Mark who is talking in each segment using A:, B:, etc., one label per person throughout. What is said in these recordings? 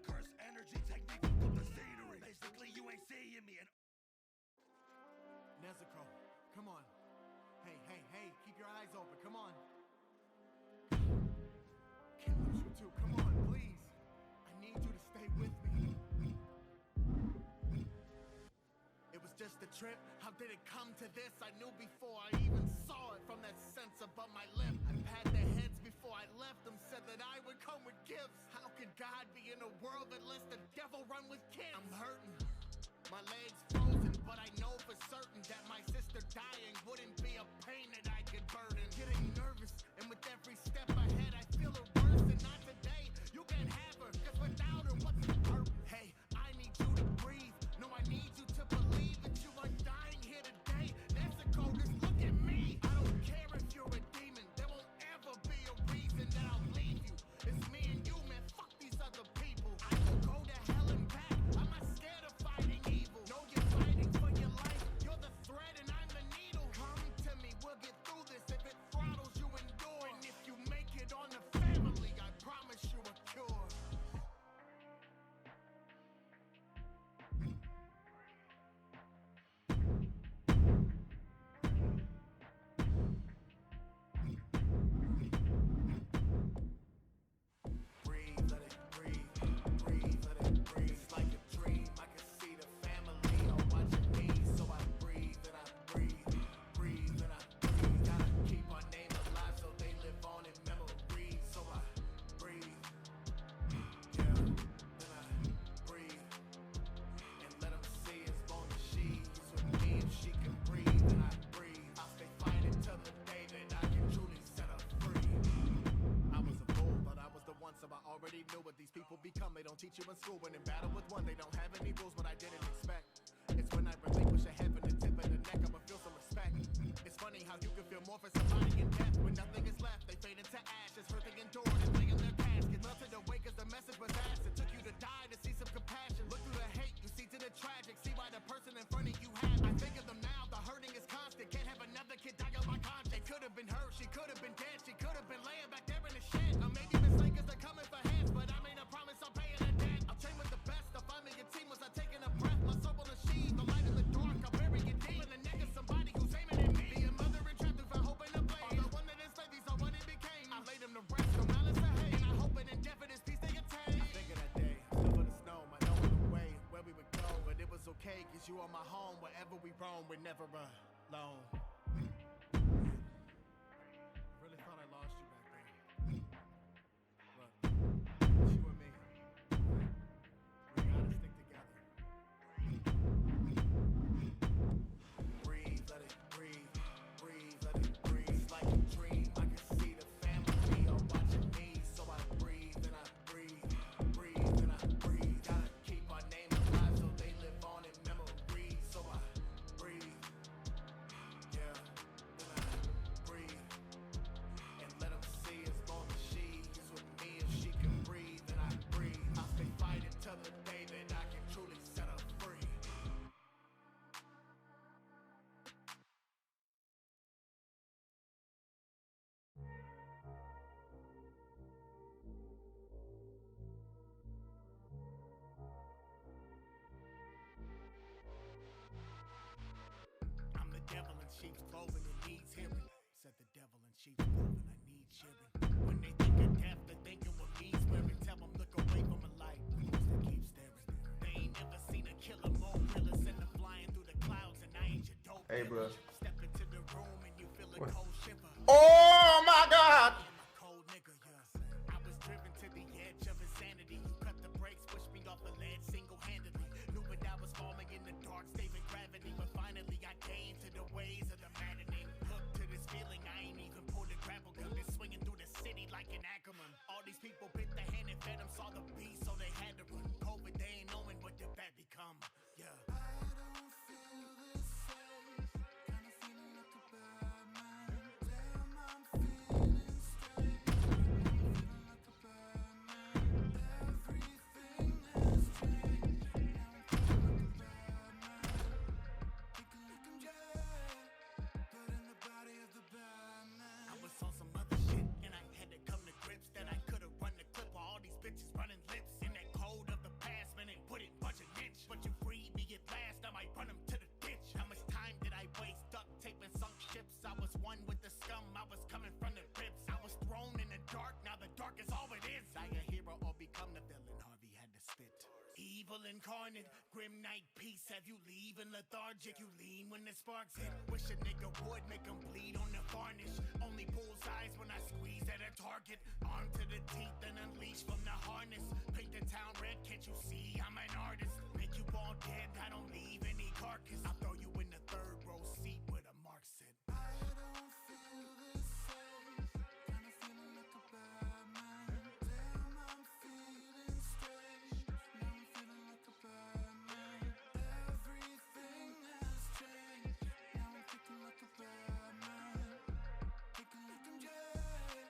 A: that cursed energy take me fuck up the scenery. Basically, you ain't seeing me. And
B: Nezuko, come on. Hey, keep your eyes open, come on. Can't lose you two, come on, please. I need you to stay with me. It was just a trip, how did it come to this? I knew before I even saw it, from that sense above my lip. I pat their heads before I left them, said that I would come with gifts. How could God be in a world that lets the devil run with kids? I'm hurting, my legs frozen, but I know for certain that my sister dying wouldn't be a pain that I could burden. Getting nervous, and with every step ahead I feel her worse, and not today. You can't have her, cause without her, what's the purpose? Hey, I need you to breathe. No, I need you to believe that you are dying here today. Nezuko, just look at me. I don't care if you're a demon. There won't ever be a reason that I'll leave you. It's me and you, man. Fuck these other people. I will go to hell and back. I'm not scared of fighting evil. No, you're fighting for your life. You're the thread and I'm the needle. Come to me, we'll get through this. If it throttles you, endure. And if you make it on the family, I promise you a cure. Breathe, let it breathe. Breathe, let it breathe. It's like a dream. I can see the family all watching me. So I breathe and I breathe. Breathe and I breathe. Gotta keep our name alive so they live on in memory. So I breathe. Yeah, then I breathe. And let them see as long as she is with me. If she can breathe, then I breathe. I'll stay fighting till the day that I can truly set her free. I was a fool, but I was the one, so I already knew what these people become. They don't teach you in school. When in battle with one, they don't have any rules, but I didn't expect. It's when I relinquish a heaven and tip of the neck, I'ma feel some respect. It's funny how you can feel more for somebody in death. When nothing is left, they fade into ashes. Hurt they endured and lay in their casket. Melted away cause the message was asked. It took you to die to see some compassion. Look through the hate, you see to the tragic. See why the person in front of you had. I think of them now, the hurting is constant. Can't have another kid die on my conscience. It could have been her, she could have been dead. She could have been laying back there in the shed. I made these mistakes cause they're coming for heads, but I made a promise I'm paying a debt. I'll train with the best. I'll find me a team was I taking a breath. My soul on the sheath, the light in the dark. I'll bury it deep in the neck of somebody who's aiming at me. Being mother and trapped through hope and the blame. The one that enslaved these are what it became. I laid him to rest, no malice to hate. And I hope in indefinite peace they attain. I think of that day, still for the snow, I know the way where we would go, but it was okay, cause you are my home. Wherever we roam, we're never alone. Really thought I lost you back there. But it's you and me. We gotta stick together. Breathe, let it breathe. Breathe, let it breathe. It's like a dream. I can see the family all watching me. So I breathe and I breathe. Breathe and I breathe. Gotta keep our name alive so they live on in memory. So I breathe. Yeah, then I breathe. And let them see as long as she is with me. If she can breathe, then I breathe. I'll stay fighting till the day that I can truly set her free. I'm the devil in sheep's clothing and needs hearing. Said the devil in sheep's clothing, I need cheering. When they think of death, they're thinking what me swearing. Tell them look away from a light, of course they keep staring. They ain't never seen a killer more realer. Send them flying through the clouds and I ain't your dope.
C: Hey, bro.
B: Step into the room and you feel a cold shiver.
C: Oh my God!
B: I'm a cold nigga, yeah. I was driven to the edge of insanity. You cut the brakes, pushed me off the ledge single-handedly. Knew what I was falling in the dark, saving gravity. But finally I came to the ways of the maddening. Hooked to this feeling, I ain't even pulled a grapple gun. Been swinging through the city like an Ackerman. All these people bit the hand and fed them, saw the beast, so they had to run. COVID, they ain't knowing what did that become. Yeah. I don't feel the same. Kinda feeling like a bad man. Damn, I'm feeling strange. Feeling like a bad man. Everything has changed. Now I'm feeling like a bad man. Thinking incarnate, grim night peace. Have you leaving lethargic? You lean when the sparks hit. Wish a nigga would make him bleed on the varnish. Only bullseyes when I squeeze at a target. Arm to the teeth and unleash from the harness. Paint the town red, can't you see I'm an artist? Make you all dead, I don't leave any carcass. I'll throw you in the third row seat with a mark set.
D: I don't feel the same. Kinda feeling like a bad man. Damn, I'm feeling strange. Now I'm feeling like a bad man. Everything has changed. Now I'm thinking like a bad man. Thinking like I'm Jay,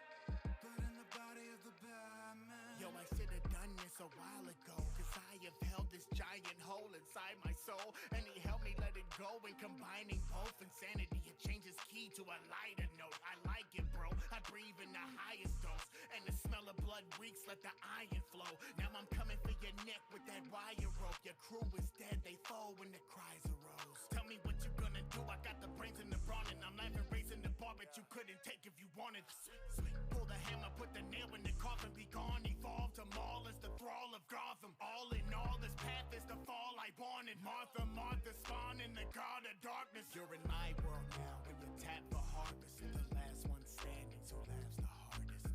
D: but in the body of the bad man.
B: Yo, I should have done this a while ago, cause I have held this giant hole inside my soul, and he helped me let it go. And combining both insanity, it changes key to a lighter note. I like it, bro. I breathe in the highest dose, and the smell of blood reeks, let the iron flow. Now I'm coming for your neck with that wire rope. Your crew is dead, they fall when the cries arose. Tell me what you gonna do, I got the brains in the brawn, and I'm laughing, raising the bar, but you couldn't take if you wanted. Pull the hammer, put the nail in the coffin, be gone. Evolve to Maul as the thrall of Gotham. All in all, this path is the fall I wanted. Martha, Martha, spawn in the god of darkness. You're in my world now, when you tap for harvest. And the last one standing, who laughs the hardest.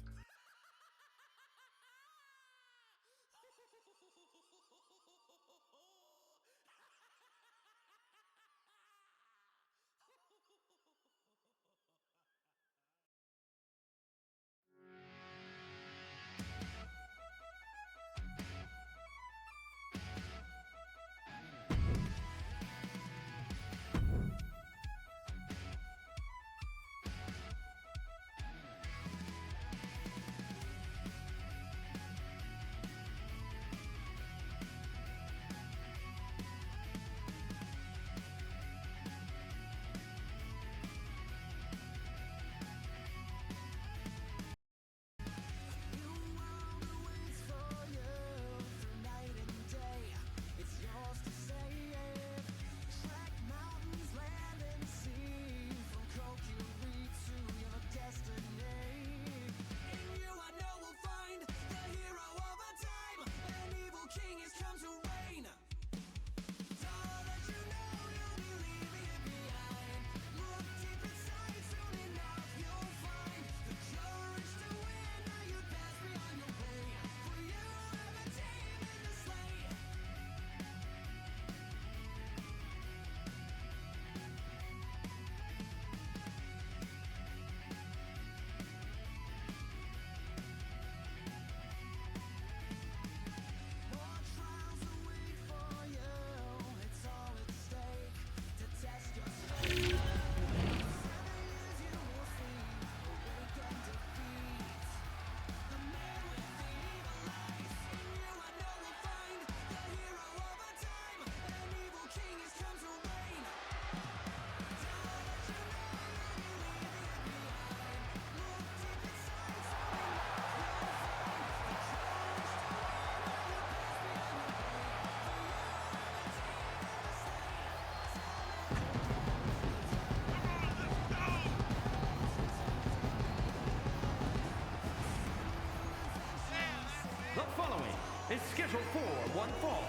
E: The following is scheduled for one fall,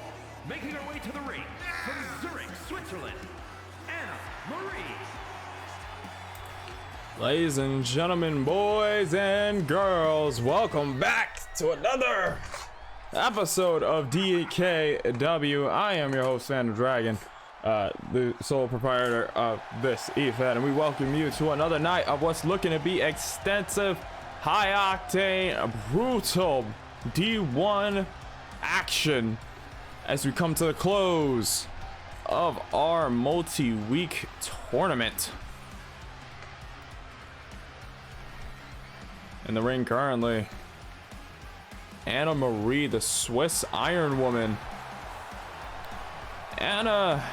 E: making her way to the ring from Zurich, Switzerland, Anna Marie.
F: Ladies and gentlemen, boys and girls, welcome back to another episode of DKW. I am your host, Phantom Dragon, the sole proprietor of this event, and we welcome you to another night of what's looking to be extensive, high-octane, brutal D1 action as we come to the close of our multi-week tournament. In the ring currently, Anna Marie, the Swiss Iron Woman. Anna,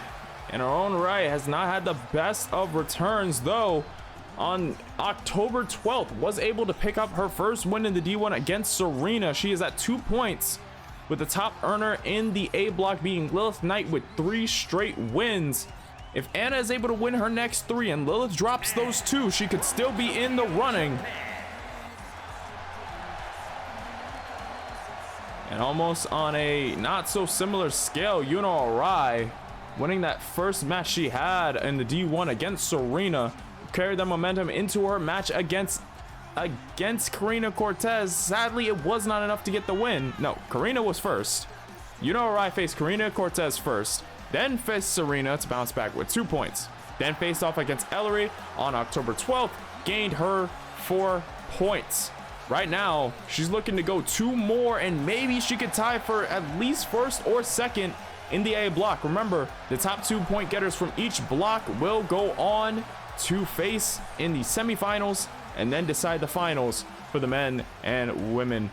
F: in her own right, has not had the best of returns, though on October 12th was able to pick up her first win in the D1 against Serena. She is at 2 points, with the top earner in the A block being Lilith Knight with 3 straight wins. If Anna is able to win her next 3 and Lilith drops those 2, she could still be in the running. And almost on a not so similar scale, Yuno Arai winning that first match she had in the D1 against Serena, carried that momentum into her match against Karina Cortez. Sadly, it was not enough to get the win. No, Karina was first. Yuno Arai faced Karina Cortez first, then faced Serena to bounce back with 2 points. Then faced off against Ellery on October 12th, gained her 4 points. Right now, she's looking to go 2 more, and maybe she could tie for at least first or second in the A block. Remember, the top 2 point getters from each block will go on to face in the semifinals and then decide the finals for the men and women's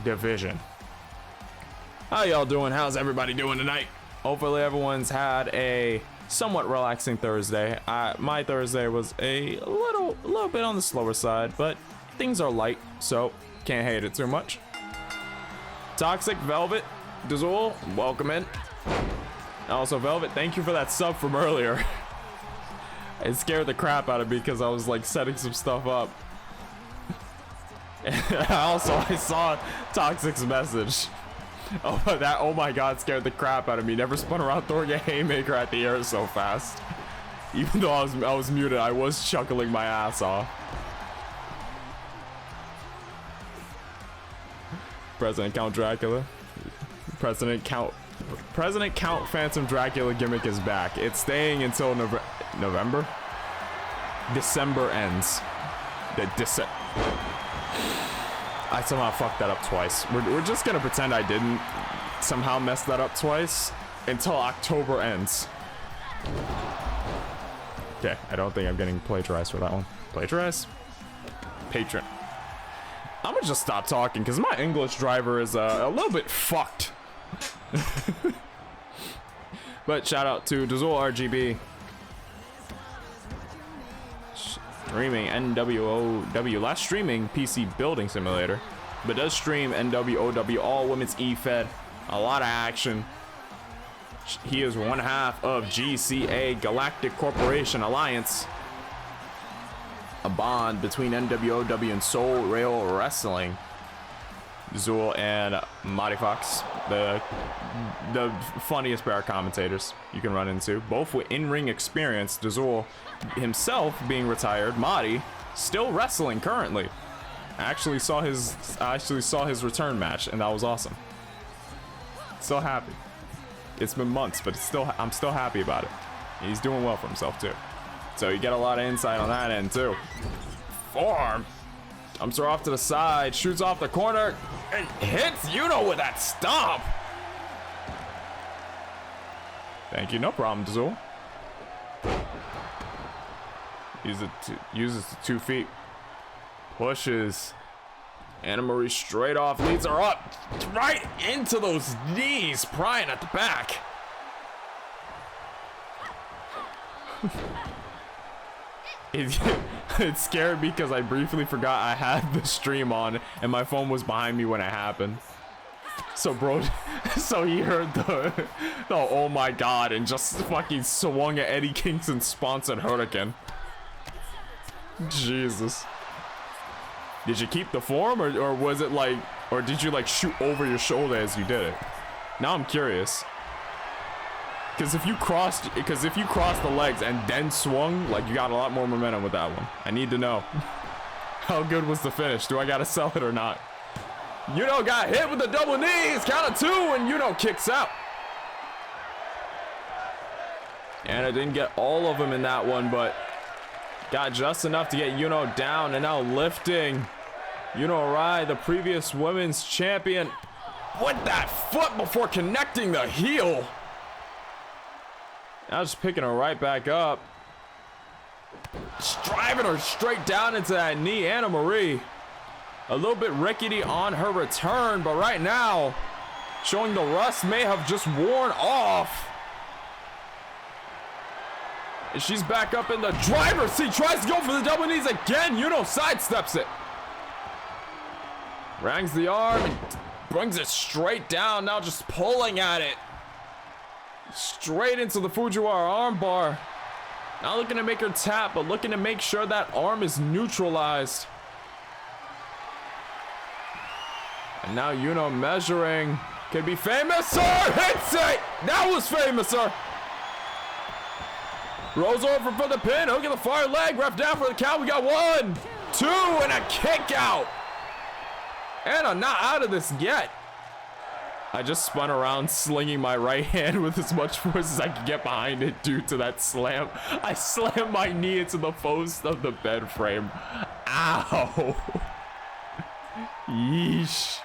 F: division. How y'all doing? How's everybody doing tonight? Hopefully everyone's had a somewhat relaxing Thursday. My Thursday was a little bit on the slower side, but things are light, so can't hate it too much. Toxic Velvet Dazul, welcome in. Also, Velvet, thank you for that sub from earlier. It scared the crap out of me because I was like setting some stuff up. Also, I saw Toxic's message. Oh my god, scared the crap out of me. Never spun around throwing a haymaker at the air so fast. Even though I was muted, I was chuckling my ass off. President Count Dracula. President Count Phantom Dracula gimmick is back. It's staying until November? December ends. I somehow fucked that up twice. We're just gonna pretend I didn't somehow mess that up twice until October ends. Okay, I don't think I'm getting plagiarized for that one. Plagiarized? Patron. I'm gonna just stop talking because my English driver is a little bit fucked. But shout out to Dazul RGB. Streaming NWOW, last streaming PC building simulator, but does stream NWOW all women's E-Fed. A lot of action. He is one half of GCA Galactic Corporation Alliance, a bond between NWOW and Soul Rail Wrestling. Zool and Marty Fox, the funniest pair of commentators you can run into, both with in-ring experience. Zool himself being retired, Marty still wrestling currently. I actually saw his return match, and that was awesome. Still happy. It's been months, but I'm still happy about it. He's doing well for himself too. So you get a lot of insight on that end too. Forearm. Dumps her off to the side, shoots off the corner, and hits Yuno with that stomp. Thank you, no problem, Dazul. Uses the 2 feet. Pushes. Anna Marie straight off, leads her up. Right into those knees, prying at the back. It scared me because I briefly forgot I had the stream on and my phone was behind me when it happened. So bro, so he heard the oh my god and just fucking swung at Eddie Kingston's sponsored Hurricane. Jesus. Did you keep the form or was it like, or did you like shoot over your shoulder as you did it? Now I'm curious. Because if you crossed the legs and then swung, like you got a lot more momentum with that one. I need to know. How good was the finish? Do I gotta sell it or not? Yuno got hit with the double knees, count of 2, and Yuno kicks out. And I didn't get all of them in that one, but got just enough to get Yuno down, and now lifting Yuno Arai, the previous women's champion, with that foot before connecting the heel. Now just picking her right back up. Just driving her straight down into that knee. Anna Marie, a little bit rickety on her return, but right now, showing the rust may have just worn off. And she's back up in the driver's seat. Tries to go for the double knees again. Yuno sidesteps it. Rangs the arm and brings it straight down. Now just pulling at it. Straight into the Fujiwara armbar. Not looking to make her tap, but looking to make sure that arm is neutralized. And now Yuno measuring. Could be Famouser. Hits it. That was Famouser. Rolls over for the pin. Hook at the far leg. Ref down for the count. We got 1, 2, and a kick out. And I'm not out of this yet. I just spun around slinging my right hand with as much force as I could get behind it due to that slam. I slammed my knee into the post of the bed frame. Ow. Yeesh.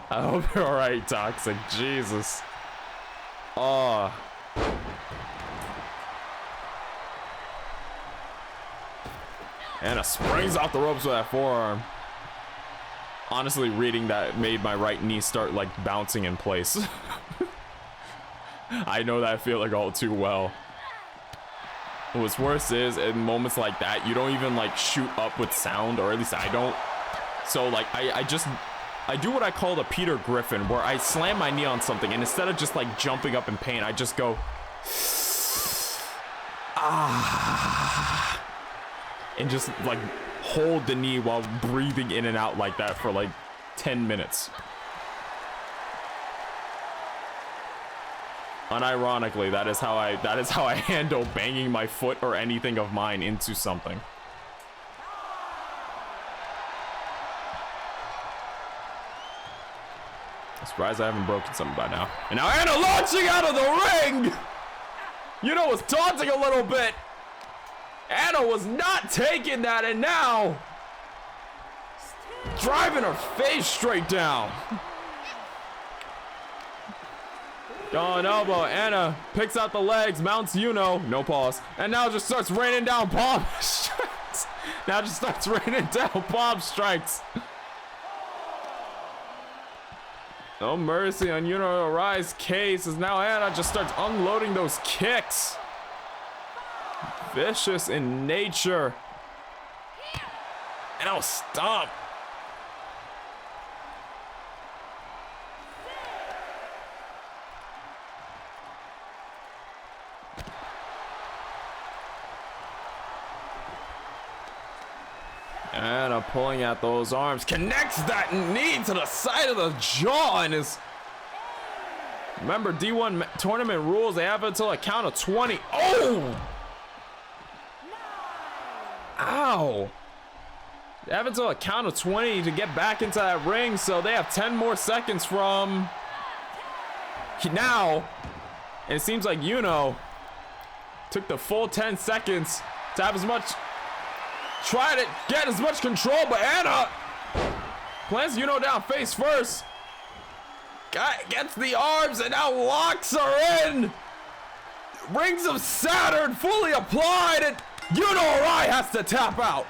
F: I hope you're alright, Toxic. Jesus. Oh. Anna springs off the ropes with that forearm. Honestly, reading that made my right knee start like bouncing in place. I know that feeling all too well. What's worse is in moments like that, you don't even like shoot up with sound, or at least I don't. So like I do what I call the Peter Griffin, where I slam my knee on something and instead of just like jumping up in pain, I just go ah, and just like hold the knee while breathing in and out like that for like 10 minutes. Unironically, that is how I handle banging my foot or anything of mine into something. I'm surprised I haven't broken something by now. And now Anna launching out of the ring! You know, was taunting a little bit. Anna was not taking that, and now driving her face straight down. Going elbow. Anna picks out the legs, mounts Yuno, no pause, and now just starts raining down palm strikes. Now just starts raining down palm strikes. No mercy on Yuno Arai's case as now Anna just starts unloading those kicks. Vicious in nature. And I'll stomp. Anna pulling at those arms, connects that knee to the side of the jaw and is... Remember D1 tournament rules, they have until a count of 20. Oh! Ow! They have until a count of 20 to get back into that ring, so they have 10 more seconds from now. And it seems like Yuno took the full 10 seconds to have as much... Try to get as much control, but Anna plants Yuno down face first. Gets the arms and now locks her in. Rings of Saturn fully applied, and Yuno Arai has to tap out.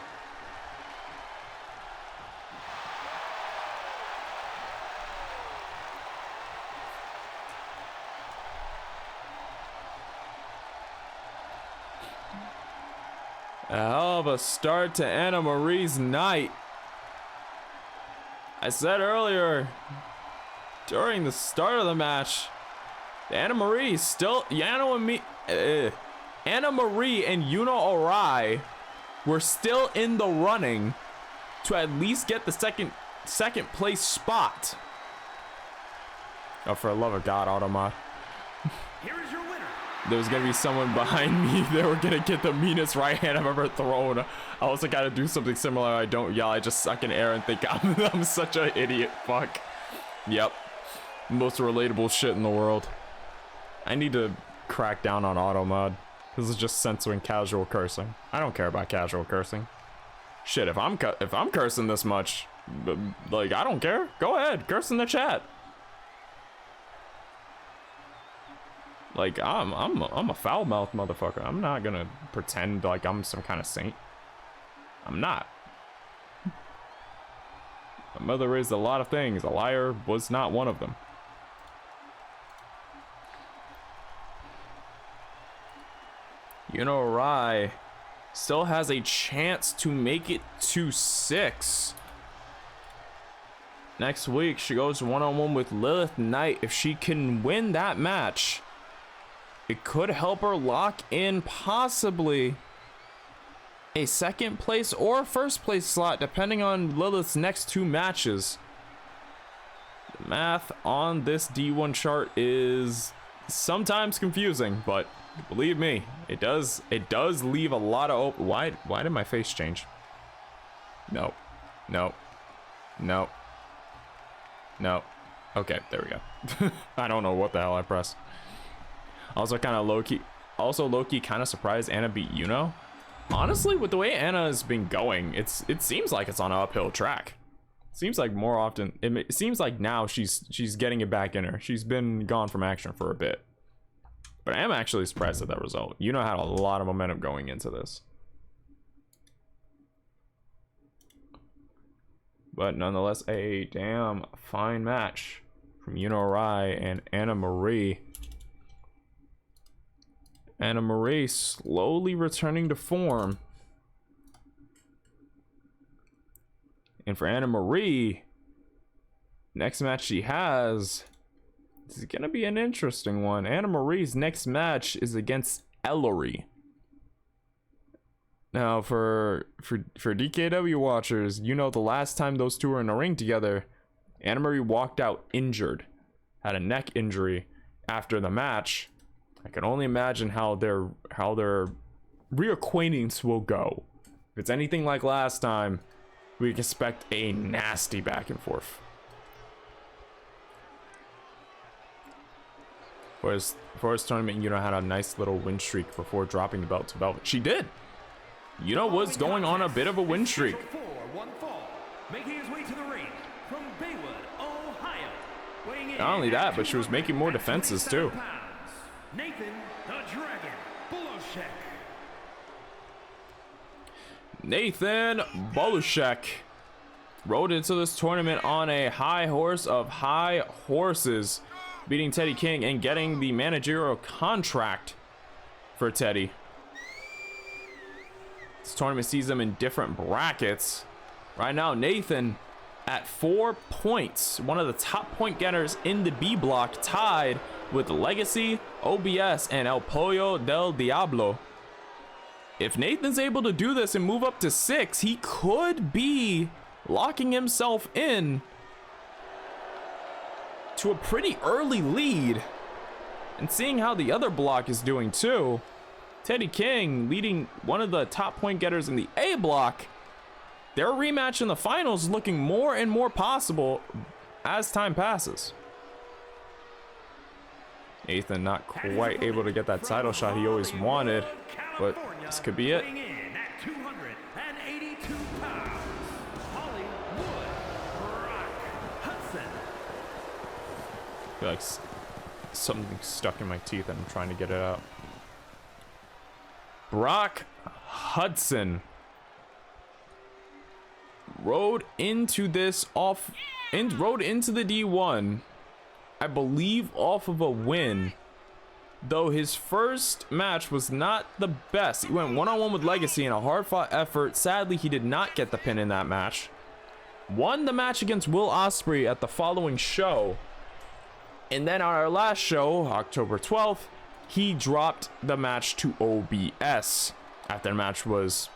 F: A hell of a start to Anna Marie's night. I said earlier, during the start of the match, Anna Marie and Yuno Arai were still in the running to at least get the second place spot. Oh, for the love of God, Automod.
E: Here is your winner.
F: There was gonna be someone behind me. They were gonna get the meanest right hand I've ever thrown. I also gotta do something similar. I don't yell. I just suck in air and think I'm such an idiot. Fuck. Yep. Most relatable shit in the world. I need to crack down on auto mod. This is just censoring casual cursing. I don't care about casual cursing. Shit, if I'm cursing this much, like, I don't care. Go ahead, curse in the chat. Like, I'm a foul mouth motherfucker. I'm not gonna pretend like I'm some kind of saint. I'm not. My mother raised a lot of things. A liar was not one of them. Yuno Arai still has a chance to make it to 6. Next week, she goes one-on-one with Lilith Knight. If she can win that match, it could help her lock in possibly a second place or first place slot, depending on Lilith's next 2 matches. Math on this D1 chart is sometimes confusing, but believe me, it does leave a lot of open. Why did my face change? No. Okay, there we go. I don't know what the hell I pressed. Also kind of low-key kind of surprised Anna beat Yuno. Honestly, with the way Anna has been going, it seems like it's on an uphill track. Seems like more often, it seems like now she's getting it back in her. She's been gone from action for a bit. But I am actually surprised at that result. Yuno had a lot of momentum going into this. But nonetheless, a damn fine match from Yuno Arai and Anna Marie. Anna Marie slowly returning to form. And for Anna Marie, next match she has is going to be an interesting one. Anna Marie's next match is against Ellery. Now, for DKW watchers, you know the last time those two were in a ring together, Anna Marie walked out injured, had a neck injury after the match. I can only imagine how their reacquaintance will go. If it's anything like last time, we expect a nasty back and forth. For his tournament, Yuno had a nice little win streak before dropping the belt to Velvet. She did. Yuno was going on a bit of a win streak.
E: Making his way to the ring from Baywood, Ohio.
F: Not only that, but she was making more defenses too.
E: Nathan the Dragon Bolushek.
F: Nathan Bolushek rode into this tournament on a high horse of high horses, beating Teddy King and getting the managerial contract for Teddy. This tournament sees them in different brackets. Right now, Nathan at 4 points, one of the top point getters in the B block, tied with Legacy, OBS, and El Pollo del Diablo. If Nathan's able to do this and move up to 6, he could be locking himself in to a pretty early lead. And seeing how the other block is doing too, Teddy King leading one of the top point getters in the A block, their rematch in the finals is looking more and more possible as time passes. Nathan not quite able to get that title shot he always wanted, but this could be it. I feel like something stuck in my teeth and I'm trying to get it out. Brock Hudson rode into the D1, I believe off of a win, though his first match was not the best. He went one-on-one with Legacy in a hard-fought effort. Sadly, he did not get the pin in that match. Won the match against Will Ospreay at the following show, and then on our last show, October 12th, he dropped the match to OBS after the match was,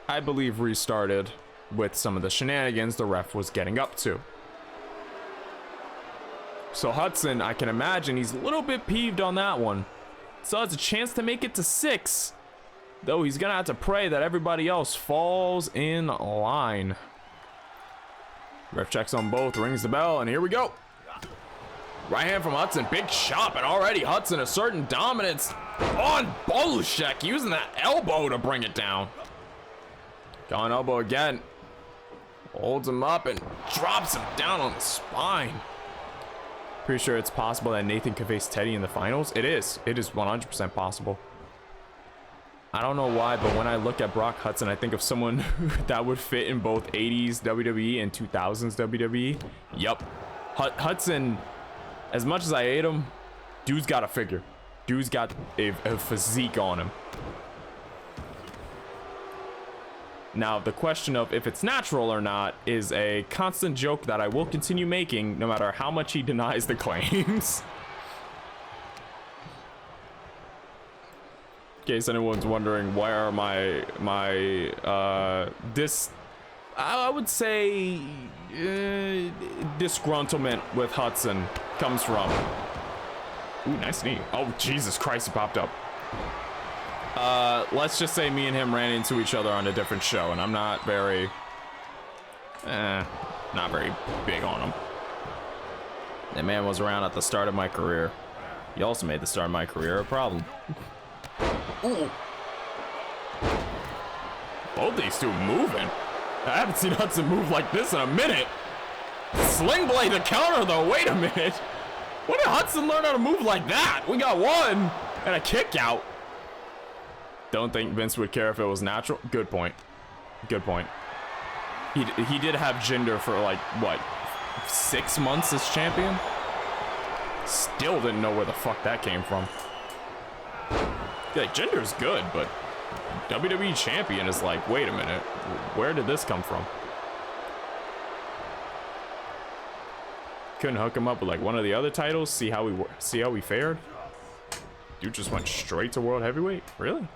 F: I believe, restarted with some of the shenanigans the ref was getting up to. So Hudson, I can imagine he's a little bit peeved on that one. So has a chance to make it to 6, though he's gonna have to pray that everybody else falls in line. Ref checks on both, rings the bell, and here we go. Right hand from Hudson, big chop, and already Hudson asserting dominance on Bolushek, using that elbow to bring it down. Going elbow again. Holds him up and drops him down on the spine. Pretty sure it's possible that Nathan could face Teddy in the finals. It is 100% possible. I don't know why, but when I look at Brock Hudson, I think of someone that would fit in both 80s WWE and 2000s WWE. Yup. Hudson, as much as I hate him, dude's got a figure. Dude's got a physique on him. Now, the question of if it's natural or not is a constant joke that I will continue making no matter how much he denies the claims. In case anyone's wondering, why are my I would say disgruntlement with Hudson comes from. Ooh, nice knee. Oh, Jesus Christ, he popped up. Let's just say me and him ran into each other on a different show, and I'm not very big on him. That man was around at the start of my career. He also made the start of my career a problem. Ooh. Both these two moving. I haven't seen Hudson move like this in a minute. Sling blade to counter though. Wait a minute. When did Hudson learn how to move like that? We got one and a kick out. Don't think Vince would care if it was natural. Good point. Good point. He did have Jinder for like what, 6 months as champion. Still didn't know where the fuck that came from. Like, Jinder's good, but WWE champion is like, wait a minute, where did this come from? Couldn't hook him up with like one of the other titles. See how we fared. Dude just went straight to world heavyweight. Really?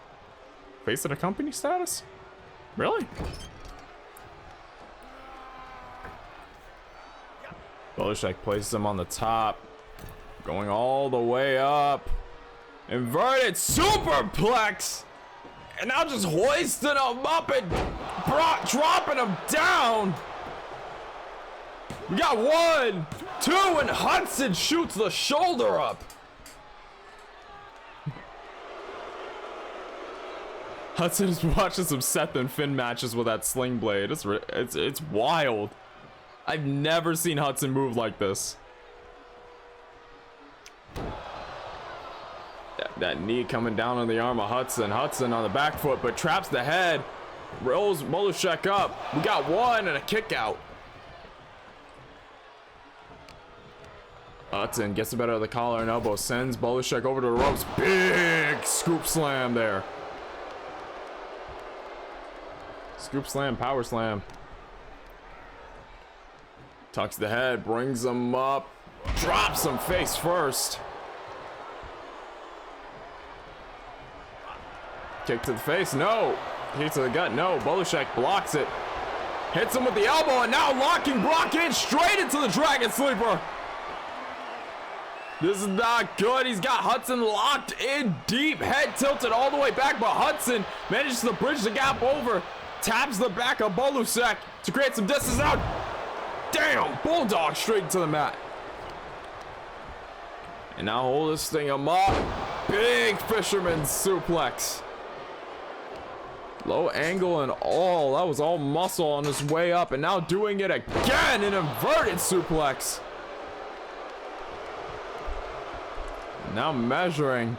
F: Face of the company status? Really? Belichick places him on the top, going all the way up. Inverted superplex, and now just hoisting him up and dropping him down. We got 1, 2, and Hudson shoots the shoulder up. Hudson is watching some Seth and Finn matches with that sling blade. It's wild. I've never seen Hudson move like this. That knee coming down on the arm of Hudson. Hudson on the back foot, but traps the head. Rolls Belichick up. We got 1 and a kick out. Hudson gets the better of the collar and elbow. Sends Belichick over to the ropes. Big scoop slam there. Scoop slam, power slam. Tucks the head, brings him up. Drops him face first. Kick to the face, no. Kick to the gut, no. Belichick blocks it. Hits him with the elbow, and now locking Brock in straight into the Dragon Sleeper. This is not good. He's got Hudson locked in deep. Head tilted all the way back, but Hudson manages to bridge the gap over. Taps the back of Belichick to create some distance out. Damn, Bulldog straight into the mat. And now hold this thing him up. Big fisherman suplex. Low angle and all. That was all muscle on his way up. And now doing it again. An inverted suplex. Now measuring.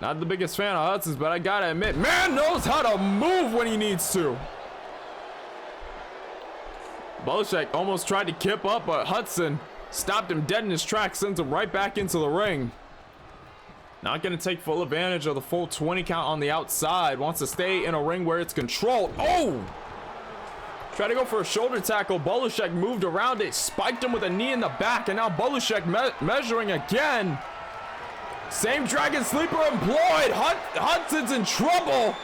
F: Not the biggest fan of Hudson's, but I gotta admit, man knows how to move when he needs to. Belichick almost tried to kip up, but Hudson stopped him dead in his tracks, sends him right back into the ring. Not going to take full advantage of the full 20 count on the outside. Wants to stay in a ring where it's controlled. Oh! Tried to go for a shoulder tackle. Belichick moved around it, spiked him with a knee in the back, and now Belichick measuring again. Same Dragon Sleeper employed. Hudson's in trouble.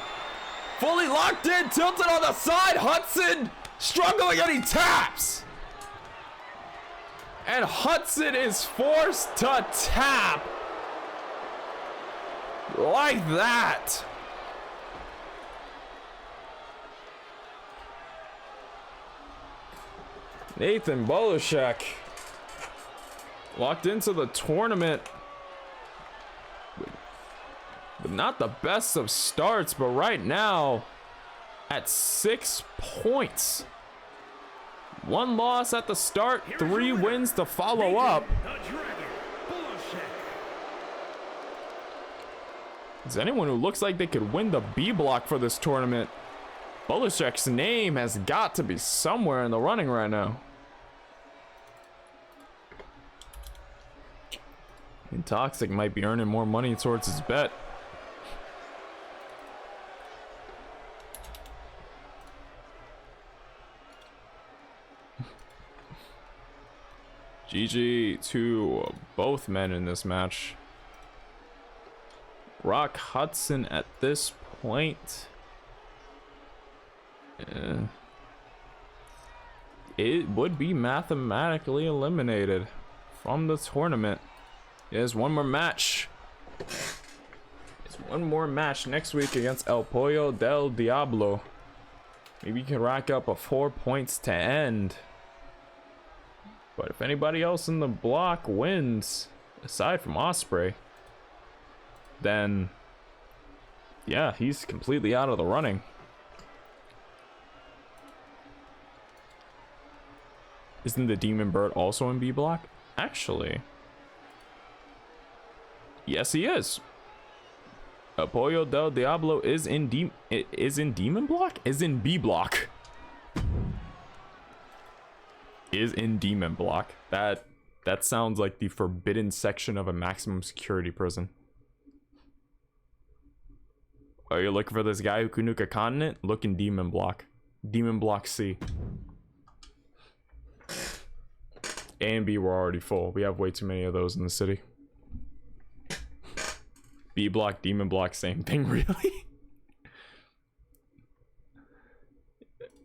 F: Fully locked in, tilted on the side. Hudson struggling, and he taps. And Hudson is forced to tap. Like that. Nathan Belichick locked into the tournament. But not the best of starts, but right now at 6 points. 1 loss at the start, 3 wins to follow up. Is anyone who looks like they could win the B block for this tournament? Belichick's name has got to be somewhere in the running right now. And Toxic might be earning more money towards his bet. GG to both men in this match. Rock Hudson at this point. it would be mathematically eliminated from the tournament. There's one more match. There's one more match next week against El Pollo del Diablo. Maybe you can rack up a 4 points to end. But if anybody else in the block wins, aside from Osprey, then yeah, he's completely out of the running. Isn't the Demon Bird also in B block? Actually, yes, he is. Apoyo del Diablo is in Demon block? Is in B block. Is in Demon block. That sounds like the forbidden section of a maximum security prison. Are you looking for this guy who can nuke a continent? Look in Demon block. Demon block C. A and B were already full. We have way too many of those in the city. B block, Demon block, same thing, really?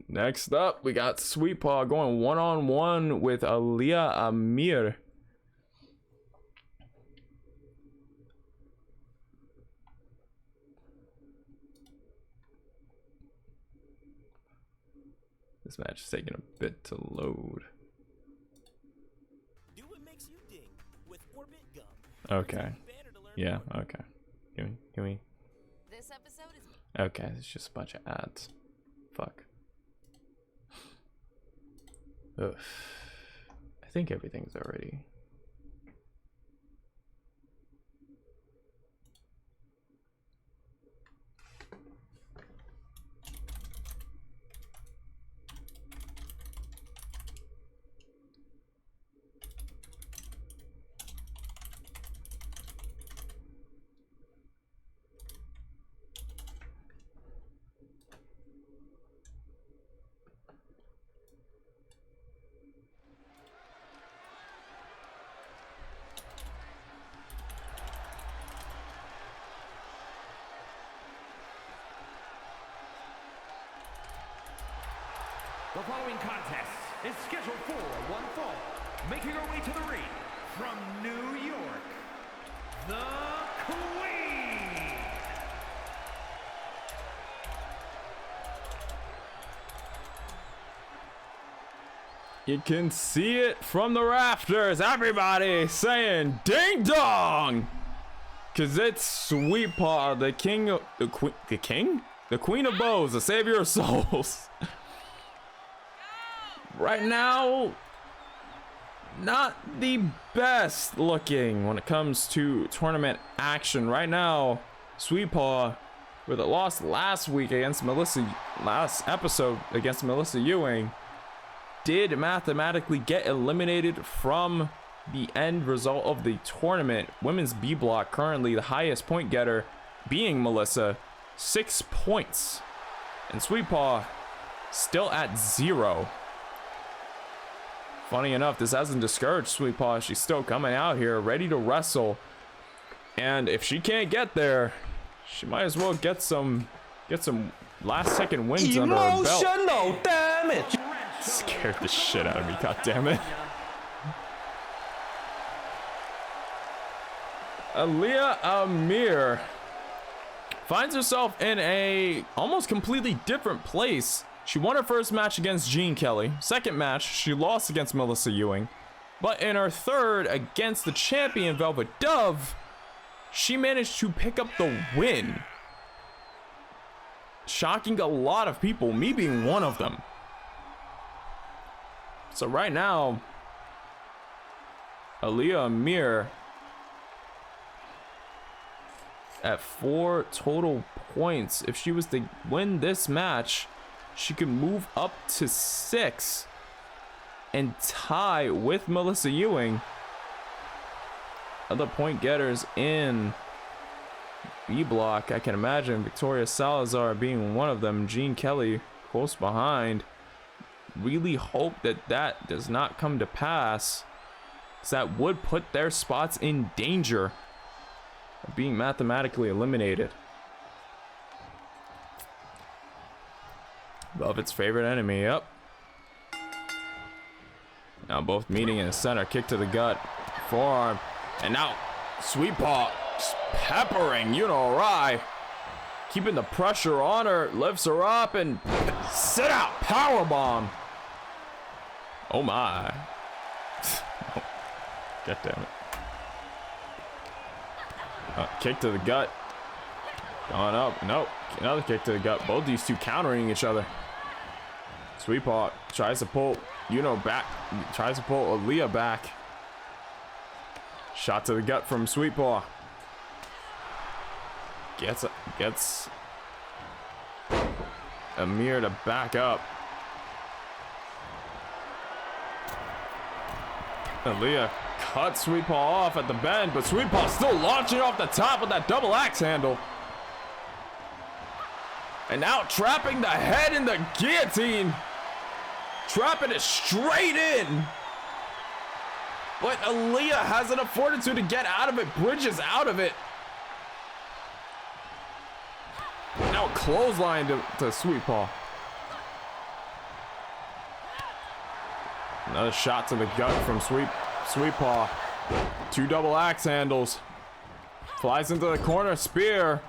F: Next up, we got Sweet Paw going one-on-one with Aliyah Amir. This match is taking a bit to load.
G: Do what makes you ding with Orbit Gum.
F: Okay. Yeah, okay. Can we?
H: This episode is
F: Okay, it's just a bunch of ads. Fuck. Ugh. I think everything's already.
E: The following contest is scheduled for one fall. Making her way to the ring from New York, the Queen.
F: You can see it from the rafters. Everybody saying ding dong. Cause it's Sweet Paw, the king of the queen, the queen of bows, the savior of souls. Right now, not the best looking when it comes to tournament action. Right now, Sweet Paw, with a loss last week against last episode against Melissa Ewing, did mathematically get eliminated from the end result of the tournament. Women's B block, currently the highest point getter being Melissa, 6 points. And Sweet Paw still at 0. Funny enough, this hasn't discouraged Sweet Paw. She's still coming out here ready to wrestle. And if she can't get there, she might as well get some last second wins under her belt.
C: Emotional damage.
F: Scared the shit out of me, god damn it. Aliyah Amir finds herself in a almost completely different place. She won her first match against Gene Kelly. Second match, she lost against Melissa Ewing. But in her third against the champion Velvet Dove, she managed to pick up the win. Shocking a lot of people, me being one of them. So right now, Aliyah Amir at 4 total points. If she was to win this match, she could move up to 6 and tie with Melissa Ewing. Other point getters in B block, I can imagine Victoria Salazar being one of them. Gene Kelly close behind. Really hope that that does not come to pass, because that would put their spots in danger of being mathematically eliminated. Velvet's favorite enemy, yep. Now both meeting in the center. Kick to the gut. Forearm. And now Sweet Paw just peppering Rai. Keeping the pressure on her. Lifts her up and sit out. Powerbomb. Oh my. God damn it. Kick to the gut. Going up. Nope. Another kick to the gut. Both these two countering each other. Sweet Paw tries to pull back. Tries to pull Aaliyah back. Shot to the gut from Sweet Paw. Gets Amir to back up. Aaliyah cuts Sweet Paw off at the bend, but Sweet Paw still launching off the top with that double axe handle. And now trapping the head in the guillotine. Trapping it straight in. But Aaliyah has enough fortitude to get out of it. Bridges out of it. Now clothesline to Sweet Paw. Another shot to the gut from Sweet Paw. Two double axe handles. Flies into the corner. Spear.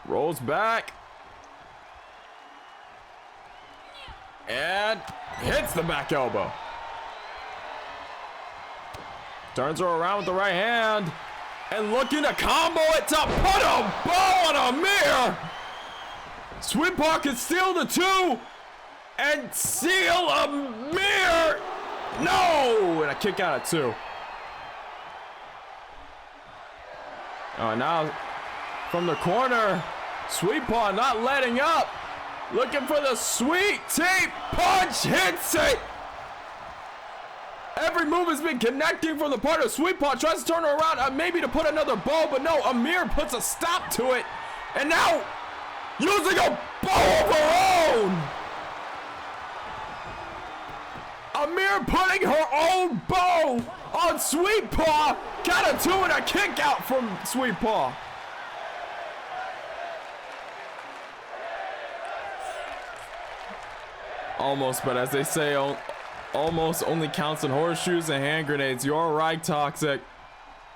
F: Rolls back. And hits the back elbow. Turns her around with the right hand. And looking to combo it to put a bow on Amir. Sweet Paw can steal the two. And seal Amir. No! And a kick out at two. Oh, now from the corner. Sweet Paw not letting up. Looking for the sweet tea punch. Hits it. Every move has been connecting from the partner. Sweet Paw tries to turn her around, maybe to put another bow, but no, Amir puts a stop to it. And now, using a bow of her own. Amir putting her own bow on Sweet Paw. Got a two and a kick out from Sweet Paw. Almost, but as they say, almost only counts in horseshoes and hand grenades. You're right, Toxic.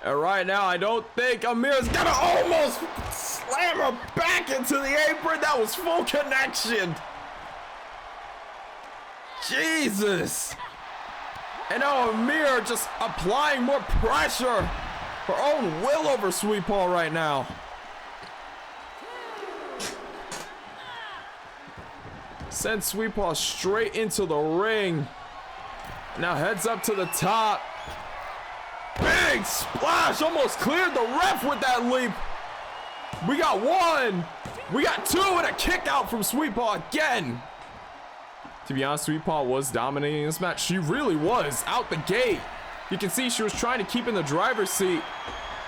F: And right now, I don't think Amir's gonna almost slam her back into the apron. That was full connection. Jesus. And now Amir just applying more pressure. Her own will over Sweet Paw right now. Sends Sweet Paw straight into the ring. Now heads up to the top. Big splash. Almost cleared the ref with that leap. We got one. We got two and a kick out from Sweet Paw again. To be honest, Sweet Paw was dominating this match. She really was out the gate. You can see she was trying to keep in the driver's seat.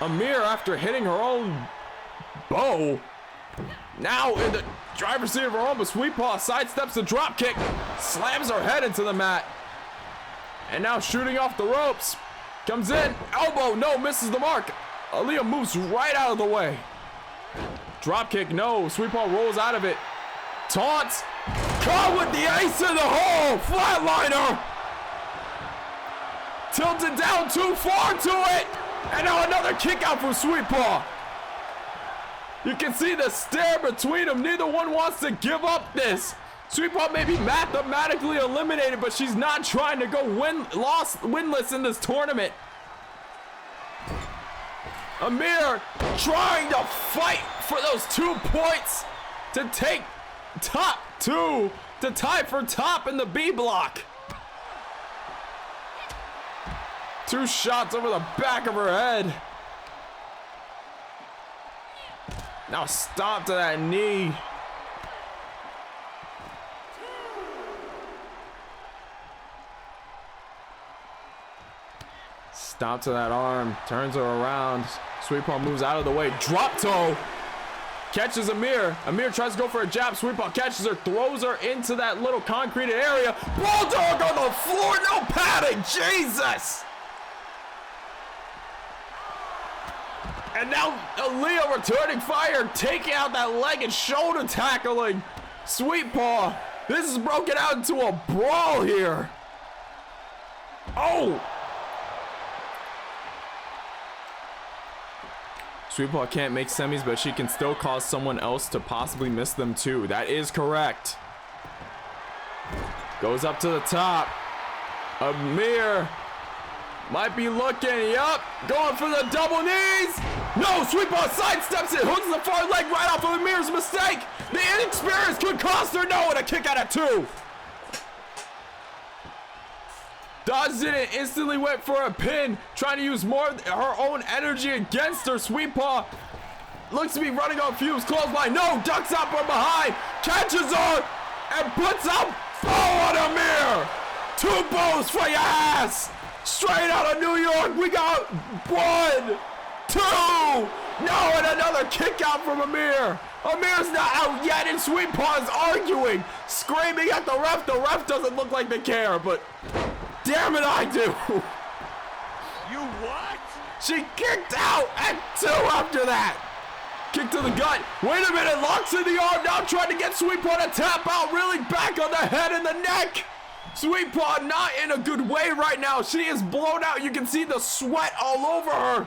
F: Amir, after hitting her own bow, now in the driver's seat of her own, but Sweet Paw sidesteps the drop kick, slams her head into the mat. And now shooting off the ropes. Comes in, elbow, no, misses the mark. Aaliyah moves right out of the way. Drop kick, no, Sweet Paw rolls out of it. Taunts, caught with the ace in the hole, flatliner. Tilted down too far to it. And now another kick out from Sweet Paw. You can see the stare between them. Neither one wants to give up this. Sweet Paw may be mathematically eliminated, but she's not trying to go winless in this tournament. Amir trying to fight for those 2 points to take top two, to tie for top in the B block. 2 shots over the back of her head. Now stomp to that knee. Stomp to that arm. Turns her around. Sweet Paw moves out of the way. Drop toe. Catches Amir. Amir tries to go for a jab. Sweet Paw catches her. Throws her into that little concreted area. Bulldog on the floor. No padding. Jesus. And now Aaliyah returning fire, taking out that leg and shoulder tackling Sweet Paw. This is broken out into a brawl here. Oh! Sweetpaw can't make semis, but she can still cause someone else to possibly miss them too. That is correct. Goes up to the top. Amir might be looking. Yup. Going for the double knees. No, Sweetpaw sidesteps it. Hooks the far leg right off of Amir's mistake. The inexperience could cost her. No, and a kick out at 2. Dodged it and instantly went for a pin, trying to use more of her own energy against her. Sweetpaw looks to be running on fumes. Clothesline, no, ducks out from behind, catches her, and puts up bow on Amir. 2 bows for your ass. Straight out of New York, we got 1, 2. No, and another kick out from Amir. Amir's not out yet, and Sweetpaw is arguing, screaming at the ref. The ref doesn't look like they care, but damn it, I do.
A: You what?
F: She kicked out at 2 after that. Kick to the gut. Wait a minute, locks in the arm now, trying to get Sweetpaw to tap out, really back on the head and the neck. Sweetpaw not in a good way right now. She is blown out. You can see the sweat all over her.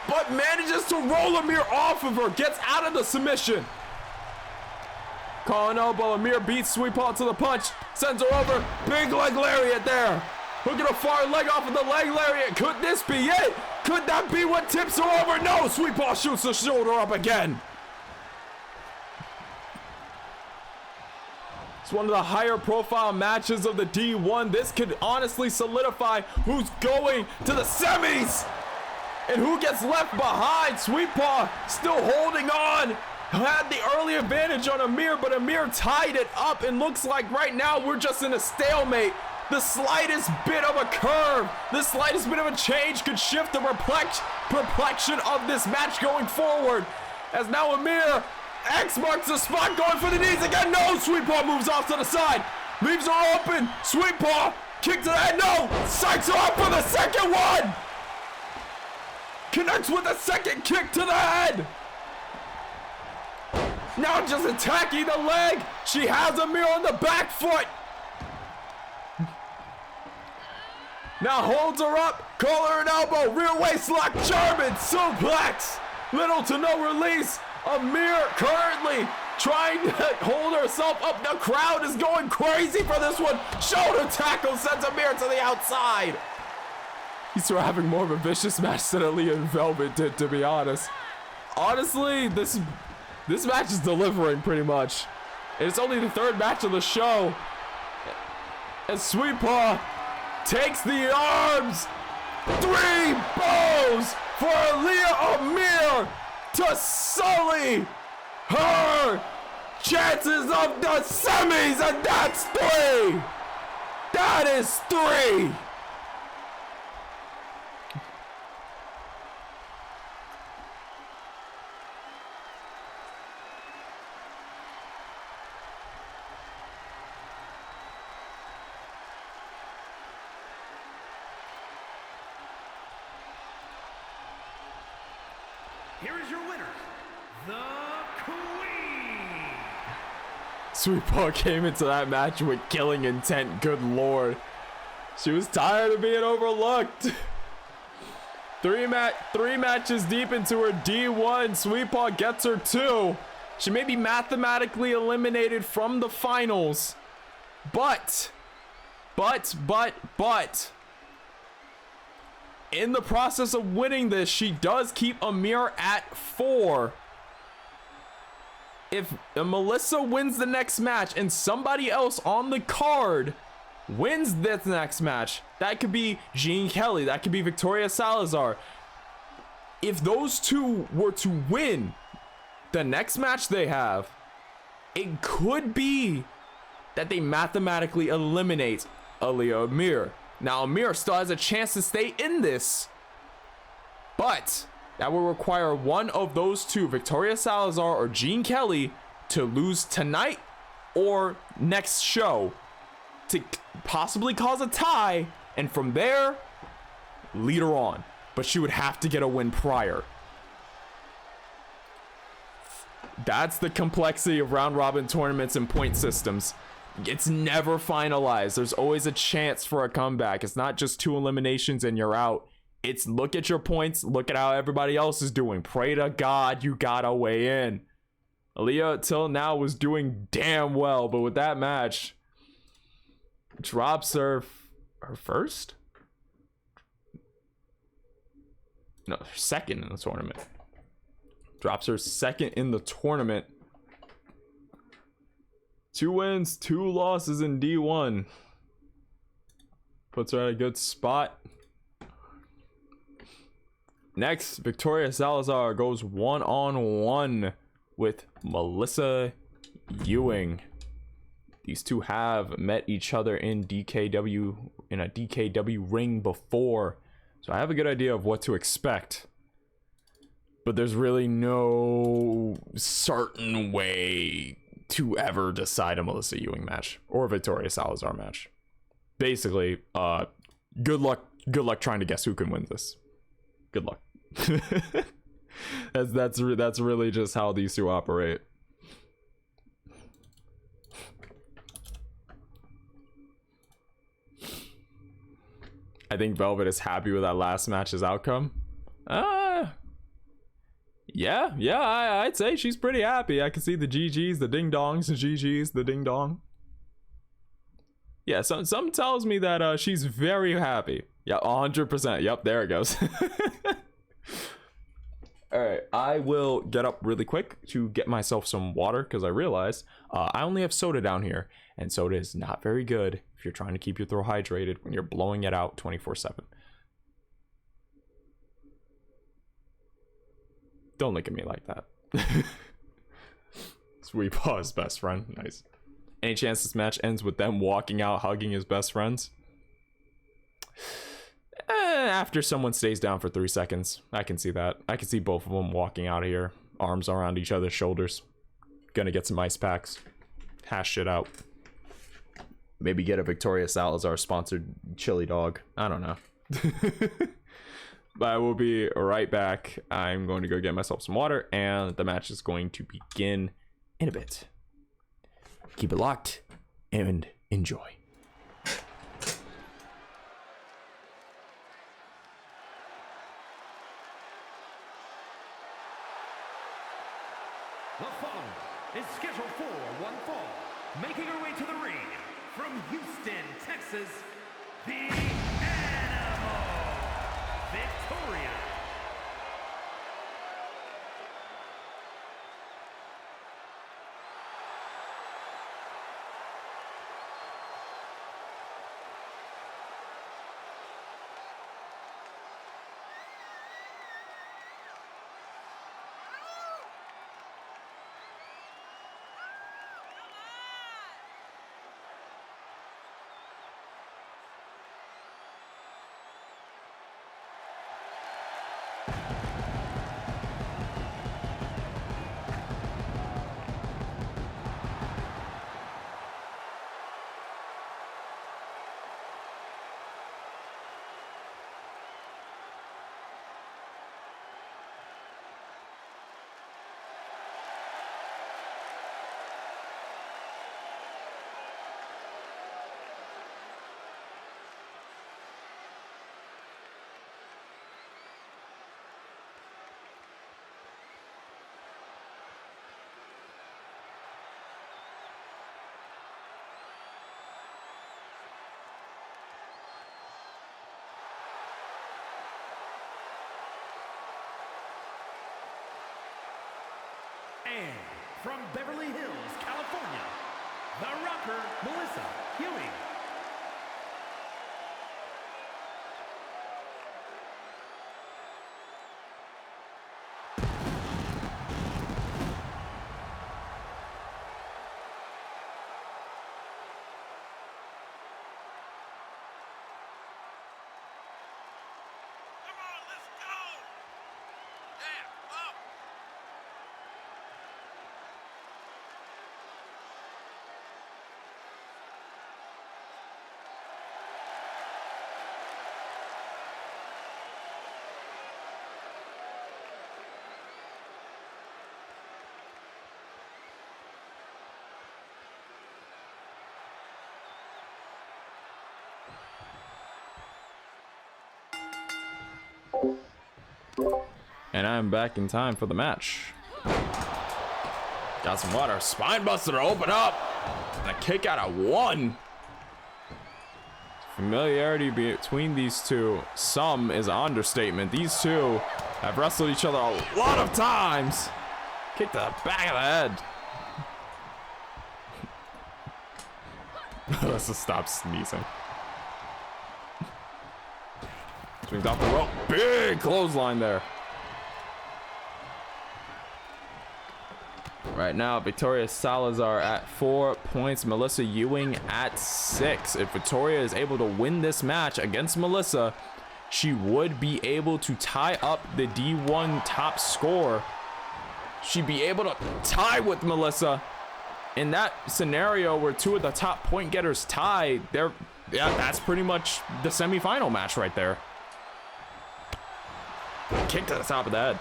F: But manages to roll Amir off of her, gets out of the submission. Calling elbow, Amir beats Sweetpaw to the punch, sends her over, big leg lariat there. Hooking a far leg off of the leg lariat. Could this be it? Could that be what tips her over? No, Sweetpaw shoots the shoulder up again. It's one of the higher profile matches of the D1. This could honestly solidify who's going to the semis and who gets left behind. Sweetpaw still holding on. Had the early advantage on Amir, but Amir tied it up, and looks like right now we're just in a stalemate. The slightest bit of a curve, the slightest bit of a change could shift the perplexion of this match going forward. As now Amir, X marks the spot, going for the knees again. No, Sweetpaw moves off to the side, leaves her open. Sweetpaw, kick to the head, no, psychs her up for the second one. Connects with a second kick to the head. Now just attacking the leg. She has Amir on the back foot. Now holds her up, collar and elbow, rear waist lock, German suplex. Little to no release. Amir currently trying to hold herself up. The crowd is going crazy for this one. Shoulder tackle sends Amir to the outside. He's having more of a vicious match than Aaliyah and Velvet did, to be honest. Honestly, this match is delivering pretty much. It's only the 3rd match of the show. And Sweetpaw takes the arms. 3 bows for Aaliyah Amir to sully her chances of the semis, and that's 3. That is 3.
E: Here is your winner, the Queen.
F: Sweetpaw came into that match with killing intent, good lord. She was tired of being overlooked. 3 matches deep into her D1, Sweetpaw gets her 2. She may be mathematically eliminated from the finals, but, in the process of winning this, she does keep Amir at 4. If Melissa wins the next match and somebody else on the card wins this next match, that could be Jean Kelly, that could be Victoria Salazar. If those 2 were to win the next match they have, it could be that they mathematically eliminate Aaliyah Amir. Now, Amir still has a chance to stay in this, but that will require one of those 2, Victoria Salazar or Jean Kelly, to lose tonight or next show to possibly cause a tie, and from there, lead her on. But she would have to get a win prior. That's the complexity of round robin tournaments and point systems. It's never finalized. There's always a chance for a comeback. It's not just 2 eliminations and you're out. It's look at your points, look at how everybody else is doing. Pray to God you gotta weigh in. Aaliyah till now was doing damn well, but with that match, drops her first? No, second in the tournament. Drops her second in the tournament. 2 wins, 2 losses in D1. Puts her at a good spot. Next, Victoria Salazar goes 1-on-1 with Melissa Ewing. These two have met each other in DKW, in a DKW ring before, so I have a good idea of what to expect. But there's really no certain way to ever decide a Melissa Ewing match or a Victoria Salazar match. Basically, good luck trying to guess who can win this. Good luck. that's really just how these two operate. I think Velvet is happy with that last match's outcome. Yeah, I'd say she's pretty happy. I can see the GGs, the ding dongs, the GGs, the ding dong. Yeah, some tells me that she's very happy. Yeah, 100%. Yep, there it goes. All right, I will get up really quick to get myself some water because I realized I only have soda down here, and soda is not very good if you're trying to keep your throat hydrated when you're blowing it out 24/7. Don't look at me like that. Sweet Paw's best friend. Nice. Any chance this match ends with them walking out hugging his best friends? After someone stays down for 3 seconds. I can see that. I can see both of them walking out of here. Arms around each other's shoulders. Gonna get some ice packs. Hash shit out. Maybe get a Victoria Salazar sponsored chili dog. I don't know. But I will be right back. I'm going to go get myself some water, and the match is going to begin in a bit. Keep it locked and enjoy.
E: The following is scheduled for one fall. Making her way to the ring from Houston, Texas, the Animal, Victoria. And from Beverly Hills, California, the rocker, Melissa Ewing.
A: Come on, let's go! Yeah, up!
F: And I'm back in time for the match. Got some water. Spine buster to open up. And a kick out of 1. Familiarity between these two, some is an understatement. These two have wrestled each other a lot of times. Kick to the back of the head. Let's just stop sneezing. Swings off the rope. Big clothesline there. Right now, Victoria Salazar at 4 points. Melissa Ewing at 6. If Victoria is able to win this match against Melissa, she would be able to tie up the D1 top score. She'd be able to tie with Melissa. In that scenario where 2 of the top point getters tie, that's pretty much the semifinal match right there. Kick to the top of the head.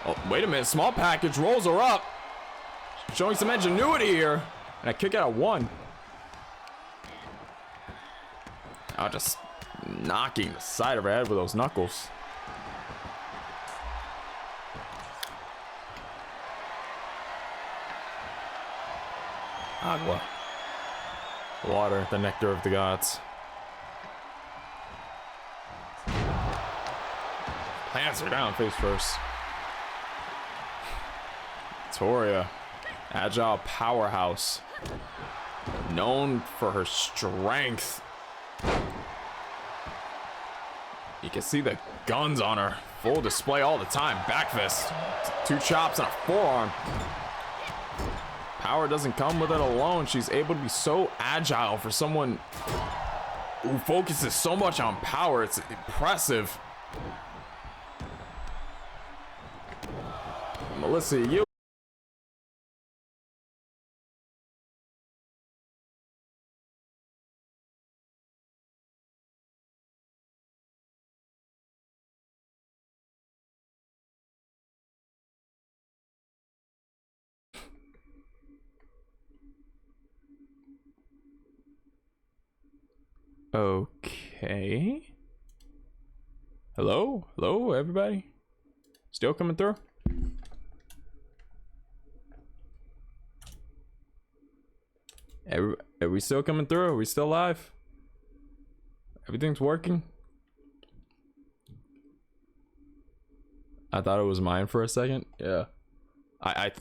F: Oh, wait a minute. Small package rolls her up. Showing some ingenuity here. And a kick out of 1. Oh, just knocking the side of her head with those knuckles. Agua. Water, the nectar of the gods. Plants her down face first. Victoria, agile powerhouse, known for her strength. You can see the guns on her, full display all the time. Back fist, 2 chops and a forearm. Power doesn't come with it alone. She's able to be so agile for someone who focuses so much on power. It's impressive. Melissa, you. Okay. Hello? Hello, everybody? Still coming through? Are we still coming through? Are we still live? Everything's working? I thought it was mine for a second. Yeah. I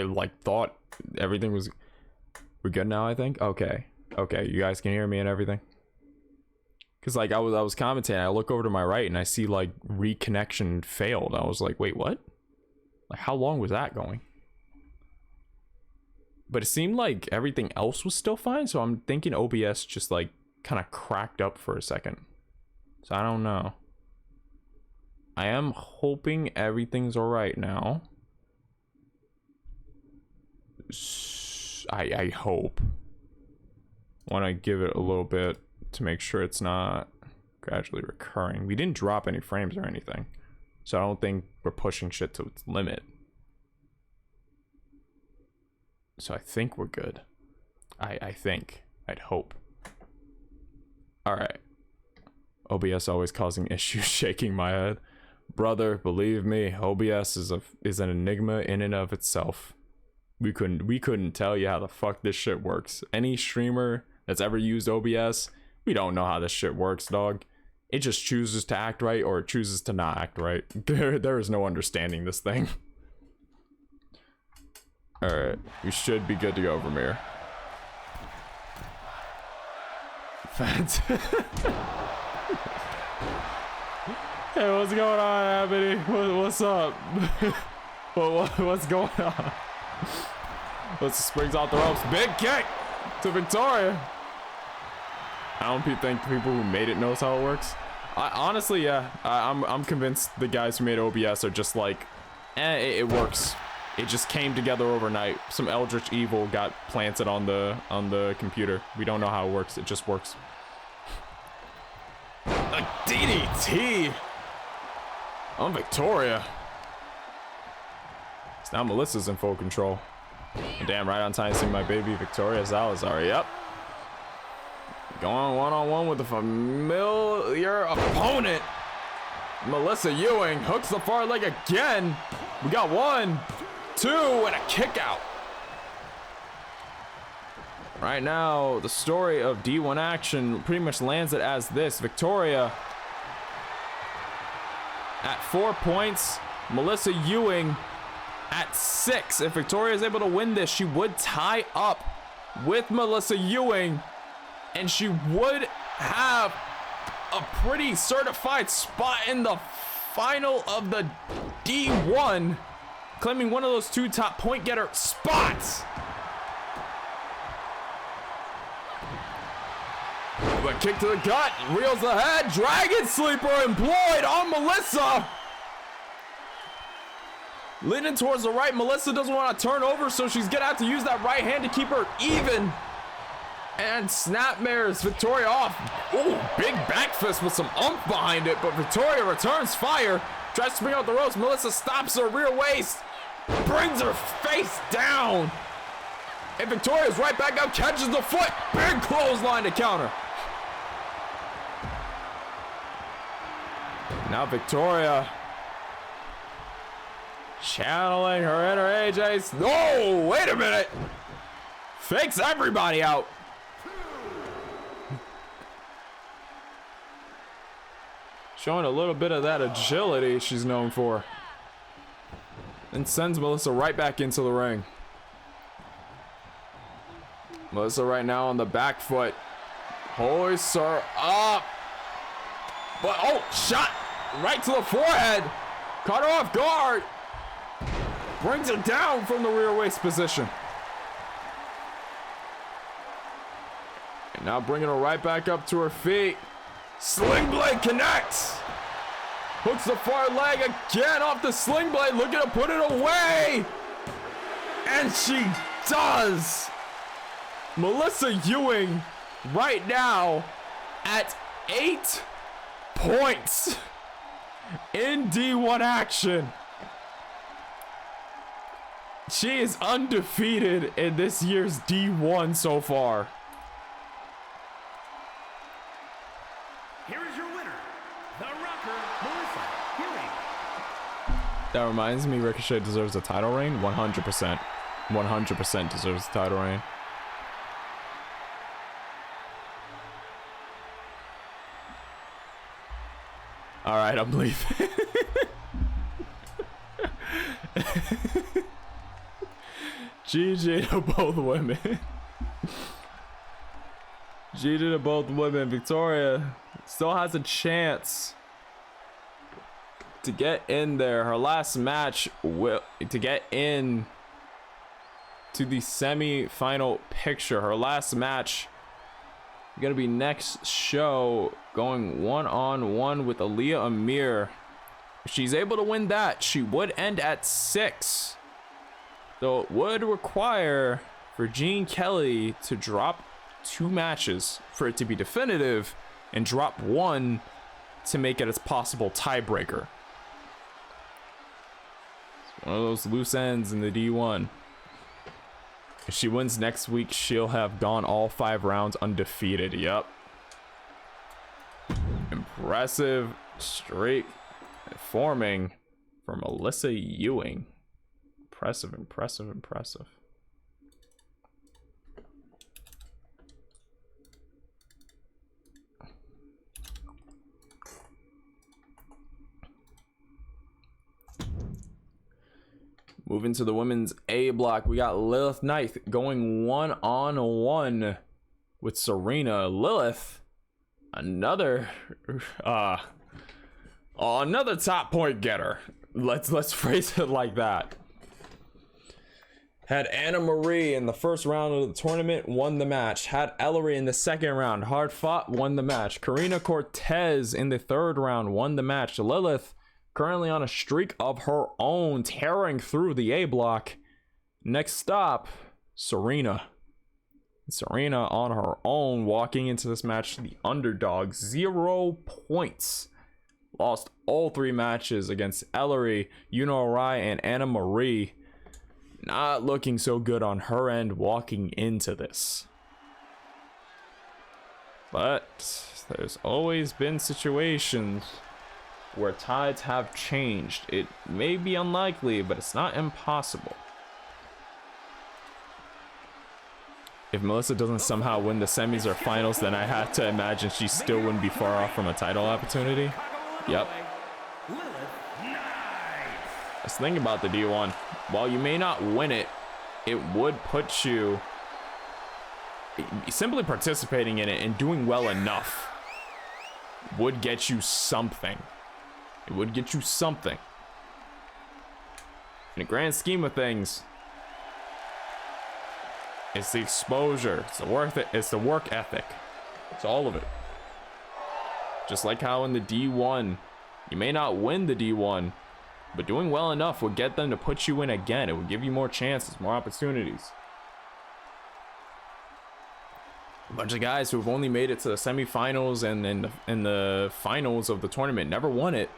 F: like thought everything was. We're good now, I think. Okay. Okay, you guys can hear me and everything. Cause like I was commentating, I look over to my right and I see like reconnection failed. I was like, wait, what? Like how long was that going? But it seemed like everything else was still fine, so I'm thinking OBS just like kind of cracked up for a second. So I don't know. I am hoping everything's all right now. I hope. Want to give it a little bit to make sure it's not gradually recurring. We didn't drop any frames or anything, so I don't think we're pushing shit to its limit. So I think we're good. I think. I'd hope. Alright. OBS always causing issues, shaking my head. Brother, believe me, OBS is an enigma in and of itself. We couldn't tell you how the fuck this shit works. Any streamer that's ever used OBS, we don't know how this shit works, dog. It just chooses to act right or it chooses to not act right. There is no understanding this thing. Alright, we should be good to go from here. Hey, what's going on, Abity? What's up? What's going on? Let's springs off the ropes. Big kick to Victoria. I don't think people who made it knows how it works. Honestly, yeah, I'm convinced the guys who made OBS are just like, it works. It just came together overnight. Some eldritch evil got planted on the computer. We don't know how it works. It just works. A DDT on Victoria. So now Melissa's in full control. And damn, right on time to see my baby Victoria Salazar. Yep. Going one-on-one with a familiar opponent. Melissa Ewing hooks the far leg again. We got 1, 2, and a kick out. Right now, the story of D1 action pretty much lands it as this. Victoria at 4 points. Melissa Ewing at 6. If Victoria is able to win this, she would tie up with Melissa Ewing, and she would have a pretty certified spot in the final of the D1, claiming one of those 2 top point getter spots. But kick to the gut, reels ahead, Dragon Sleeper employed on Melissa. Leaning towards the right, Melissa doesn't want to turn over, so she's gonna have to use that right hand to keep her even. And snapmares Victoria off. Ooh, big back fist with some oomph behind it, but Victoria returns fire. Tries to spring out the ropes. Melissa stops her rear waist, brings her face down. And Victoria's right back up, catches the foot. Big clothesline to counter. Now Victoria channeling her inner AJ. No, wait a minute. Fakes everybody out. Showing a little bit of that agility she's known for. And sends Melissa right back into the ring. Melissa right now on the back foot. Hoists her up. But, oh, shot right to the forehead. Caught her off guard. Brings her down from the rear waist position. And now bringing her right back up to her feet. Sling blade connects. Hooks the far leg again off the sling blade. Looking to put it away. And she does. Melissa Ewing right now at 8 points in D1 action. She is undefeated in this year's D1 so far.
E: Here is your winner, the Rocker, Melissa Ewing.
F: That reminds me, Ricochet deserves a title reign. 100%. 100% deserves a title reign. All right, I'm leaving. GG to both women. GG to both women. Victoria still has a chance to get in there. Her last match will to get in to the semi-final picture. Her last match gonna be next show, going one-on-one with Aaliyah Amir. If she's able to win that, she would end at 6. Though it would require for Gene Kelly to drop 2 matches for it to be definitive, and drop 1 to make it as possible tiebreaker. It's one of those loose ends in the D1. If she wins next week, she'll have gone all 5 rounds undefeated. Yep. Impressive streak forming for Melissa Ewing. Impressive, impressive, impressive. Moving to the women's A block, we got Lilith Knight going one-on-one with Serena. Lilith, another top point getter. Let's phrase it like that. Had Anna Marie in the first round of the tournament, won the match. Had Ellery in the second round, hard fought, won the match. Karina Cortez in the third round, won the match. Lilith currently on a streak of her own, tearing through the A block. Next stop, Serena. Serena on her own, walking into this match, the underdog, 0 points. Lost all 3 matches against Ellery, Yuno Arai, and Anna Marie. Not looking so good on her end walking into this. But there's always been situations where tides have changed. It may be unlikely, but it's not impossible. If Melissa doesn't somehow win the semis or finals, then I have to imagine she still wouldn't be far off from a title opportunity. Yep. Let's think about the D1. While you may not win it, it would put you, simply participating in it and doing well enough would get you something. It would get you something. In the grand scheme of things, it's the exposure, it's the work ethic. It's all of it. Just like how in the D1, you may not win the D1, but doing well enough would get them to put you in again. It would give you more chances, more opportunities. A bunch of guys who have only made it to the semifinals and in the finals of the tournament, never won it,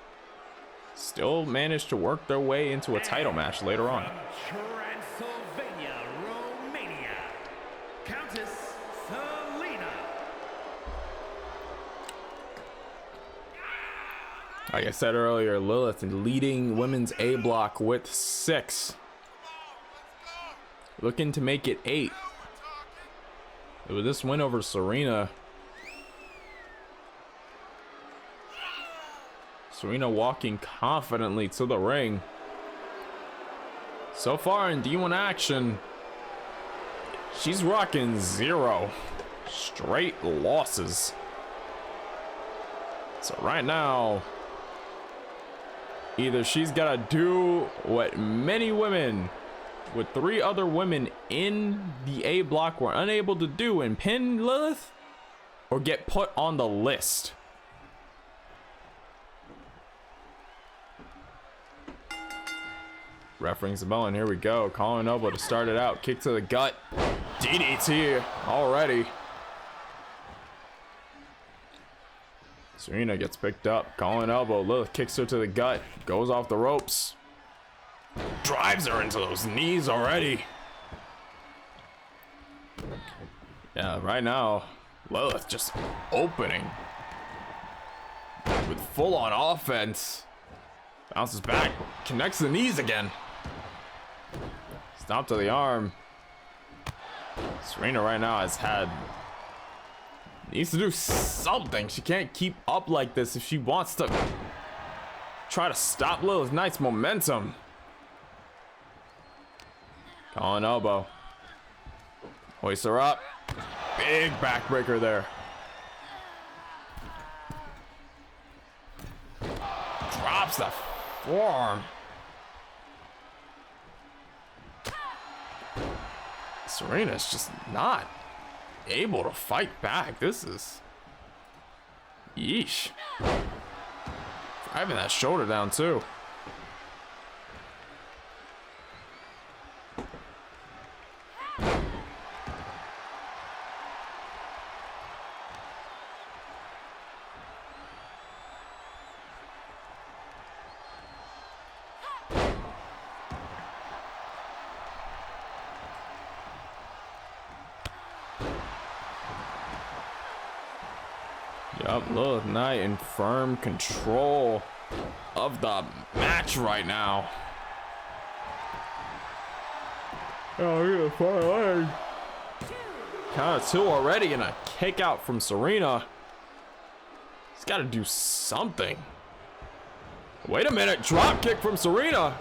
F: still managed to work their way into a title match later on.
E: Transylvania, Romania, Countess Selena.
F: Like I said earlier, Lilith leading women's A block with 6. Looking to make it 8. With this win over Serena, Serena walking confidently to the ring. So far in D1 action, she's rocking 0 straight losses. So right now, either she's got to do what many women, with 3 other women in the A block, were unable to do and pin Lilith, or get put on the list. Ref rings the bell, and here we go. Collar and elbow to start it out. Kick to the gut. DDT already. Serena gets picked up. Collar and elbow. Lilith kicks her to the gut. Goes off the ropes. Drives her into those knees already. Yeah, right now, Lilith just opening with full-on offense. Bounces back, connects the knees again. Stomp to the arm. Serena right now needs to do something. She can't keep up like this if she wants to try to stop Lilith Knight's momentum. Collar and elbow. Hoist her up. Big backbreaker there. Drops the forearm. Serena's just not able to fight back. This is... yeesh. Driving that shoulder down too. Yup, Lilith Knight in firm control of the match right now. Oh, look at the far leg. Count of 2 already, and a kick out from Serena. He's got to do something. Wait a minute, drop kick from Serena.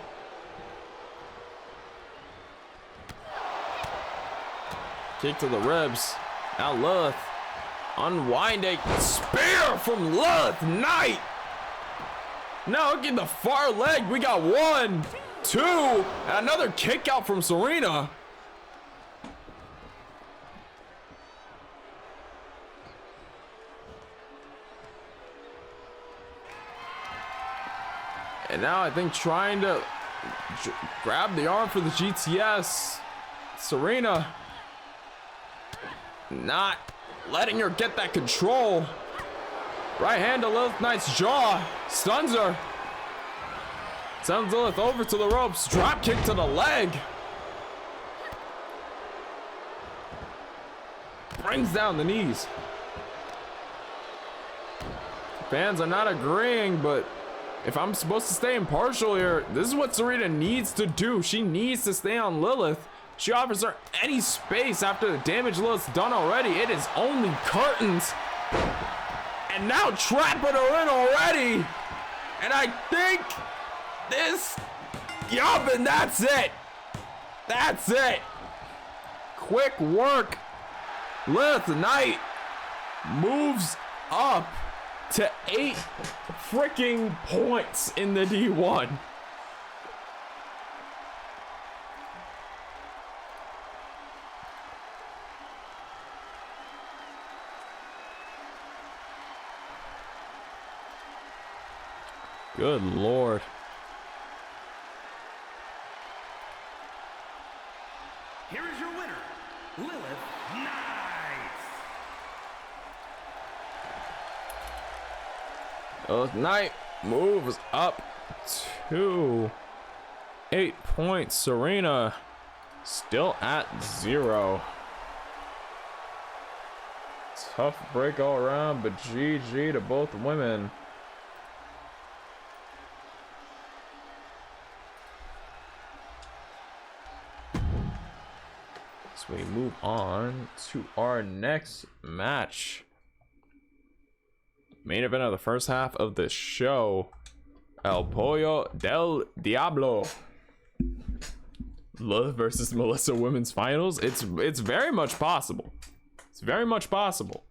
F: Kick to the ribs. Now Lilith unwinding. Spear from Lilith Knight. Now look at the far leg. We got 1, 2, and another kick out from Serena. And now I think trying to grab the arm for the GTS. Serena not letting her get that control. Right hand to Lilith Knight's jaw. Stuns her. Sends Lilith over to the ropes. Drop kick to the leg. Brings down the knees. fans are not agreeing, but if I'm supposed to stay impartial here, this is what Serena needs to do. She needs to stay on Lilith. She offers her any space after the damage Lilith's done already. It is only curtains. And now trapping her in already. And I think this, yup, and that's it. That's it. Quick work. Lilith Knight moves up to 8 freaking points in the D1. Good Lord.
E: Here is your winner, Lilith Knight.
F: Lilith Knight moves up to 8 points. Serena still at 0. Tough break all around, but GG to both women. So we move on to our next match. Main event of the first half of the show. El Pollo del Diablo. Lilith versus Melissa women's finals. It's very much possible. It's very much possible.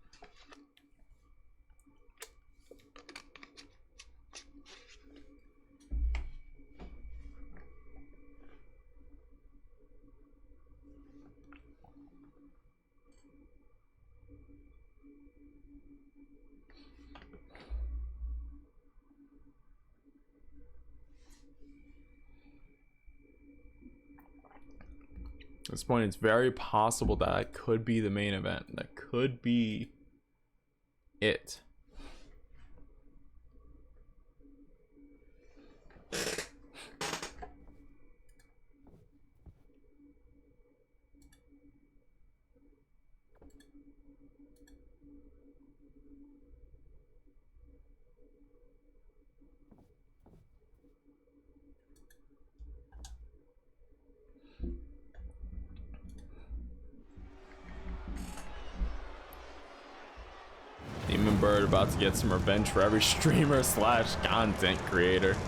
F: At this point, it's very possible that could be the main event. That could be it. Demon Bird about to get some revenge for every streamer slash content creator.
E: The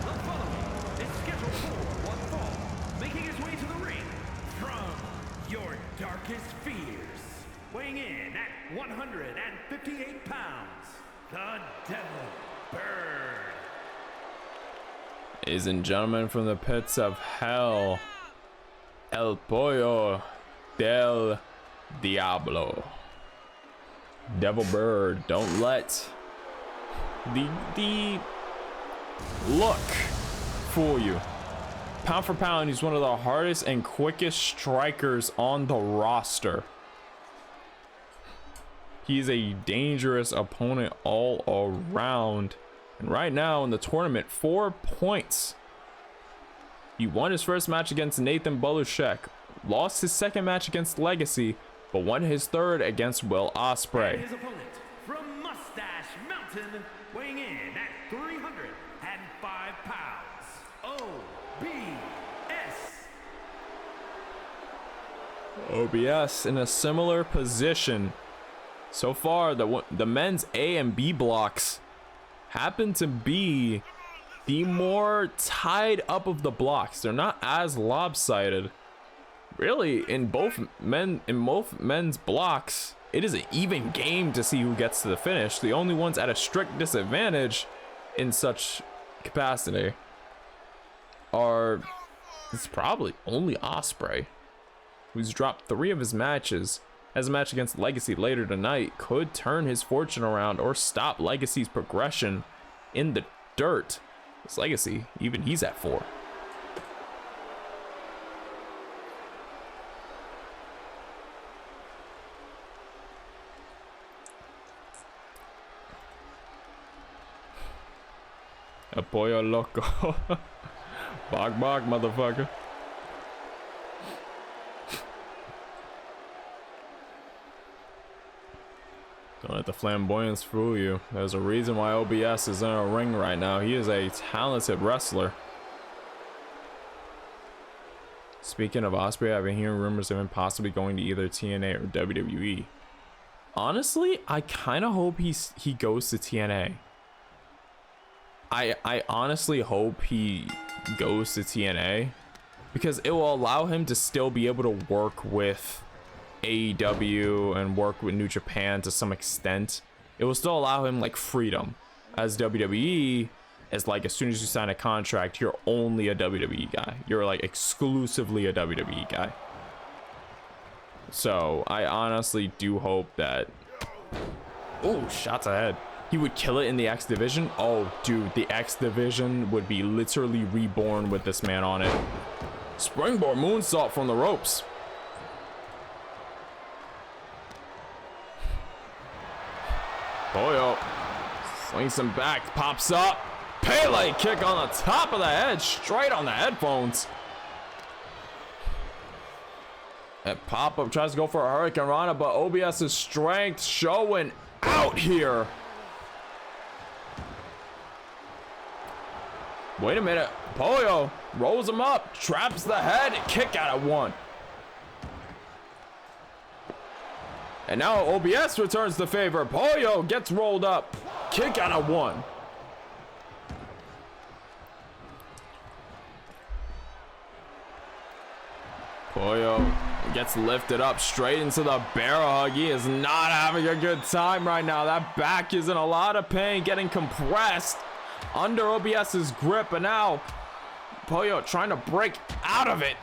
E: following is scheduled for one fall, making his way to the ring from your darkest fears, weighing in at 158 pounds, the Devil Bird.
F: Ladies and gentlemen, from the pits of hell, El Pollo del Diablo. Devil Bird, don't let the look fool you. Pound for pound, he's one of the hardest and quickest strikers on the roster. He's a dangerous opponent all around. And right now in the tournament, 4 points. He won his first match against Nathan Belushek, lost his second match against Legacy, but won his third against Will Ospreay.
E: His opponent from Mustache Mountain, weighing in at 305 pounds,
F: OBS in a similar position. So far, the men's A and B blocks happen to be the more tied up of the blocks. They're not as lopsided. Really, in both men's blocks, it is an even game to see who gets to the finish. The only ones at a strict disadvantage in such capacity are, it's probably only Ospreay, who's dropped 3 of his matches. Has a match against Legacy later tonight, could turn his fortune around or stop Legacy's progression in the dirt. This Legacy, even he's at 4. A pollo loco. Bog, motherfucker. Don't let the flamboyance fool you. There's a reason why OBS is in a ring right now. He is a talented wrestler. Speaking of Ospreay, I've been hearing rumors of him possibly going to either TNA or WWE. Honestly, I kind of hope he goes to TNA. I honestly hope he goes to TNA because it will allow him to still be able to work with AEW and work with New Japan to some extent. It will still allow him like freedom, as WWE is like, as soon as you sign a contract, you're only a WWE guy. You're like exclusively a WWE guy. So I honestly do hope that, oh, shots ahead, he would kill it in the X division. Oh dude, the X division would be literally reborn with this man on it. Springboard moonsault from the ropes. Pollo slings him back, pops up, Pele kick on the top of the head, straight on the headphones. That pop-up tries to go for a Hurricane Rana, but OBS's strength showing out here. Wait a minute, Pollo rolls him up, traps the head, kick out of one. And now OBS returns the favor. Pollo gets rolled up. Kick out of one. Pollo gets lifted up straight into the barrel hug. He is not having a good time right now. That back is in a lot of pain, getting compressed under OBS's grip. And now Pollo trying to break out of it.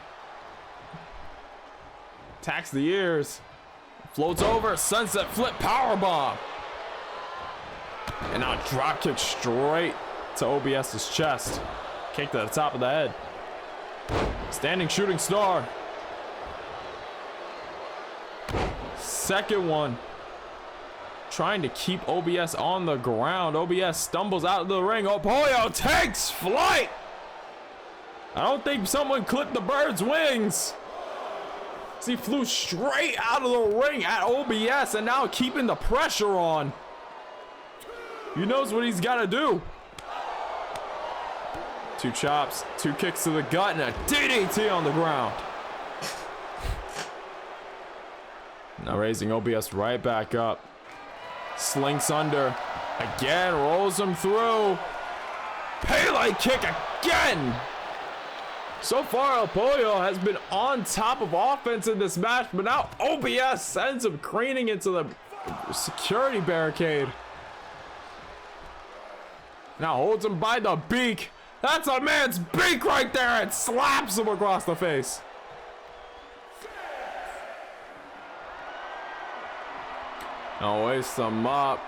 F: Attacks the ears. Floats over, sunset flip, powerbomb. And now drop kick straight to OBS's chest. Kick to the top of the head. Standing shooting star. Second one. Trying to keep OBS on the ground. OBS stumbles out of the ring. Oh, Pollo takes flight. I don't think someone clipped the bird's wings. He flew straight out of the ring at OBS and now keeping the pressure on. He knows what he's got to do. Two chops, two kicks to the gut, and a DDT on the ground. Now raising OBS right back up. Slinks under. Again, rolls him through. Pele kick again. So far, El Pollo has been on top of offense in this match, but now OBS sends him careening into the security barricade. Now holds him by the beak. That's a man's beak right there, and slaps him across the face. Now waste him up.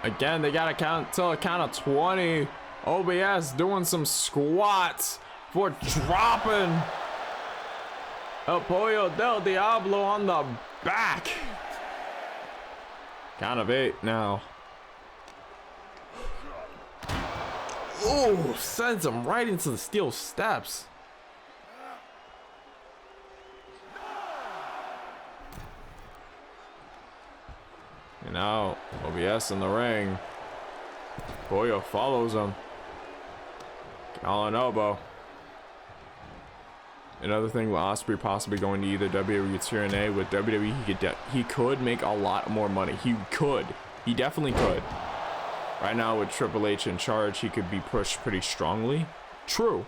F: Again, they gotta count till a count of 20. OBS doing some squats for dropping El Pollo del Diablo on the back. Count of 8 now. Ooh, sends him right into the steel steps. And now OBS in the ring. Pollo follows him. All an elbow. Another thing with Ospreay possibly going to either WWE or TNA. With WWE, he could make a lot more money. He definitely could. Right now with Triple H in charge, he could be pushed pretty strongly. True.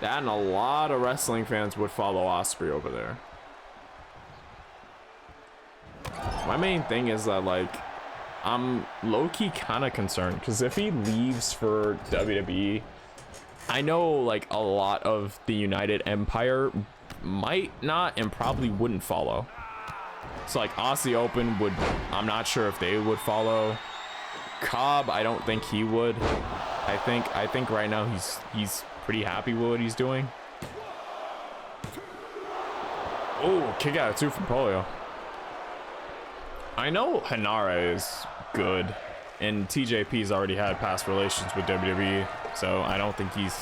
F: That and a lot of wrestling fans would follow Ospreay over there. My main thing is that, like, I'm low-key kind of concerned because if he leaves for WWE, I know like a lot of the United Empire might not and probably wouldn't follow. So like Aussie Open would, I'm not sure if they would follow. Cobb, I don't think he would. I think right now he's pretty happy with what he's doing. Oh, kick out of 2 from Pollo. I know Hanara is good, and TJP's already had past relations with WWE, so I don't think he's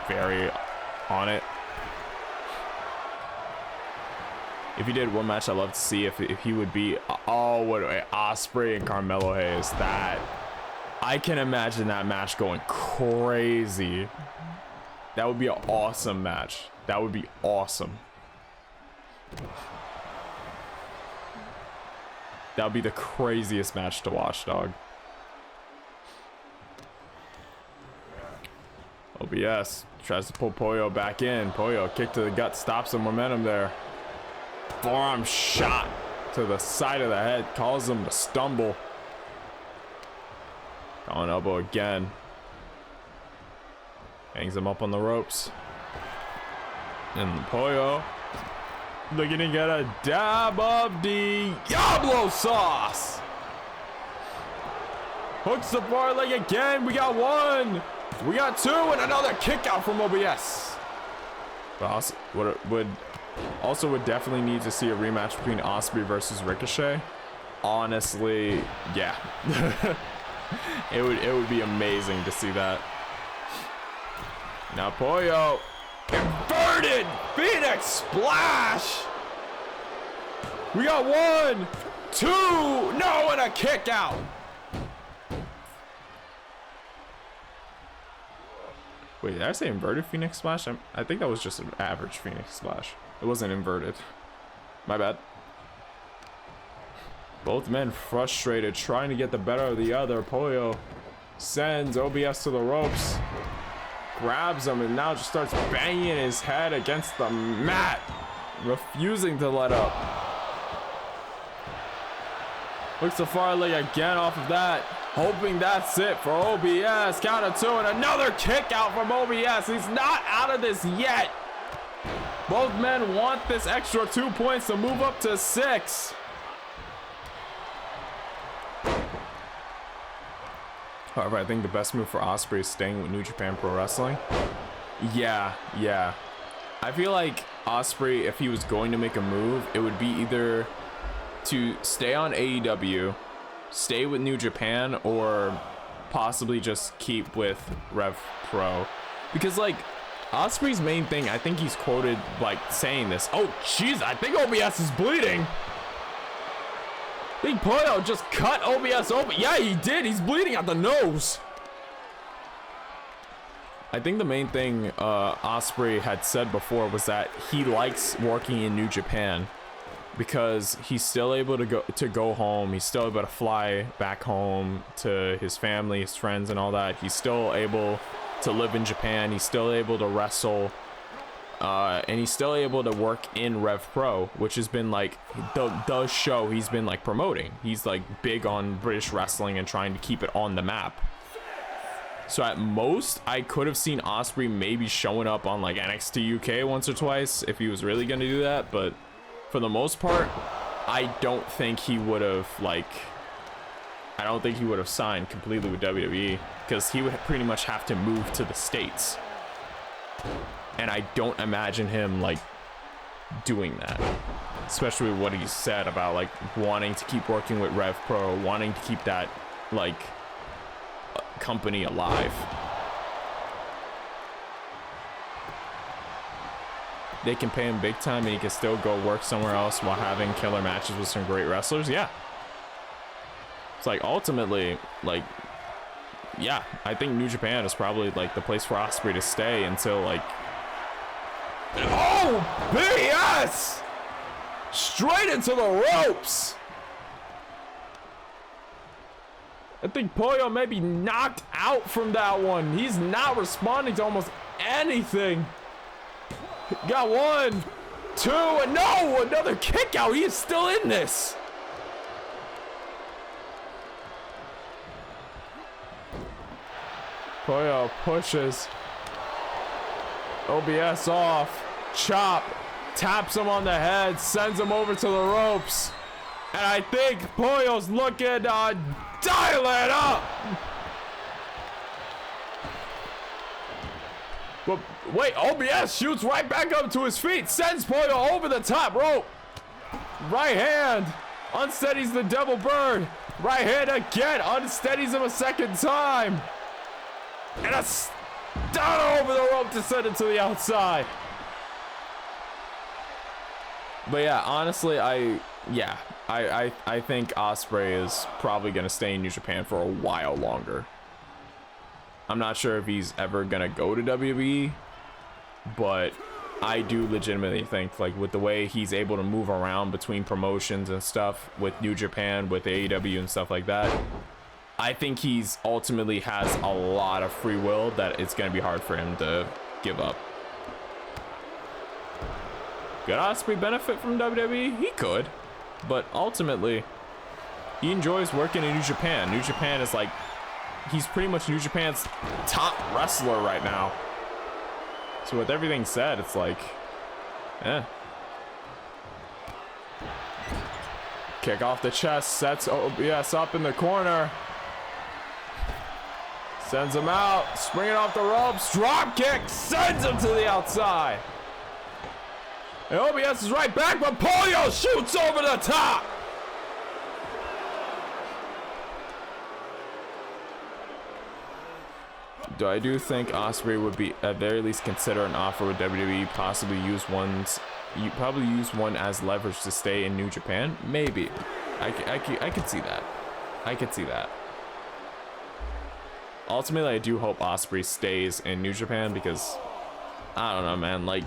F: very on it. if he did one match, I'd love to see if he would be, oh, what, Ospreay and Carmelo Hayes. That, I can imagine that match going crazy. That would be an awesome match. That would be awesome. That would be the craziest match to watch, dog. OBS tries to pull Pollo back in. Pollo, kick to the gut, stops some momentum there. Forearm shot to the side of the head, causes him to stumble. On elbow again. Hangs him up on the ropes. And Pollo looking to get a dab of the Diablo sauce. Hooks the far leg again. We got one. We got two, and another kick out from OBS. But also, would definitely need to see a rematch between Ospreay versus Ricochet. Honestly, yeah. it would be amazing to see that. Now Pollo, inverted Phoenix splash. We got one, two, no, and a kick out. Wait, did I say inverted Phoenix splash? I think that was just an average Phoenix splash. It wasn't inverted. My bad. Both men frustrated, trying to get the better of the other. Pollo sends OBS to the ropes. Grabs him and now just starts banging his head against the mat. Refusing to let up. Looks to far leg again off of that. Hoping that's it for OBS. Count of two and another kick out from OBS. He's not out of this yet. Both men want this extra 2 points to move up to 6. However, I think the best move for Ospreay is staying with New Japan Pro Wrestling. Yeah. I feel like Ospreay, if he was going to make a move, it would be either to stay on AEW, stay with New Japan, or possibly just keep with Rev Pro. Because, like, Ospreay's main thing, I think he's quoted, like, saying this. Oh, jeez, I think OBS is bleeding. I think Pollo just cut OBS open. Yeah, he did. He's bleeding out the nose. I think the main thing Ospreay had said before was that he likes working in New Japan because he's still able to go home. He's still able to fly back home to his family, his friends, and all that. He's still able to live in Japan. He's still able to wrestle. And he's still able to work in Rev Pro, which has been like the show he's been like promoting. He's like big on British wrestling and trying to keep it on the map. So at most, I could have seen Ospreay maybe showing up on like NXT UK once or twice if he was really going to do that. But for the most part, I don't think he would have signed completely with WWE because he would pretty much have to move to the States. And I don't imagine him like doing that, especially with what he said about like wanting to keep working with Rev Pro, wanting to keep that like company alive. They can pay him big time and he can still go work somewhere else while having killer matches with some great wrestlers. Yeah. It's like ultimately, like, yeah, I think New Japan is probably like the place for Ospreay to stay until like, oh, BS! Straight into the ropes. I think Pollo may be knocked out from that one. He's not responding to almost anything. Got one, two, and no, another kick out. He is still in this. Pollo pushes OBS off. Chop, taps him on the head, sends him over to the ropes. And I think Pollo's looking to dial it up. But wait, OBS shoots right back up to his feet, sends Pollo over the top rope. Right hand, unsteadies the Devil Bird. Right hand again, unsteadies him a second time. And a stunner over the rope to send it to the outside. But yeah, honestly, I think Ospreay is probably gonna stay in New Japan for a while longer. I'm not sure if he's ever gonna go to WWE, but I do legitimately think, like, with the way he's able to move around between promotions and stuff with New Japan, with AEW and stuff like that, I think he's ultimately has a lot of free will that it's gonna be hard for him to give up. Could Ospreay benefit from WWE? He could, but ultimately, he enjoys working in New Japan. New Japan is like, he's pretty much New Japan's top wrestler right now. So with everything said, it's like, Kick off the chest, sets OBS up in the corner. Sends him out, springing off the ropes, drop kick, sends him to the outside. And OBS is right back, but Polio shoots over the top. I do think Ospreay would be at very least consider an offer with WWE, possibly use one as leverage to stay in New Japan. Maybe. I could see that. I could see that. Ultimately, I do hope Ospreay stays in New Japan because I don't know, man. Like,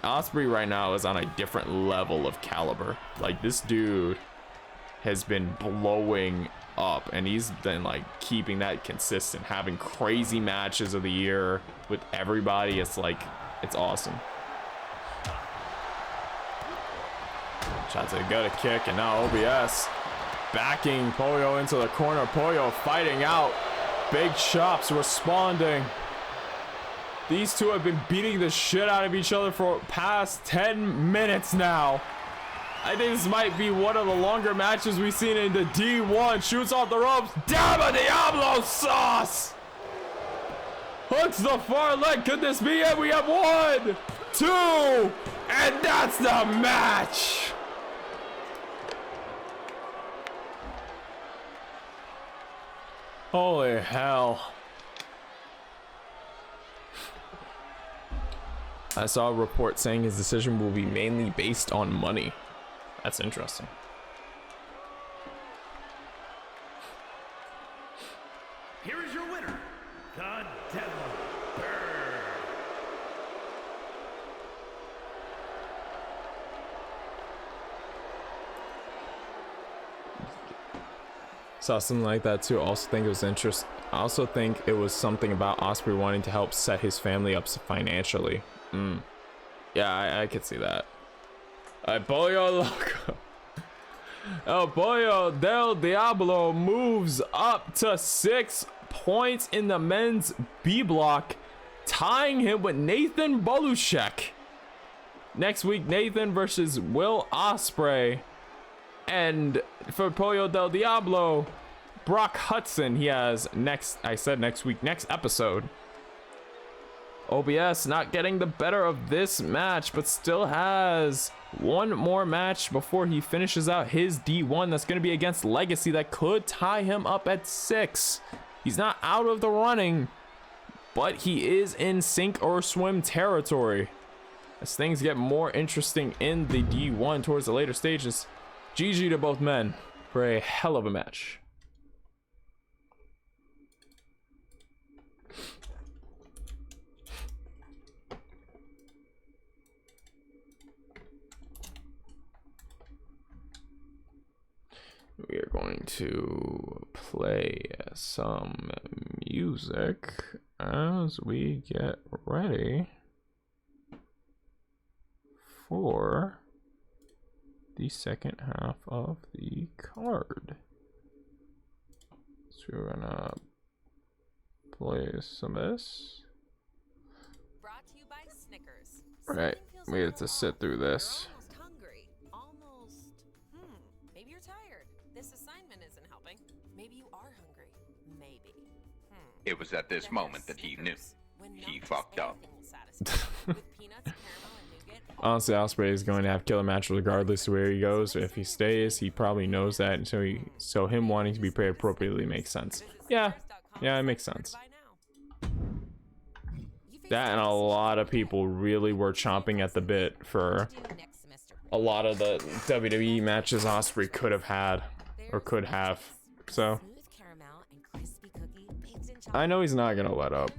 F: Ospreay right now is on a different level of caliber. Like, this dude has been blowing up, and he's been like keeping that consistent, having crazy matches of the year with everybody. It's like, it's awesome. Shots a good kick, and now OBS backing Polio into the corner. Polio fighting out. Big chops responding. These two have been beating the shit out of each other for past 10 minutes now. I think this might be one of the longer matches we've seen in the D1. Shoots off the ropes. Dabba Diablo sauce. Hooks the far leg. Could this be it? We have 1, 2, and that's the match. Holy hell. I saw a report saying his decision will be mainly based on money. That's interesting.
E: Here is your winner, the Devil Bird.
F: Saw something like that too. Also think it was interesting. I also think it was something about Ospreay wanting to help set his family up financially. Yeah, I could see that. El Pollo Loco. El Pollo del Diablo moves up to 6 points in the men's B block, tying him with Nathan Bolushek. Next week, Nathan versus Will Ospreay. And for Pollo del Diablo, Brock Hudson, he has next episode. OBS not getting the better of this match, but still has one more match before he finishes out his D1. That's going to be against Legacy. That could tie him up at 6. He's not out of the running, but he is in sink or swim territory as things get more interesting in the D1 towards the later stages. GG to both men for a hell of a match. We are going to play some music as we get ready for the second half of the card. So we're gonna play some of this.
H: Brought to you by Snickers.
F: Right, we have to sit through this.
H: Almost hungry. Almost. Maybe you're tired. This assignment isn't helping. Maybe you are hungry. Maybe.
C: It was at this moment that he knew. He fucked up.
H: With peanuts, caramel, and nougat.
F: Honestly, Ospreay is going to have killer match regardless of where he goes. If he stays, he probably knows that, and so him wanting to be paid appropriately makes sense. Yeah, it makes sense. That and a lot of people really were chomping at the bit for a lot of the WWE matches Osprey could have had or could have. So
H: Smooth caramel and crispy cookie baked in
F: I know he's not gonna let up.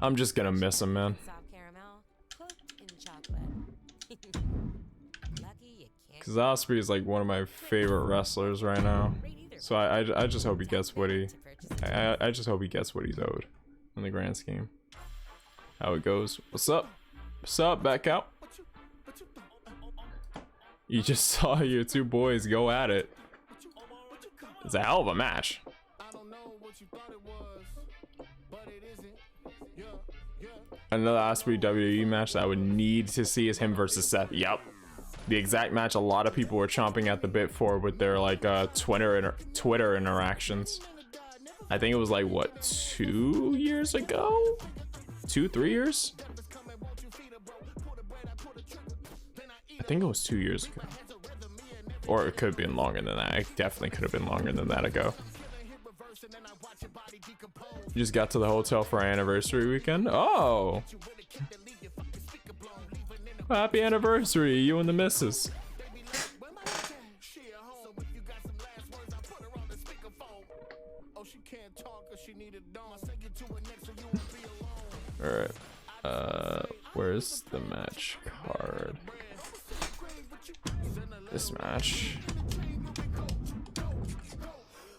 F: I'm just gonna miss him, man.
H: soft caramel cooked in chocolate. Lucky you can't.
F: Cause Osprey is like one of my favorite wrestlers right now. So I just hope he gets what he I just hope he gets what he's owed in the grand scheme. How it goes. What's up? What's up, back out? You just saw your two boys go at it. It's a hell of a match.
B: I don't know what you thought it was, but it isn't. Yeah, yeah.
F: Another Osprey WWE match that I would need to see is him versus Seth. Yep. The exact match a lot of people were chomping at the bit for with their like Twitter interactions. I think it was like what, 2 years ago? 3 years? I think it was 2 years ago. Or it could have been longer than that. It definitely could have been longer than that ago. You just got to the hotel for our anniversary weekend? Oh! Happy anniversary, you and the missus. Alright. Where's the match card? This match.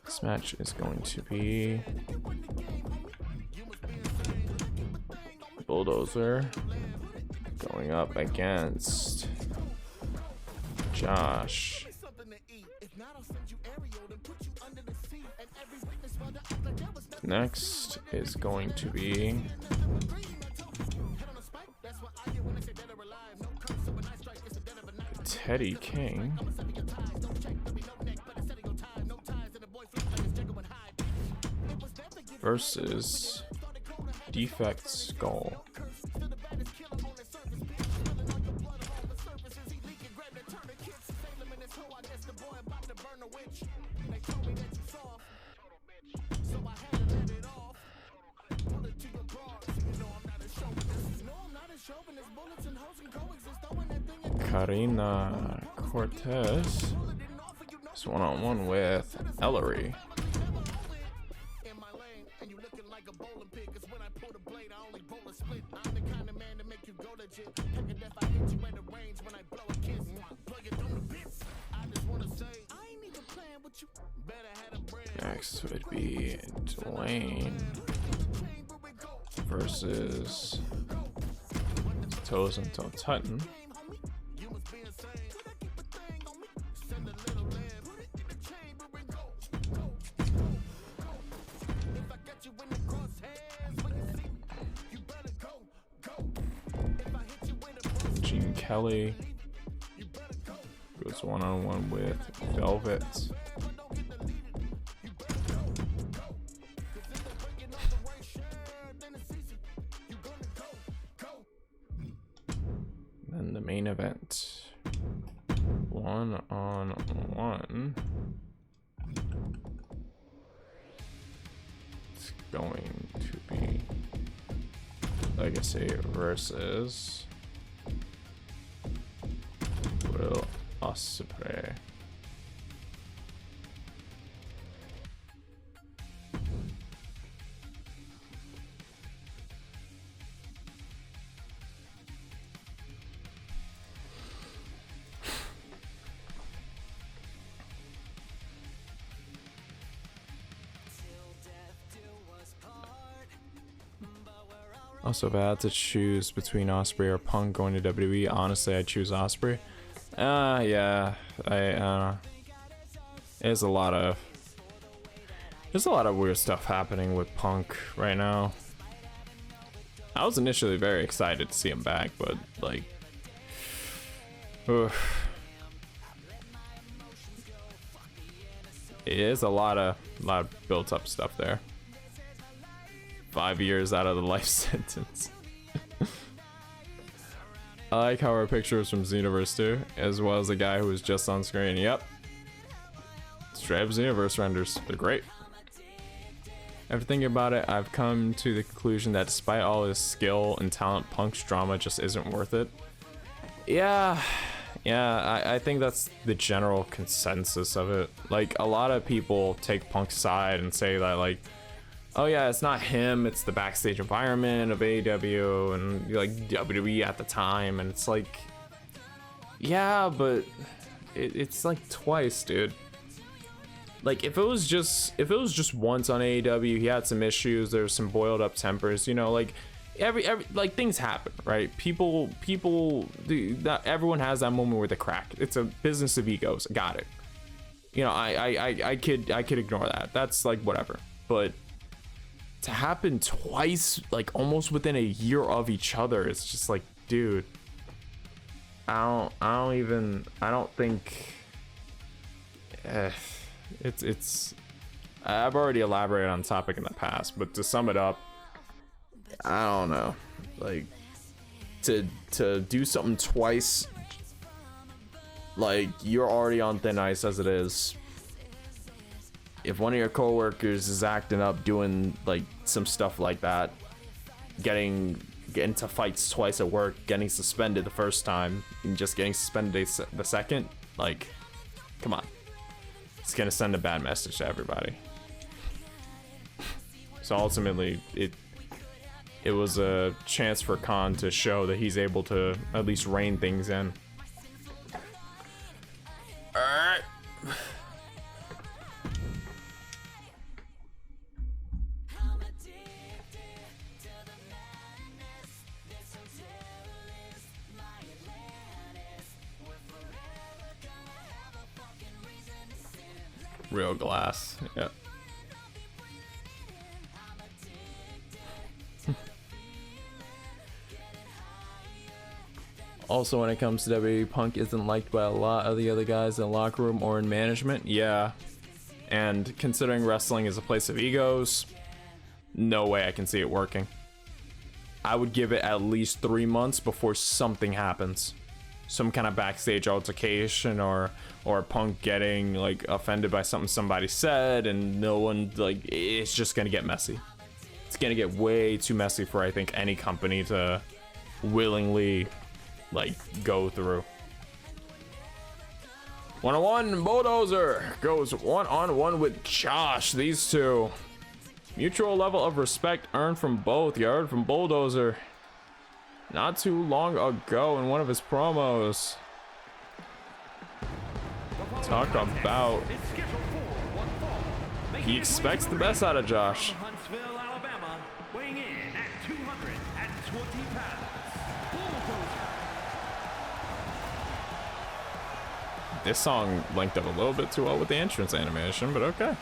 F: This match is going to be Bulldozer going up against Josh. Next is going to be Teddy King versus Defect Skull. Karina Cortez is one-on-one with Ellery. Next would be Dwayne versus Toes and Toe Tutton. Gene Kelly goes one-on-one with Velvet. Then the main event, one-on-one. It's going to be Legacy versus Will Ospreay. Also, if I had to choose between Osprey or Punk going to WWE, honestly, I'd choose Osprey. Yeah, there's a lot of weird stuff happening with Punk right now. I was initially very excited to see him back, but like, it is a lot of built up stuff there. 5 years out of the life sentence. I like how our picture was from Xenoverse too, as well as the guy who was just on screen. Yep. Straight up Xenoverse renders. They're great. After thinking about it, I've come to the conclusion that despite all his skill and talent, Punk's drama just isn't worth it. Yeah, Yeah, I think that's the general consensus of it. Like, a lot of people take Punk's side and say that, like, oh yeah, it's not him, it's the backstage environment of AEW and like WWE at the time, and it's like, yeah, but it's like twice, dude. Like, if it was just once on AEW, he had some issues, there was some boiled up tempers, you know, like every like things happen, right? People that everyone has that moment where they crack. It's a business of egos. Got it. You know, I could ignore that. That's like whatever. But to happen twice, like almost within a year of each other, it's just like, dude, I don't think it's I've already elaborated on the topic in the past, but to sum it up, I don't know, like to do something twice, like you're already on thin ice as it is. If one of your coworkers is acting up, doing like some stuff like that, getting into fights twice at work, getting suspended the first time, and just getting suspended the second, like, come on, it's gonna send a bad message to everybody. So ultimately, it was a chance for Khan to show that he's able to at least rein things in. All right. Real glass. Yep. Also, when it comes to WWE, Punk isn't liked by a lot of the other guys in the locker room or in management. Yeah. And considering wrestling is a place of egos, no way I can see it working. I would give it at least 3 months before something happens. Some kind of backstage altercation or Punk getting like offended by something somebody said, and no one, like, it's just gonna get messy. It's gonna get way too messy for, I think, any company to willingly like go through. 1-on-1, Bulldozer goes 1-on-1 with Josh. These two, mutual level of respect earned from both. You heard from Bulldozer not too long ago in one of his promos. Talk about he expects the best out of Josh.
E: Huntsville, Alabama, weighing in at 220 pounds.
F: This song linked up a little bit too well with the entrance animation, but okay.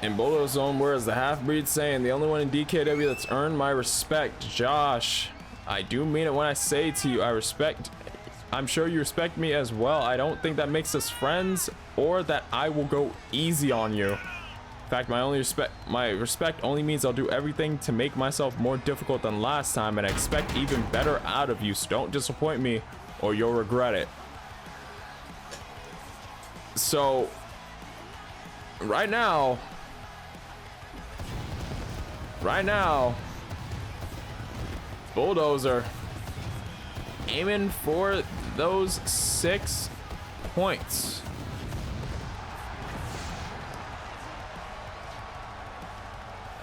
F: In Bolo's own words, the half-breed saying, the only one in DKW that's earned my respect, Josh. I do mean it when I say to you, I'm sure you respect me as well. I don't think that makes us friends or that I will go easy on you. In fact, my respect only means I'll do everything to make myself more difficult than last time, and I expect even better out of you, so don't disappoint me or you'll regret it. So, right now, Bulldozer aiming for those 6 points.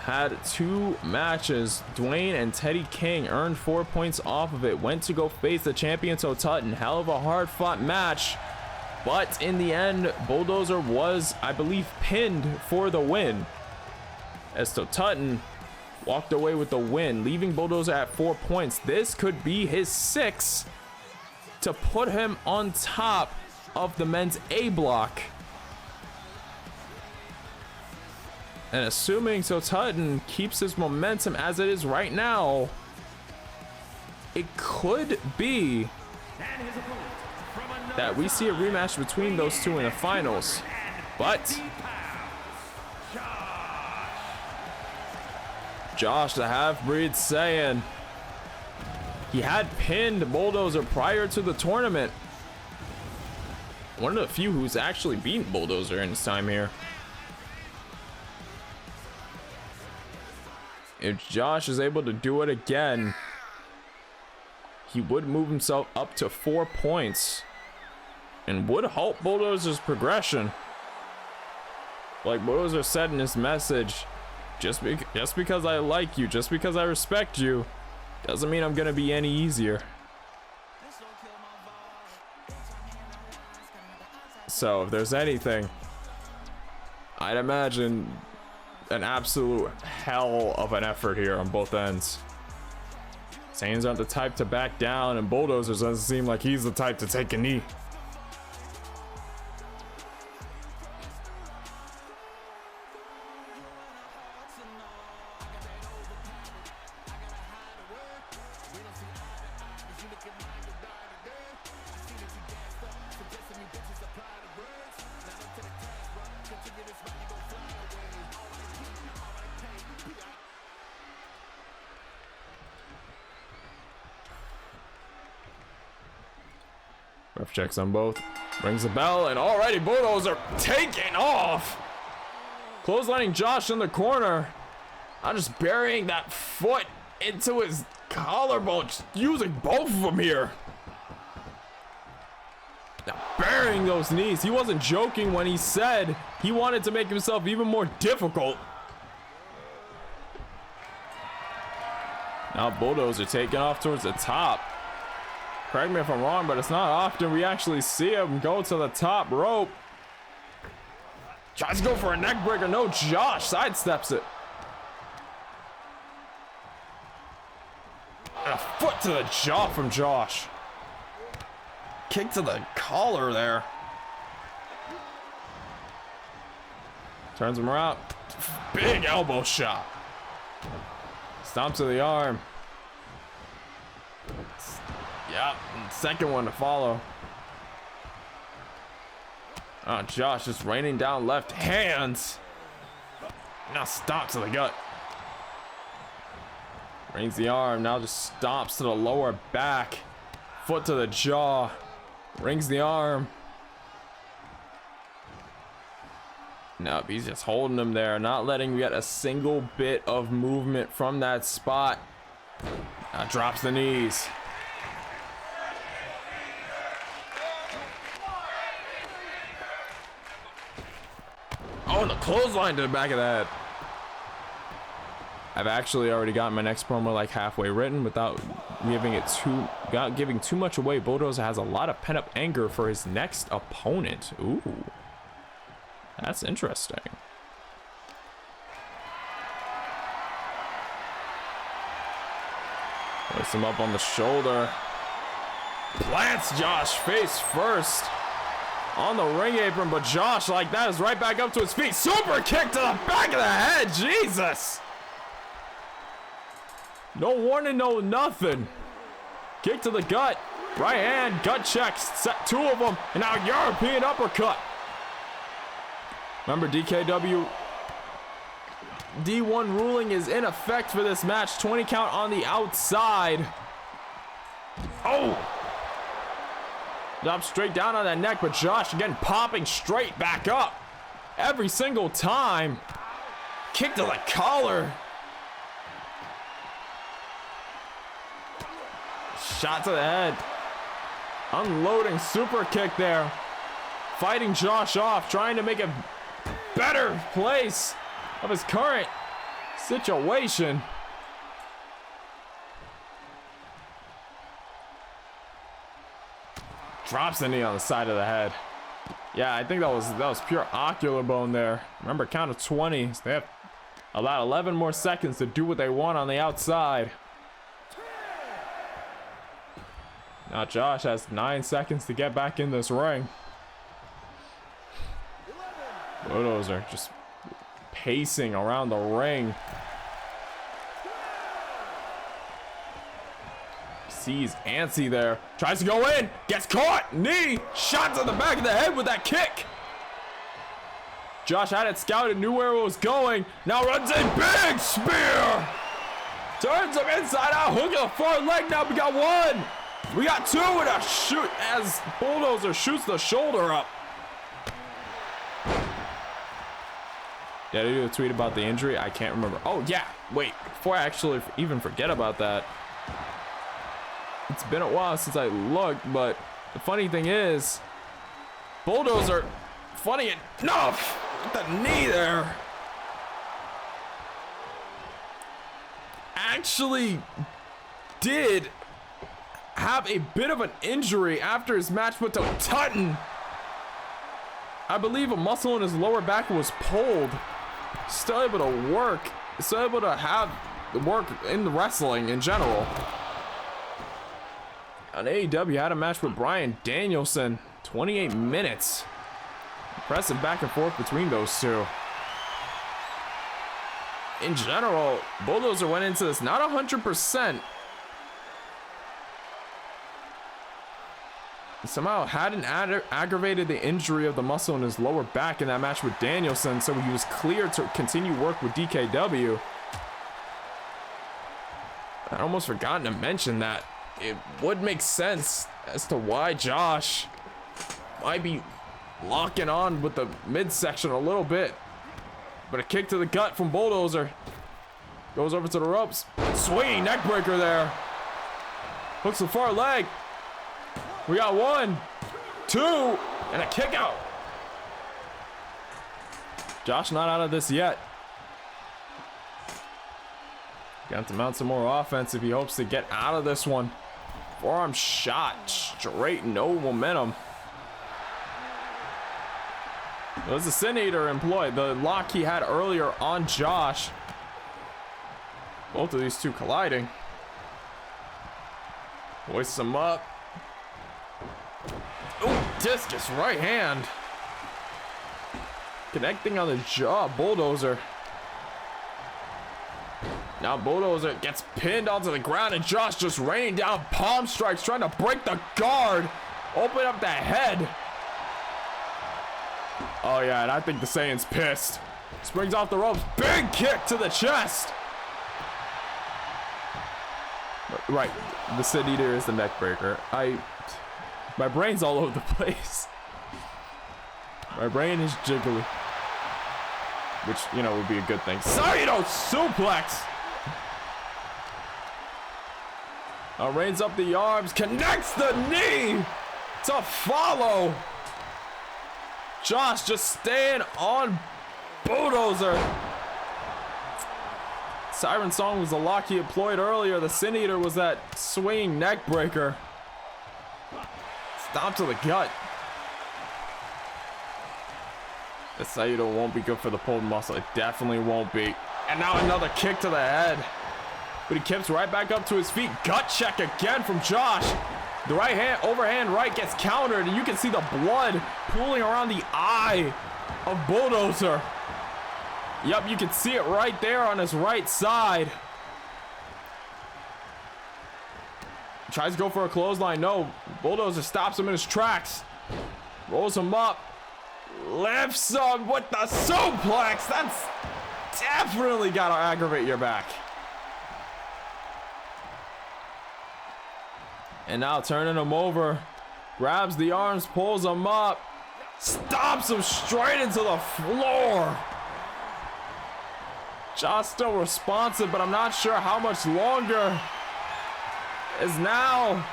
F: Had 2 matches. Dwayne and Teddy King earned 4 points off of it. Went to go face the champion Tutton. Hell of a hard fought match. But in the end, Bulldozer was, I believe, pinned for the win. As Tutton walked away with the win, leaving Bulldozer at 4 points. This could be his 6 to put him on top of the men's A block. And assuming Tutton keeps his momentum as it is right now, it could be that we see a rematch between those two in the finals. But Josh, the half-breed, saying he had pinned Bulldozer prior to the tournament. One of the few who's actually beaten Bulldozer in his time here. If Josh is able to do it again, he would move himself up to 4 points and would halt Bulldozer's progression. Like Bulldozer said in his message, just because I like you, just because I respect you, doesn't mean I'm gonna be any easier. So if there's anything, I'd imagine an absolute hell of an effort here on both ends. Saiyans aren't the type to back down, and Bulldozer doesn't seem like he's the type to take a knee. Ref checks on both, rings the bell, and already Bulldozer taking off. Clotheslining Josh in the corner. I'm just burying that foot into his collarbone, just using both of them here. Now burying those knees. He wasn't joking when he said he wanted to make himself even more difficult. Now Bulldozer taking off towards the top. Correct me if I'm wrong, but it's not often we actually see him go to the top rope. Tries to go for a neck breaker. No, Josh sidesteps it. And a foot to the jaw from Josh. Kick to the collar there. Turns him around. Big elbow shot. Stomp to the arm. Yep, and second one to follow. Oh, Josh just raining down left hands. Now stomps to the gut. Rains the arm, now just stomps to the lower back. Foot to the jaw. Rings the arm. Nope, he's just holding him there, not letting him get a single bit of movement from that spot. Now drops the knees. Oh, and the clothesline to the back of the head. I've actually already got my next promo like halfway written without giving too much away. Bulldozer has a lot of pent-up anger for his next opponent. Ooh, that's interesting. Place him up on the shoulder. Plants Josh face first on the ring apron, but Josh, like that, is right back up to his feet. Super kick to the back of the head. Jesus. No warning, no nothing. Kick to the gut. Right hand, gut check. Set two of them. And now European uppercut. Remember, DKW D1 ruling is in effect for this match. 20 count on the outside. Oh. Drop straight down on that neck, but Josh again popping straight back up. Every single time. Kick to the collar. Shot to the head. Unloading super kick there. Fighting Josh off, trying to make a better place of his current situation. Drops the knee on the side of the head. Yeah, I think that was pure ocular bone there. Remember, count of 20. So they have about 11 more seconds to do what they want on the outside. Now Josh has 9 seconds to get back in this ring. Bulldozer just pacing around the ring. Sees antsy there. Tries to go in. Gets caught. Knee. Shot to the back of the head with that kick. Josh had it scouted. Knew where it was going. Now runs in. Big spear. Turns him inside out. Hook of the far leg. Now we got one. We got two and a shoot as Bulldozer shoots the shoulder up. Did I do a tweet about the injury? I can't remember. Oh yeah, wait, before I actually even forget about that, it's been a while since I looked, but the funny thing is, Bulldozer, funny enough, with the knee there, actually did have a bit of an injury after his match with Tutton. I believe a muscle in his lower back was pulled. Still able to work, still able to have work in the wrestling in general. On AEW, had a match with Bryan Danielson, 28 minutes. Impressive back and forth between those two. In general, Bulldozer went into this not 100%. Somehow hadn't aggravated the injury of the muscle in his lower back in that match with Danielson, so he was clear to continue work with DKW. I'd almost forgotten to mention that it would make sense as to why Josh might be locking on with the midsection a little bit. But a kick to the gut from Bulldozer. Goes over to the ropes. Swinging neckbreaker there. Hooks the far leg. We got 1, 2, and a kick out. Josh not out of this yet. Got to mount some more offense if he hopes to get out of this one. Forearm shot, straight, no momentum. It was the Sin Eater employed, the lock he had earlier on Josh. Both of these two colliding. Hoists him up. Oh, discus right hand. Connecting on the jaw, Bulldozer. Now Bulldozer gets pinned onto the ground and Josh just raining down palm strikes, trying to break the guard. Open up that head. Oh yeah, and I think the Saiyan's pissed. Springs off the ropes, big kick to the chest. Right, the Sin Eater is the neck breaker. My brain's all over the place. My brain is jiggly. Which, you know, would be a good thing. Saito suplex! Reigns up the arms, connects the knee to follow. Josh just staying on Bulldozer. Siren Song was the lock he employed earlier. The Sin Eater was that swinging neck breaker. Stomp to the gut. The Saito won't be good for the pulled muscle. It definitely won't be. And now another kick to the head. But he kicks right back up to his feet. Gut check again from Josh. The right hand, overhand right gets countered. And you can see the blood pooling around the eye of Bulldozer. Yep, you can see it right there on his right side. Tries to go for a clothesline. No, Bulldozer stops him in his tracks. Rolls him up. Lifts him with the suplex. That's definitely gotta aggravate your back. And now turning him over. Grabs the arms, pulls him up. Stomps him straight into the floor. Josh still responsive, but I'm not sure how much longer. Is now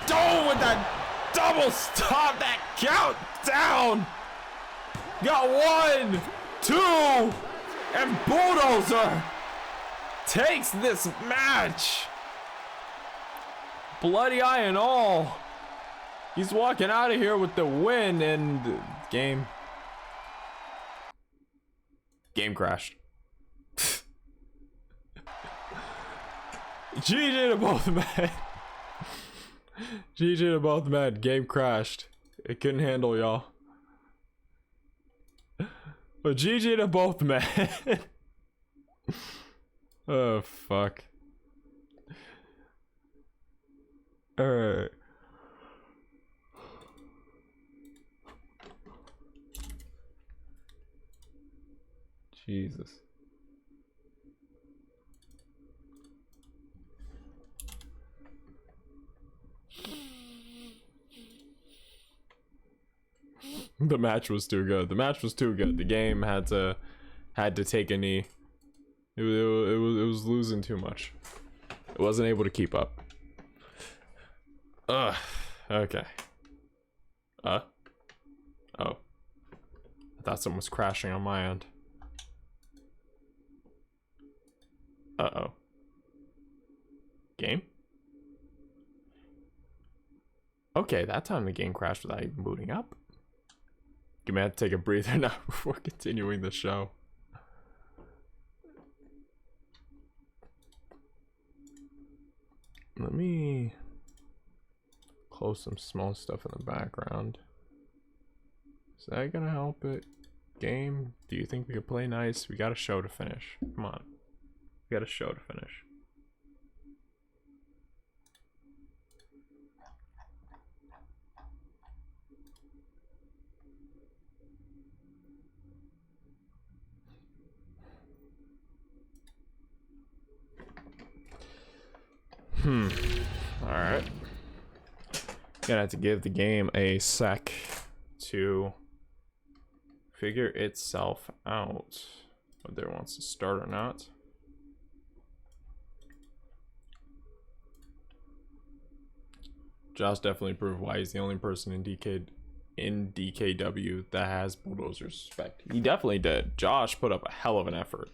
F: done with that double stop, that countdown. Got 1, 2, and Bulldozer takes this match. Bloody eye and all. He's walking out of here with the win, and the game crashed. GG to both men. GG to both men. Game crashed. It couldn't handle y'all. But GG to both men. Oh fuck. Alright. Jesus. The match was too good. The match was too good. The game had to had to take a knee. It was losing too much. It wasn't able to keep up. Ugh. Okay. Oh. I thought something was crashing on my end. Uh-oh. Game? Okay, that time the game crashed without even booting up. You may have to take a breather now before continuing the show. Let me close some small stuff in the background. Is that gonna help it? Game, do you think we could play nice? We got a show to finish. Come on. We got a show to finish. Alright. Gonna have to give the game a sec to figure itself out. Whether it wants to start or not. Josh definitely proved why he's the only person in DKW that has Bulldozer's respect. He definitely did. Josh put up a hell of an effort.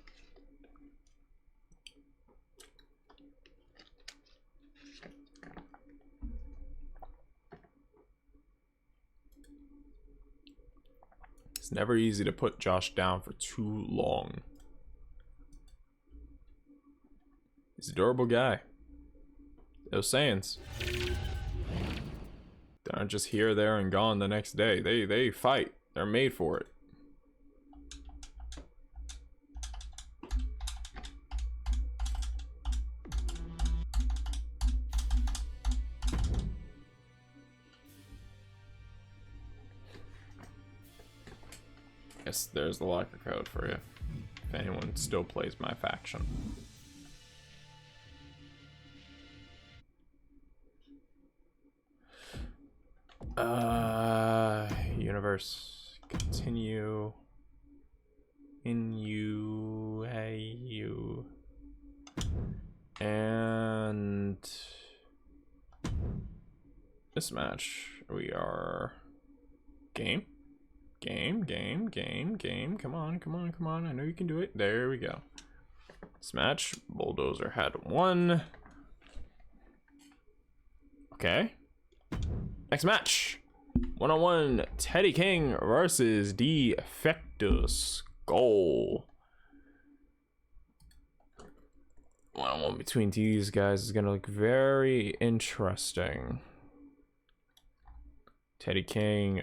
F: It's never easy to put Josh down for too long. He's a durable guy. Those sayings. They aren't just here, there, and gone the next day. They fight. They're made for it. Yes, there's the locker code for you. If anyone still plays my faction. Universe. Continue. In you. Hey, you. And this match, we are game. Game. Come on. I know you can do it. There we go. This match, Bulldozer had won. Okay. Next match. 1-on-1 Teddy King versus Defectus Goal. 1-on-1 between these guys is gonna look very interesting. Teddy King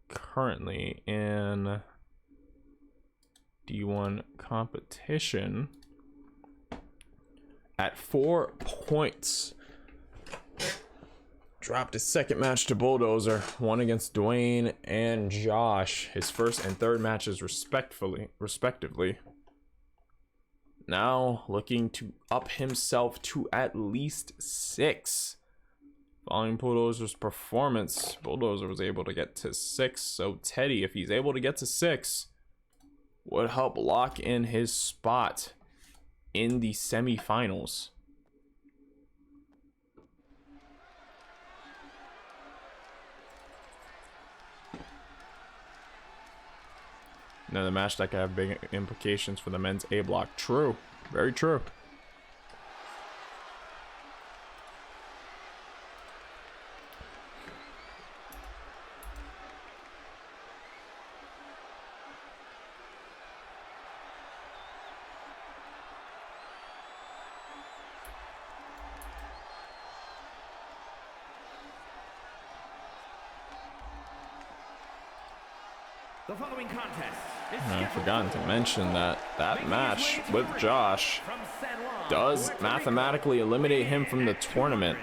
F: currently in D1 competition at 4 points. Dropped his second match to Bulldozer, one against Dwayne and Josh, his first and third matches respectively. Now looking to up himself to at least 6. Following Bulldozer's performance, Bulldozer was able to get to 6, so Teddy, if he's able to get to 6, would help lock in his spot in the semifinals. Another match that could have big implications for the men's A block. True. Very true.
E: The following contest is
F: I've forgotten to mention that match with Josh does mathematically eliminate him from the tournament.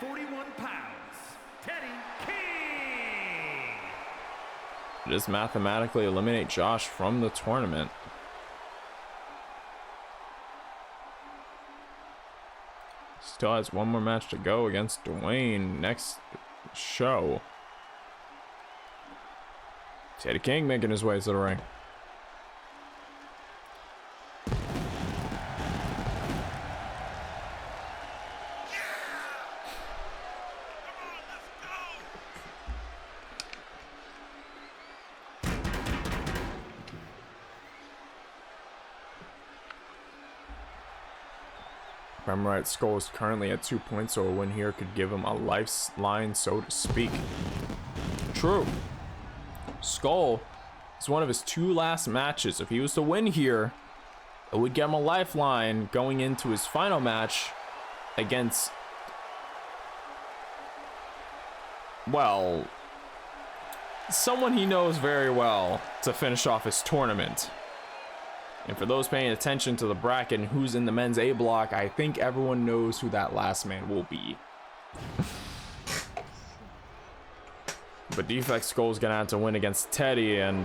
E: 41 pounds, Teddy King.
F: Just mathematically eliminate Josh from the tournament. Still has one more match to go against Dwayne next show. Teddy King making his way to the ring. If I'm right, Skull is currently at 2 points, so a win here could give him a lifeline, so to speak. True. Skull is one of his 2 last matches. If he was to win here, it would give him a lifeline going into his final match against, well, someone he knows very well to finish off his tournament. And for those paying attention to the bracket and who's in the men's A block, I think everyone knows who that last man will be. But Defect Skull's gonna have to win against Teddy, and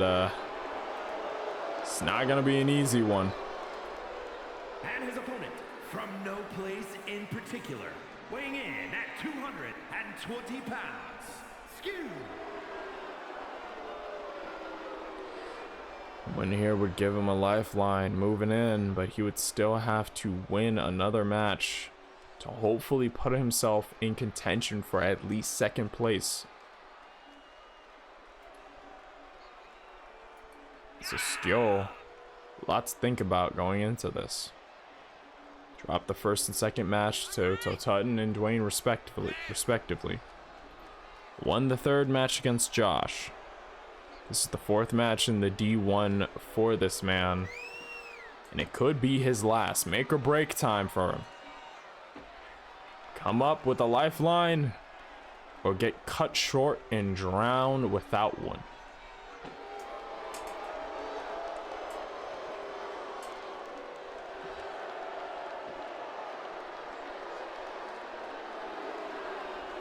F: it's not gonna be an easy one.
E: And his opponent, from no place in particular, weighing in at 220 pounds, Skew.
F: Win here would give him a lifeline moving in, but he would still have to win another match to hopefully put himself in contention for at least second place. It's a skill. Lots to think about going into this. Dropped the first and second match to Tutton and Dwayne respectively. Won the third match against Josh. This is the 4th match in the D1 for this man, and it could be his last. Make or break time for him. Come up with a lifeline or get cut short and drown without one.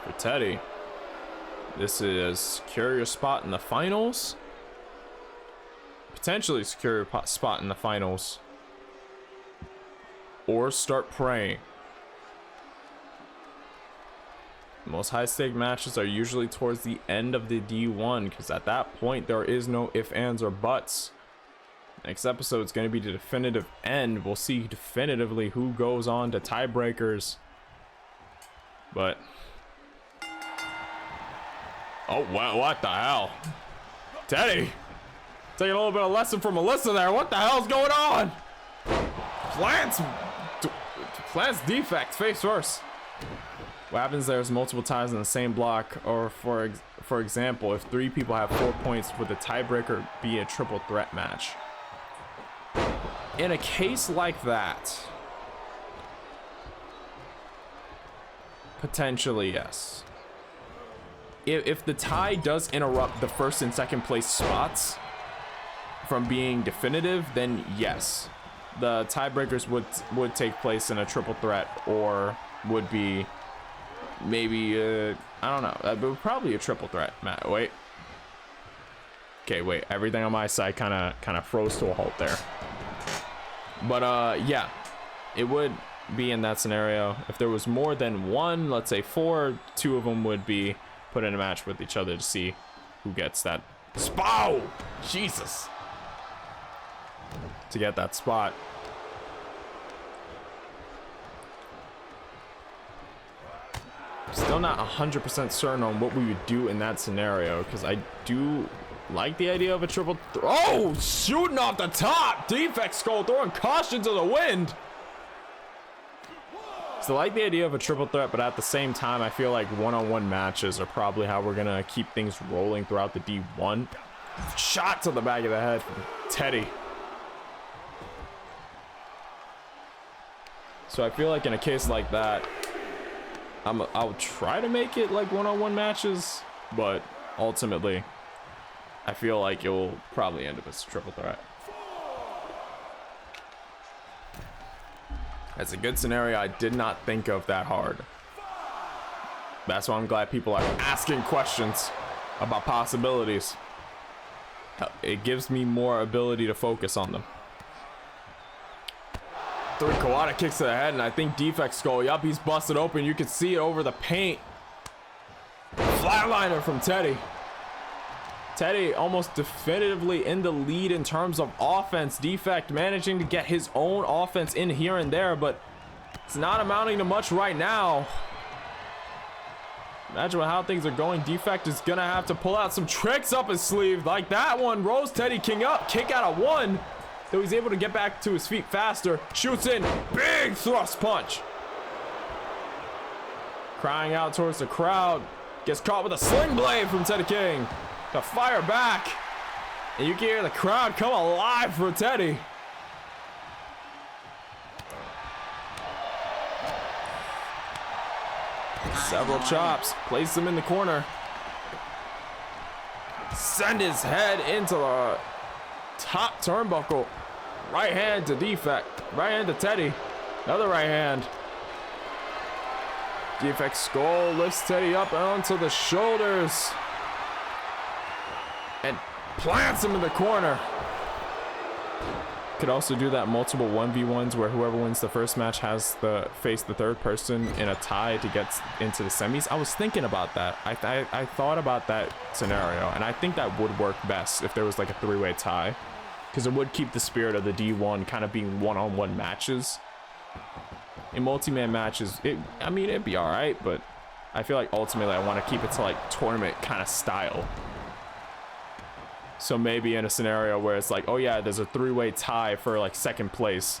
F: For Teddy, this is secure your spot in the finals. Potentially secure your spot in the finals. Or start praying. The most high stake matches are usually towards the end of the D1, because at that point there is no ifs, ands, or buts. Next episode is going to be the definitive end. We'll see definitively who goes on to tiebreakers. But oh, wow, what the hell? Teddy, taking a little bit of lesson from Melissa there. What the hell's going on? Plants Defect, face first. What happens there is multiple times in the same block, or for example, if 3 people have 4 points, would the tiebreaker be a triple threat match? In a case like that, potentially yes. If the tie does interrupt the first and second place spots from being definitive, then yes, the tiebreakers would take place in a triple threat, or would be maybe I don't know, but probably a triple threat. Matt, wait. Okay, wait. Everything on my side kind of froze to a halt there. But yeah, it would be in that scenario. If there was more than one, let's say 4, 2 of them would be put in a match with each other to see who gets that spot. Jesus, to get that spot. Still not 100% certain on what we would do in that scenario, because I do like the idea of a triple oh, shooting off the top. Defect Skull throwing caution to the wind. So I like the idea of a triple threat, but at the same time, I feel like one-on-one matches are probably how we're gonna keep things rolling throughout the D1. Shot to the back of the head from Teddy. So I feel like in a case like that, I'll try to make it like one-on-one matches, but ultimately, I feel like it will probably end up as a triple threat. That's a good scenario I did not think of that hard. That's why I'm glad people are asking questions about possibilities. It gives me more ability to focus on them. 3 Kawada kicks to the head, and I think Defect Skull, yup, he's busted open. You can see it over the paint. Flatliner from Teddy. Teddy almost definitively in the lead in terms of offense. Defect managing to get his own offense in here and there, but it's not amounting to much right now. Imagine how things are going. Defect is gonna have to pull out some tricks up his sleeve, like that one. Rose Teddy King up, kick out of 1. Though he's able to get back to his feet faster. Shoots in, big thrust punch. crying out towards the crowd. Gets caught with a sling blade from Teddy King to fire back. And you can hear the crowd come alive for Teddy. Several chops, place him in the corner. Send his head into the top turnbuckle. Right hand to Defect. Right hand to Teddy. Another right hand. Defect's skull lifts Teddy up onto the shoulders. And plants him in the corner. Could also do that multiple 1v1s where whoever wins the first match has to face the third person in a tie to get into the semis. I was thinking about that. I thought about that scenario, and I think that would work best if there was like a three-way tie, because it would keep the spirit of the D1 kind of being one-on-one matches. In multi-man matches, I mean, it'd be all right, but I feel like ultimately I want to keep it to like tournament kind of style. So maybe in a scenario where it's like, oh yeah, there's a three-way tie for like second place.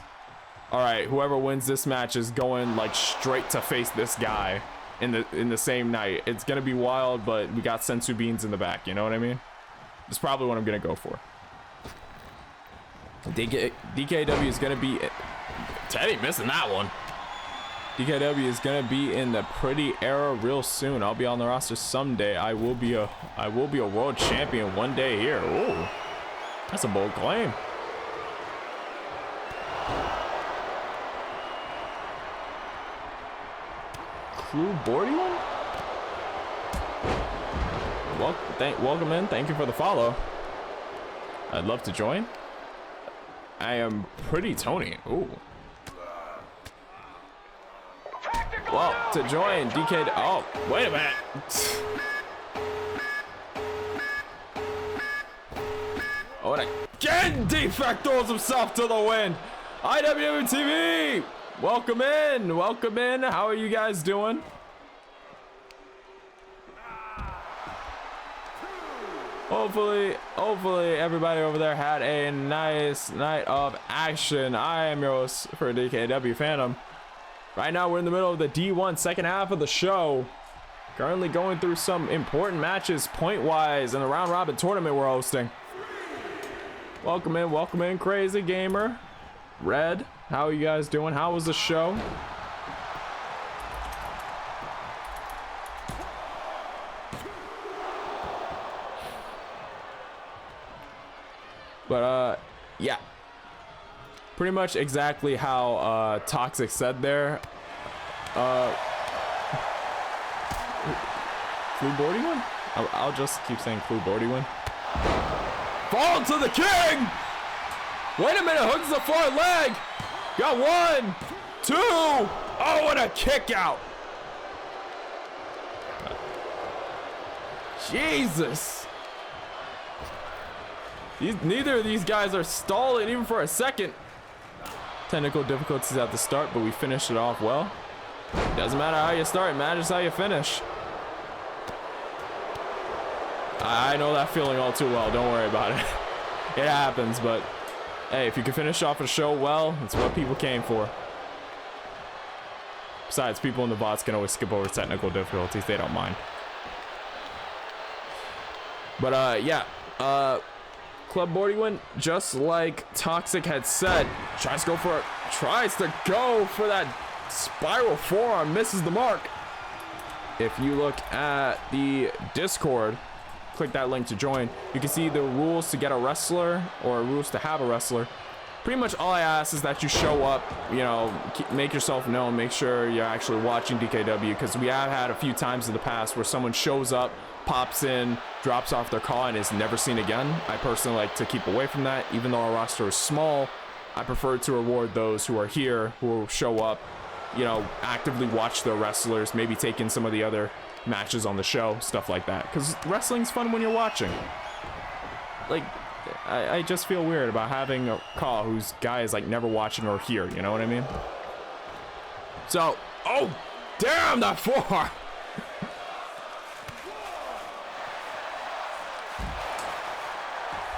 F: All right, whoever wins this match is going like straight to face this guy in the same night. It's gonna be wild, but we got sensu beans in the back. You know what I mean? That's probably what I'm gonna go for. DKW is gonna be Teddy missing that one. DKW is gonna be in the pretty era real soon. I'll be on the roster someday. I will be a world champion one day here. Ooh, that's a bold claim. Crew boarding one? Welcome in. Thank you for the follow. I'd love to join. I am pretty Tony. Ooh. Well, to join DK. Oh, wait a minute. Oh, and again, Defect throws himself to the wind. IWW TV, welcome in. Welcome in. How are you guys doing? Hopefully everybody over there had a nice night of action. I am your host for DKW Phantom. Right now, we're in the middle of the D1 second half of the show. Currently going through some important matches point-wise in the round-robin tournament we're hosting. Welcome in, Crazy Gamer. Red, how are you guys doing? How was the show? But, yeah. Pretty much exactly how Toxic said there. Clue boarding one? I'll just keep saying clue boarding one. Fall to the king! Wait a minute, hooks the far leg! Got 1, 2! Oh, and a kick out! Jesus! Neither of these guys are stalling even for a second. Technical difficulties at the start, but we finished it off well. Doesn't matter how you start, it matters how you finish. I know that feeling all too well, don't worry about it. It happens, but hey, if you can finish off a show well, it's what people came for. Besides, people in the bots can always skip over technical difficulties, they don't mind. But yeah, Club boarding win, just like Toxic had said, tries to go for that spiral forearm, misses the mark. If you look at the Discord, click that link to join, you can see the rules to get a wrestler or rules to have a wrestler. Pretty much all I ask is that you show up, you know, make yourself known, make sure you're actually watching DKW, because we have had a few times in the past where someone shows up, pops in, drops off their call, and is never seen again. I personally like to keep away from that. Even though our roster is small, I prefer to reward those who are here, who will show up, you know, actively watch the wrestlers, maybe take in some of the other matches on the show, stuff like that. Because wrestling's fun when you're watching. Like, I just feel weird about having a call whose guy is like never watching or here, you know what I mean? So, oh, damn, that forearm!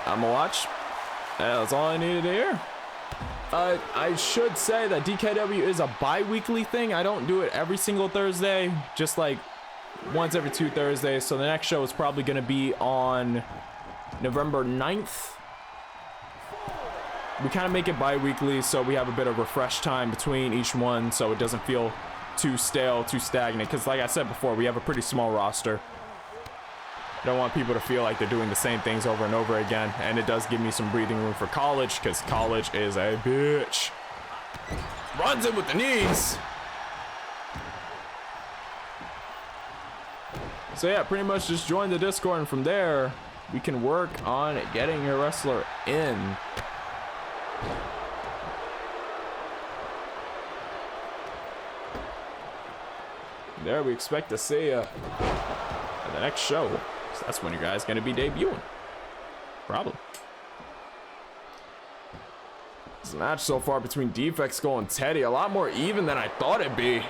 F: I'ma watch. Yeah, that's all I needed to hear. I should say that DKW is a bi-weekly thing. I don't do it every single Thursday, just like once every 2 Thursdays. So the next show is probably going to be on November 9th. We kind of make it bi-weekly so we have a bit of refresh time between each one so it doesn't feel too stale, too stagnant. Because like I said before, we have a pretty small roster. I don't want people to feel like they're doing the same things over and over again. And it does give me some breathing room for college, because college is a bitch. Runs in with the knees. So yeah, pretty much just join the Discord, and from there, we can work on getting your wrestler in. There, we expect to see you at the next show. So that's when your guy's gonna be debuting. Probably. This match so far between Defect Skull and Teddy, a lot more even than I thought it'd be.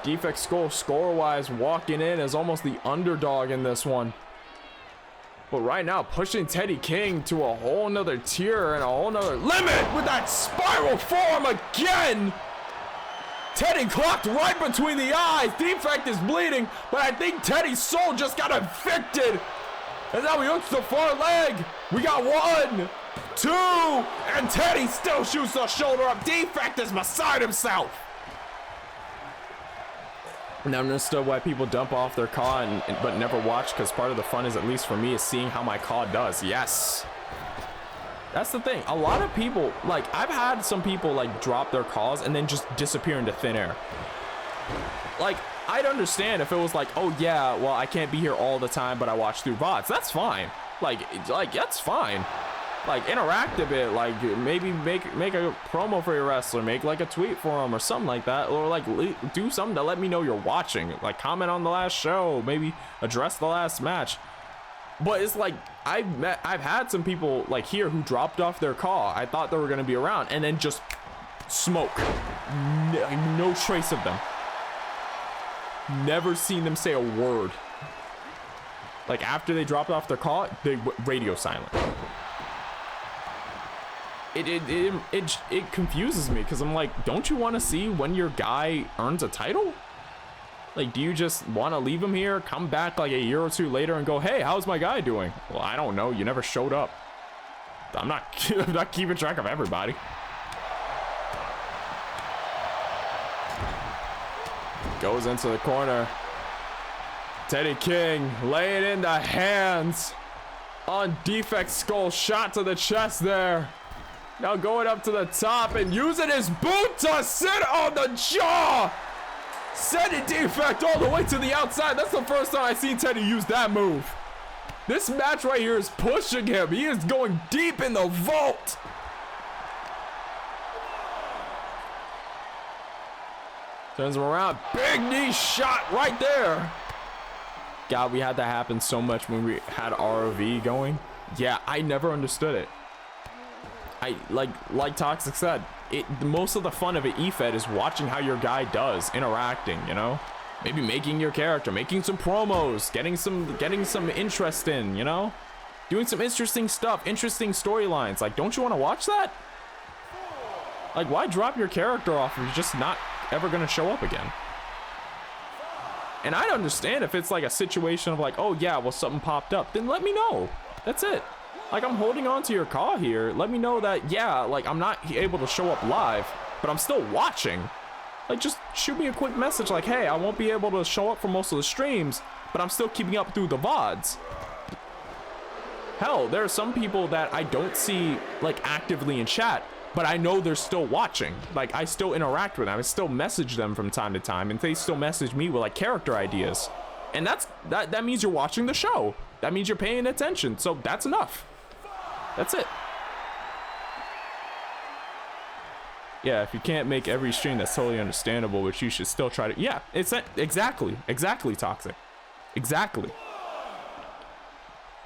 F: Defect Skull score-wise walking in as almost the underdog in this one. But right now, pushing Teddy King to a whole nother tier and a whole nother limit with that spiral form again. Teddy clocked right between the eyes. Defect is bleeding, but I think Teddy's soul just got evicted. And now he hooks the far leg. We got 1, 2, and Teddy still shoots the shoulder up. Defect is beside himself. Now I understood why people dump off their COD but never watch, because part of the fun is, at least for me, is seeing how my COD does. Yes. That's the thing. A lot of people, like, I've had some people like drop their calls and then just disappear into thin air. Like, I'd understand if it was like, oh yeah, well, I can't be here all the time, but I watch through VODs. That's fine. Like that's fine. Like, interact a bit. Like, maybe make a promo for your wrestler. Make like a tweet for him or something like that. Or like do something to let me know you're watching. Like, comment on the last show. Maybe address the last match. But it's like, I've had some people like here who dropped off their call. I thought they were going to be around, and then just smoke. No trace of them. Never seen them say a word. Like, after they dropped off their call, they radio silent. It confuses me, because I'm like, don't you want to see when your guy earns a title? Like, do you just want to leave him here, come back like a year or 2 later and go, hey, how's my guy doing? Well, I don't know. You never showed up. I'm not keeping track of everybody. Goes into the corner. Teddy King laying in the hands on Defect Skull. Shot to the chest there. Now going up to the top and using his boot to sit on the jaw. Sending Defect all the way to the outside. That's the first time I've seen Teddy use that move. This match right here is pushing him. He is going deep in the vault. Turns him around. Big knee shot right there. God, we had that happen so much when we had ROV going. Yeah, I never understood it. Like Toxic said, most of the fun of an E-Fed is watching how your guy does, interacting, you know? Maybe making your character, making some promos, getting some interest in, you know? Doing some interesting stuff, interesting storylines. Like, don't you want to watch that? Like, why drop your character off if you're just not ever gonna show up again? And I'd understand if it's like a situation of like, oh yeah, well, something popped up, then let me know. That's it. Like, I'm holding on to your call here. Let me know that, yeah, like, I'm not able to show up live, but I'm still watching. Like, just shoot me a quick message like, hey, I won't be able to show up for most of the streams, but I'm still keeping up through the VODs. Hell, there are some people that I don't see, like, actively in chat, but I know they're still watching. Like, I still interact with them. I still message them from time to time, and they still message me with, like, character ideas. And that means you're watching the show. That means you're paying attention. So that's enough. That's it. Yeah, if you can't make every stream, that's totally understandable, but you should still try to. Yeah, it's exactly Toxic. Exactly.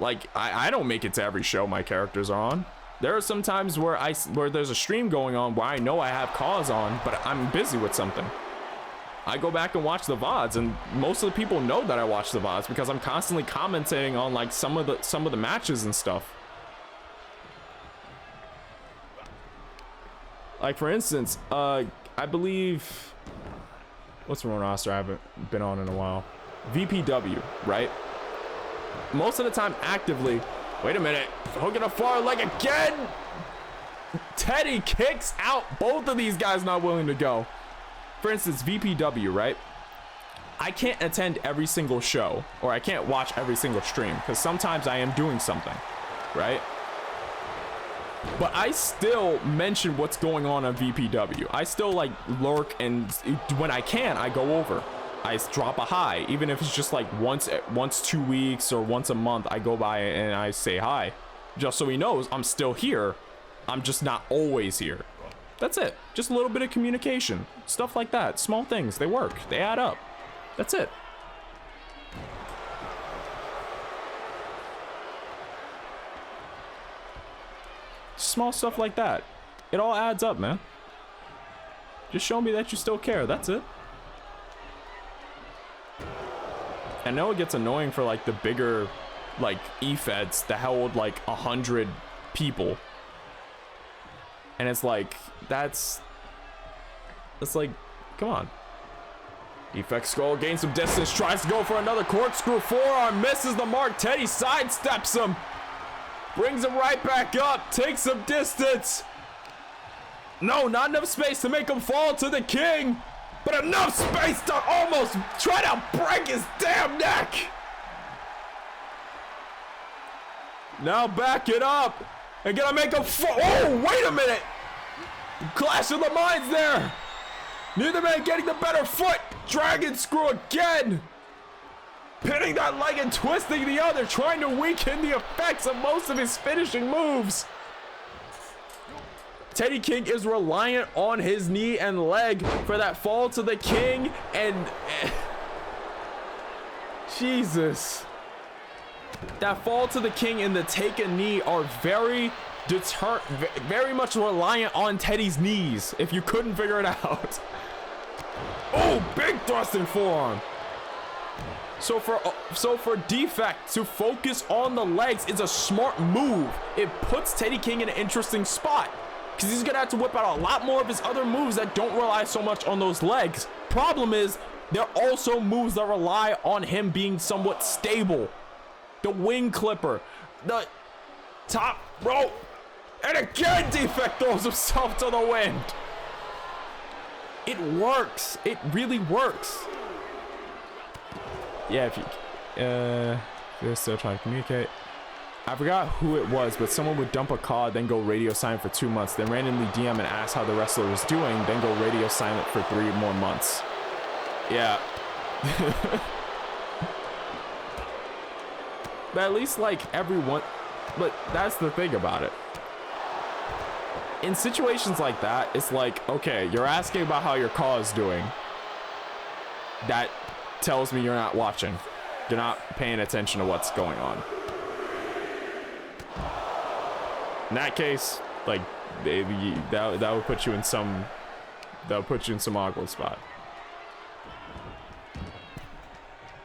F: Like, I don't make it to every show my characters are on. There are some times where there's a stream going on where I know I have cause on, but I'm busy with something. I go back and watch the VODs, and most of the people know that I watch the VODs because I'm constantly commenting on like some of the matches and stuff. Like for instance, I believe, what's the one roster I haven't been on in a while? VPW, right? Most of the time actively, wait a minute, hooking a far leg again. Teddy kicks out both of these guys not willing to go. For instance, VPW, right? I can't attend every single show, or I can't watch every single stream, because sometimes I am doing something, right? But I still mention what's going on VPW. I still like lurk, and when I can, I go over. I drop a hi, even if it's just like once 2 weeks or once a month. I go by and I say hi, just so he knows I'm still here. I'm just not always here. That's it. Just a little bit of communication, stuff like that. Small things, they work. They add up. That's it. Small stuff like that. It all adds up, man. Just show me that you still care. That's it. I know it gets annoying for like the bigger like e-feds that hold like 100 people. And it's like, that's like, come on. Defect skull gains some distance, tries to go for another corkscrew forearm, misses the mark. Teddy sidesteps him, brings him right back up, takes some distance. No, not enough space to make him fall to the king, but enough space to almost try to break his damn neck. Now back it up and gonna make him fall. Oh, wait a minute. Clash of the minds there. Neither man getting the better foot. Dragon screw again. Pinning that leg and twisting the other, trying to weaken the effects of most of his finishing moves. Teddy King is reliant on his knee and leg for that fall to the king, and Jesus. That fall to the king and the take a knee are very much reliant on Teddy's knees, if you couldn't figure it out. Oh, big thrust and forearm. So for Defect to focus on the legs is a smart move. It puts Teddy King in an interesting spot, because he's gonna have to whip out a lot more of his other moves that don't rely so much on those legs. Problem is, there are also moves that rely on him being somewhat stable. The wing clipper, the top rope, and again Defect throws himself to the wind. It works. It really works. Yeah, if you they're still trying to communicate. I forgot who it was, but someone would dump a call, then go radio silent for 2 months, then randomly DM and ask how the wrestler was doing, then go radio silent for 3 more months. Yeah. But at least like everyone, but that's the thing about it. In situations like that, it's like, okay, you're asking about how your call is doing. That tells me you're not watching. You're not paying attention to what's going on. In that case, like, that would put you in some, awkward spot.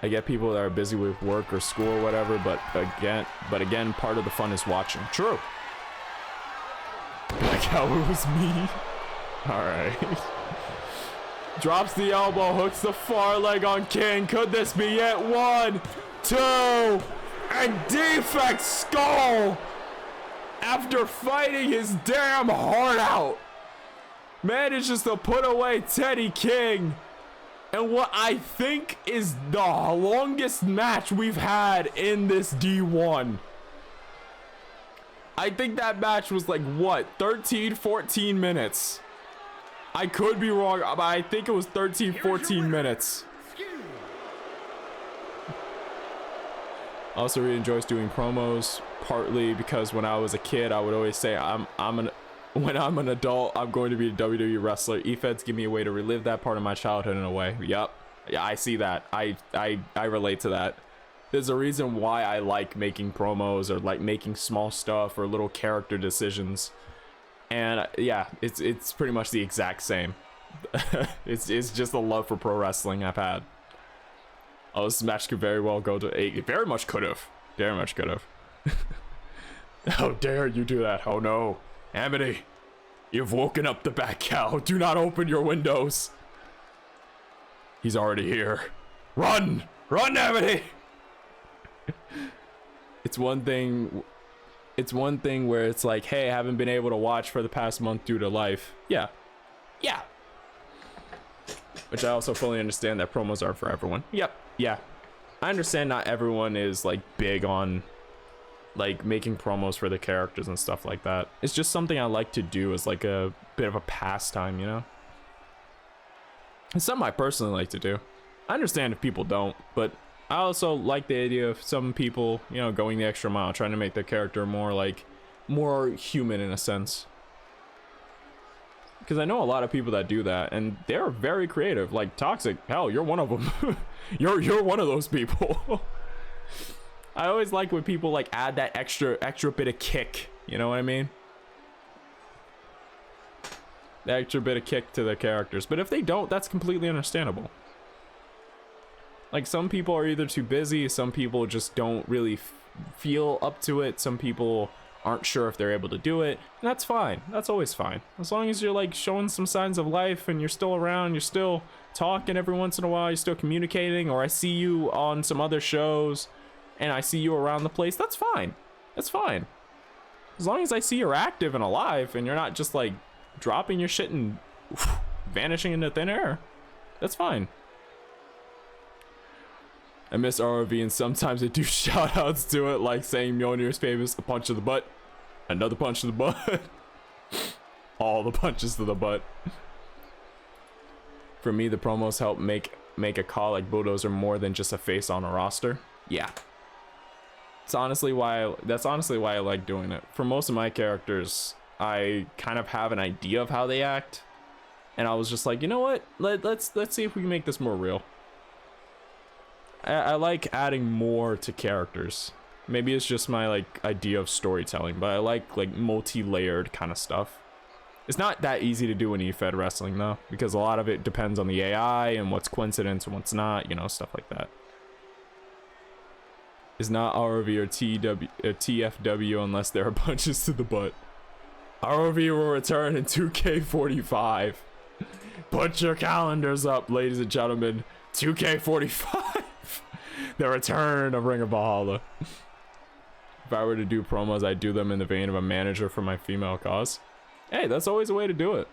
F: I get people that are busy with work or school or whatever, but again, part of the fun is watching. True. Like how it was me. Alright. Drops the elbow, hooks the far leg on King. Could this be it? 1, 2, and Defect skull! After fighting his damn heart out, manages to put away Teddy King. And what I think is the longest match we've had in this D1. I think that match was like, what, 13, 14 minutes. I could be wrong, but I think it was 13, 14 minutes. Also really enjoys doing promos, partly because when I was a kid, I would always say, when I'm an adult, I'm going to be a WWE wrestler. E-Feds give me a way to relive that part of my childhood in a way. Yep. Yeah, I see that. I relate to that. There's a reason why I like making promos or like making small stuff or little character decisions. And yeah, it's pretty much the exact same. it's just the love for pro wrestling I've had. Oh, this match could very well go to 8. It very much could have. Very much could have. How dare you do that? Oh no. Amity, You've woken up the bat cow. Do not open your windows. He's already here. Run! Run, Amity! It's one thing where it's like, hey, I haven't been able to watch for the past month due to life. Yeah. Yeah. Which I also fully understand that promos aren't for everyone. Yep. Yeah. I understand not everyone is like big on like making promos for the characters and stuff like that. It's just something I like to do as like a bit of a pastime, you know? It's something I personally like to do. I understand if people don't, but I also like the idea of some people, you know, going the extra mile, trying to make their character more human in a sense. Because I know a lot of people that do that, and they're very creative. Like Toxic, hell, you're one of them. you're one of those people. I always like when people like add that extra bit of kick. You know what I mean? The extra bit of kick to their characters. But if they don't, that's completely understandable. Like some people are either too busy, some people just don't really feel up to it, some people aren't sure if they're able to do it, and that's fine. That's always fine. As long as you're like showing some signs of life and you're still around, you're still talking every once in a while, you're still communicating, or I see you on some other shows and I see you around the place, that's fine. That's fine. As long as I see you're active and alive and you're not just like dropping your shit and vanishing into thin air, that's fine. I miss ROV, and sometimes I do shout outs to it, like saying Mjolnir's famous, a punch to the butt, another punch to the butt, all the punches to the butt. For me, the promos help make a call like Bulldozer more than just a face on a roster. Yeah. That's honestly why I like doing it. For most of my characters, I kind of have an idea of how they act, and I was just like, you know what? Let's see if we can make this more real. I like adding more to characters. Maybe it's just my like idea of storytelling, but I like multi-layered kind of stuff. It's not that easy to do in E-Fed wrestling though, because a lot of it depends on the AI and what's coincidence and what's not, you know, stuff like that. It's not ROV or TFW unless there are punches to the butt. ROV will return in 2K45. Put your calendars up, ladies and gentlemen. 2K45. The return of Ring of Valhalla. If I were to do promos, I'd do them in the vein of a manager for my female cause. Hey, that's always a way to do it.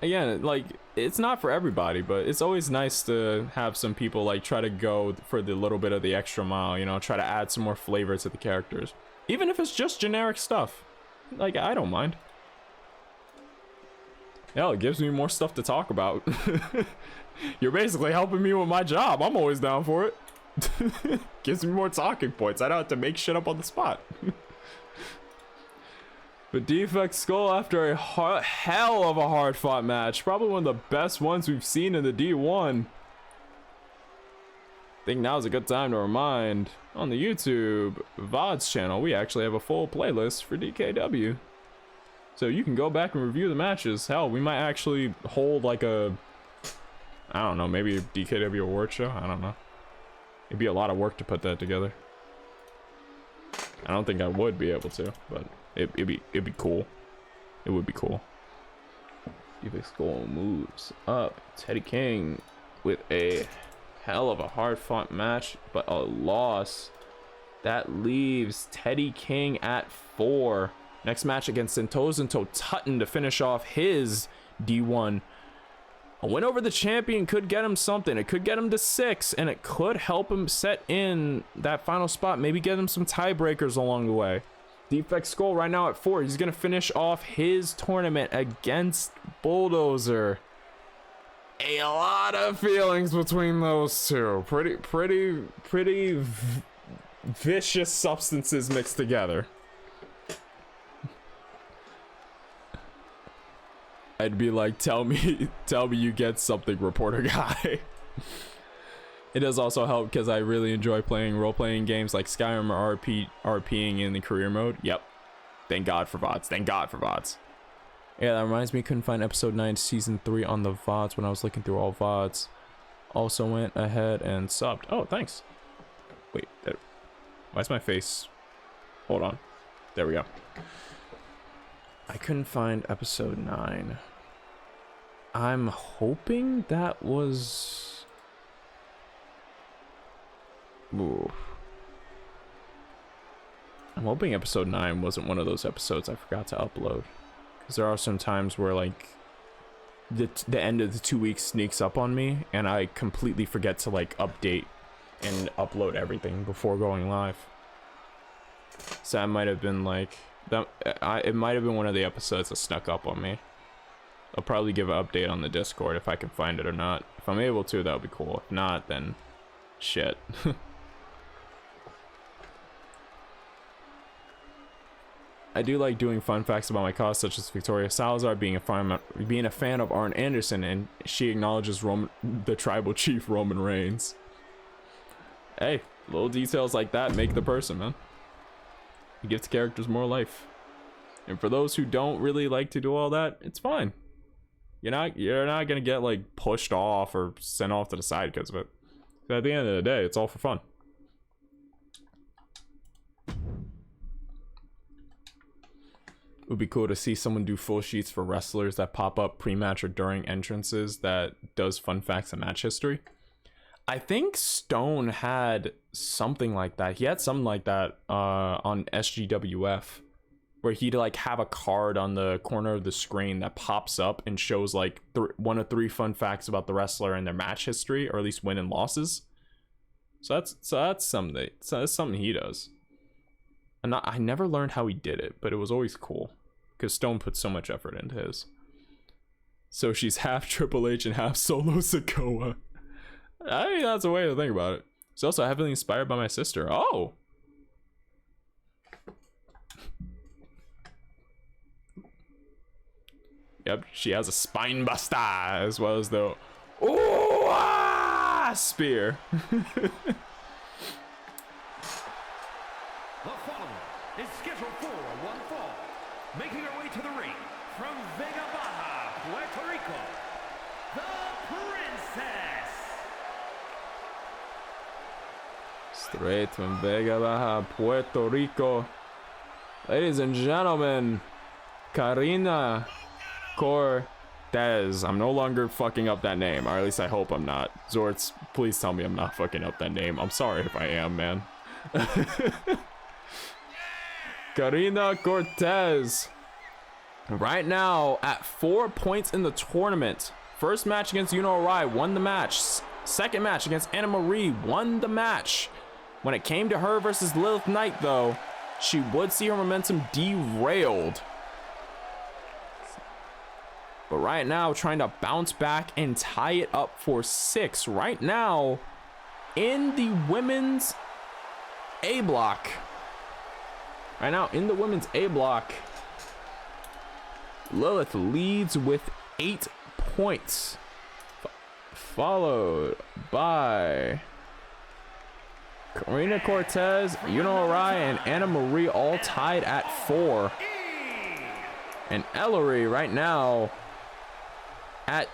F: Again, like, it's not for everybody, but it's always nice to have some people like try to go for the little bit of the extra mile, you know, try to add some more flavor to the characters. Even if it's just generic stuff. Like, I don't mind. Hell, it gives me more stuff to talk about. You're basically helping me with my job. I'm always down for it. Gives me more talking points. I don't have to make shit up on the spot. But Defect Skull, after a hell of a hard fought match, probably one of the best ones we've seen in the D1. I think now's a good time to remind, on the YouTube VODs channel, we actually have a full playlist for DKW. So you can go back and review the matches. Hell, we might actually hold like a, I don't know, maybe a DKW award show. I don't know. It'd be a lot of work to put that together. I don't think I would be able to, but it'd be cool. It would be cool. Defect Skull moves up. Teddy King with a hell of a hard fought match, but a loss. That leaves Teddy King at 4. Next match against Sentozinto Tutton to finish off his D1. A win over the champion could get him something. It could get him to 6, and it could help him set in that final spot. Maybe get him some tiebreakers along the way. Defect Skull right now at 4. He's going to finish off his tournament against Bulldozer. A lot of feelings between those two. Pretty vicious substances mixed together. I'd be like, tell me you get something, reporter guy. It does also help because I really enjoy playing role-playing games like Skyrim or RPing in the career mode. Yep. Thank God for VODs. Thank God for VODs. Yeah, that reminds me, couldn't find episode 9 season 3 on the VODs when I was looking through all VODs. Also went ahead and subbed. Oh, thanks. Wait, why's my face? Hold on. There we go. I couldn't find episode 9. I'm hoping that was... Ooh. I'm hoping episode 9 wasn't one of those episodes I forgot to upload. Because there are some times where, like, the end of the 2 weeks sneaks up on me, and I completely forget to, like, update and upload everything before going live. So that might have been, like... it might have been one of the episodes that snuck up on me. I'll probably give an update on the Discord if I can find it or not. If I'm able to, that would be cool. If not, then shit. I do like doing fun facts about my cause, such as Victoria Salazar being a fan of Arn Anderson, and she acknowledges the tribal chief Roman Reigns. Hey, little details like that make the person, man. You give the characters more life. And for those who don't really like to do all that, it's fine. You're not gonna get like pushed off or sent off to the side because of it. So at the end of the day, it's all for fun. It would be cool to see someone do full sheets for wrestlers that pop up pre-match or during entrances that does fun facts and match history. I think Stone had something like that. He had something like that on SGWF, where he'd like have a card on the corner of the screen that pops up and shows like 1 of 3 fun facts about the wrestler and their match history, or at least win and losses. So that's something he does. And I never learned how he did it, but it was always cool because Stone put so much effort into his. So she's half Triple H and half Solo Sikoa. I mean, that's a way to think about it. She's also heavily inspired by my sister. Oh! Yep, she has a spine buster as well as the spear.
E: The following is scheduled for one fall. Making her way to the ring from Vega Baja, Puerto Rico, the Princess.
F: Straight from Vega Baja, Puerto Rico. Ladies and gentlemen, Karina Cortez. I'm no longer fucking up that name, or at least I hope I'm not. Zorts, please tell me I'm not fucking up that name. I'm sorry if I am, man. Karina Cortez. Right now, at 4 points in the tournament. First match against Yuno Arai, won the match. Second match against Anna Marie, won the match. When it came to her versus Lilith Knight, though, she would see her momentum derailed. But right now, trying to bounce back and tie it up for 6. Right now, in the women's A block. Right now, in the women's A block, Lilith leads with 8 points. Followed by Karina Cortez, Yuno Arai, and Anna Marie all tied at 4. And Ellery right now at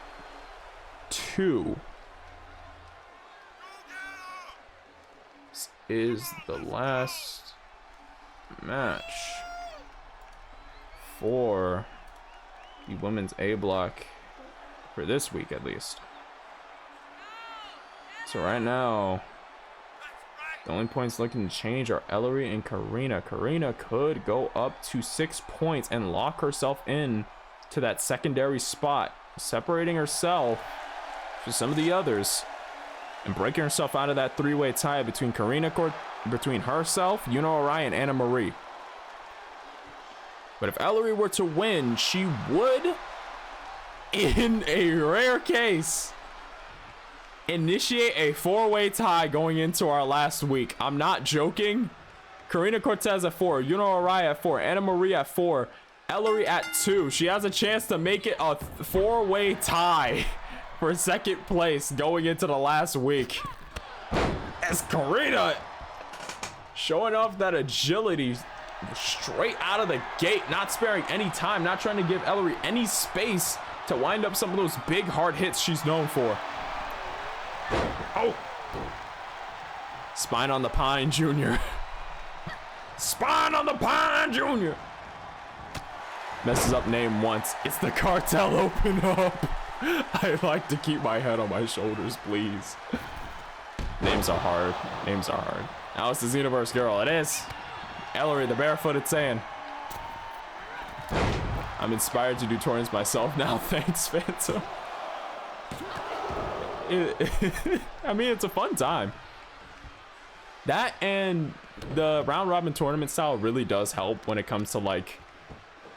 F: 2. This is the last match for the women's A block for this week at least. So right now, the only points looking to change are Ellery and Karina. Karina could go up to 6 points and lock herself in to that secondary spot, separating herself from some of the others and breaking herself out of that 3-way tie between between herself, Yuno Arai, and Anna Marie. But if Ellery were to win, she would, in a rare case, initiate a 4-way tie going into our last week. I'm not joking. Karina Cortez at 4, Yuno Arai at 4, Anna Marie at 4, Ellery at 2. She has a chance to make it a 4-way tie for second place going into the last week. As Karina showing off that agility straight out of the gate, not sparing any time, not trying to give Ellery any space to wind up some of those big hard hits she's known for. Oh! Spine on the Pine, Jr. Spine on the Pine Jr. Messes up name once. It's the cartel. Open up. I like to keep my head on my shoulders, please. Names are hard. Names are hard. Alice's Universe Girl. It is. Ellery, the barefooted Saiyan. I'm inspired to do tournaments myself now. Thanks, Phantom. I mean, it's a fun time. That and the round robin tournament style really does help when it comes to like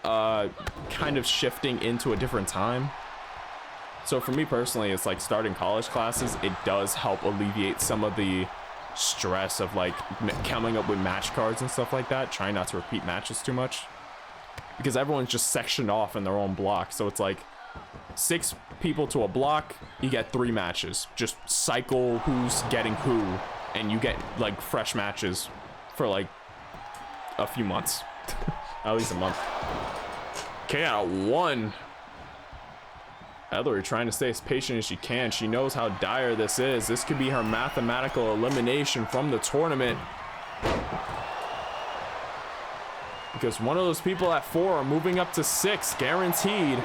F: kind of shifting into a different time. So for me personally, it's like starting college classes, it does help alleviate some of the stress of like coming up with match cards and stuff like that, trying not to repeat matches too much, because everyone's just sectioned off in their own block. So it's like 6 people to a block, you get 3 matches, just cycle who's getting who, and you get like fresh matches for like a few months. At least a month. Okay, out of 1. Ellery trying to stay as patient as she can. She knows how dire this is. This could be her mathematical elimination from the tournament, because one of those people at 4 are moving up to 6, guaranteed.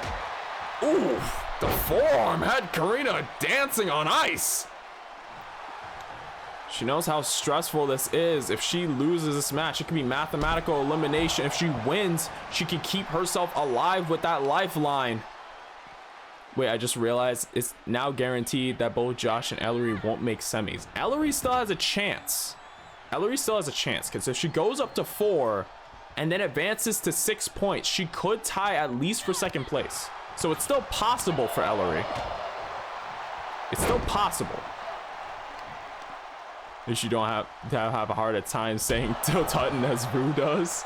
F: Ooh, the forearm had Karina dancing on ice. She knows how stressful this is. If she loses this match, it could be mathematical elimination. If she wins, she can keep herself alive with that lifeline. Wait, I just realized it's now guaranteed that both Josh and Ellery won't make semis. Ellery still has a chance. Ellery still has a chance, because if she goes up to 4 and then advances to 6 points, she could tie at least for 2nd place. So it's still possible for Ellery. It's still possible. If you don't have a hard time saying Totutton as Rue does,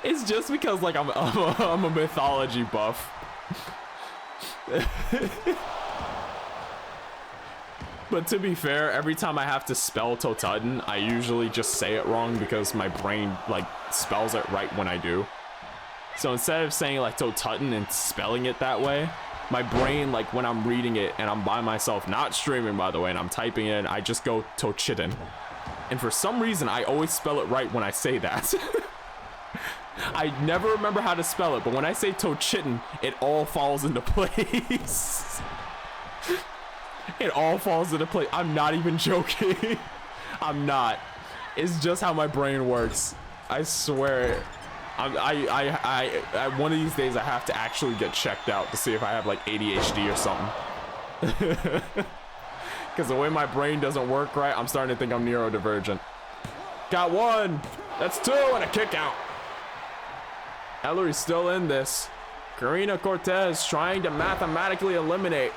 F: it's just because like I'm a mythology buff. But to be fair, every time I have to spell Totutton, I usually just say it wrong because my brain like spells it right when I do. So instead of saying like Totutton and spelling it that way, my brain, like when I'm reading it and I'm by myself, not streaming by the way, and I'm typing it in, I just go Tochitten. And for some reason, I always spell it right when I say that. I never remember how to spell it, but when I say Tochitten, it all falls into place. It all falls into place. I'm not even joking. I'm not. It's just how my brain works. I swear. I one of these days I have to actually get checked out to see if I have like ADHD or something. Because the way my brain doesn't work right, I'm starting to think I'm neurodivergent. Got 1. That's 2 and a kick out. Ellery's still in this. Karina Cortez trying to mathematically eliminate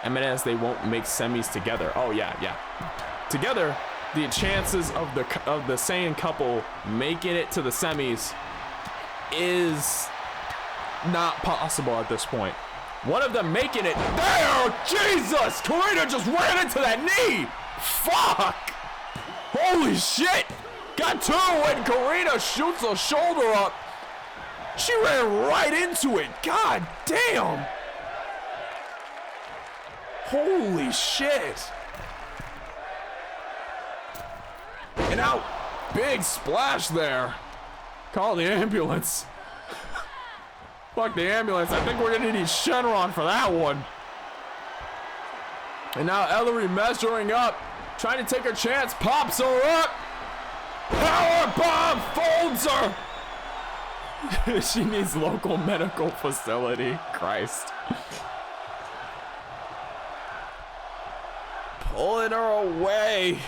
F: Jimenez. They won't make semis together. Oh yeah. Together, the chances of the Saiyan couple making it to the semis is not possible at this point. One of them making it. There! Jesus! Karina just ran into that knee! Fuck! Holy shit! Got 2 and Karina shoots the shoulder up. She ran right into it. God damn! Holy shit! And out. Big splash there. Call the ambulance. Fuck the ambulance. I think we're gonna need Shenron for that one. And now Ellery measuring up, trying to take her chance, pops her up. Power bomb folds her. She needs local medical facility. Christ. Pulling her away.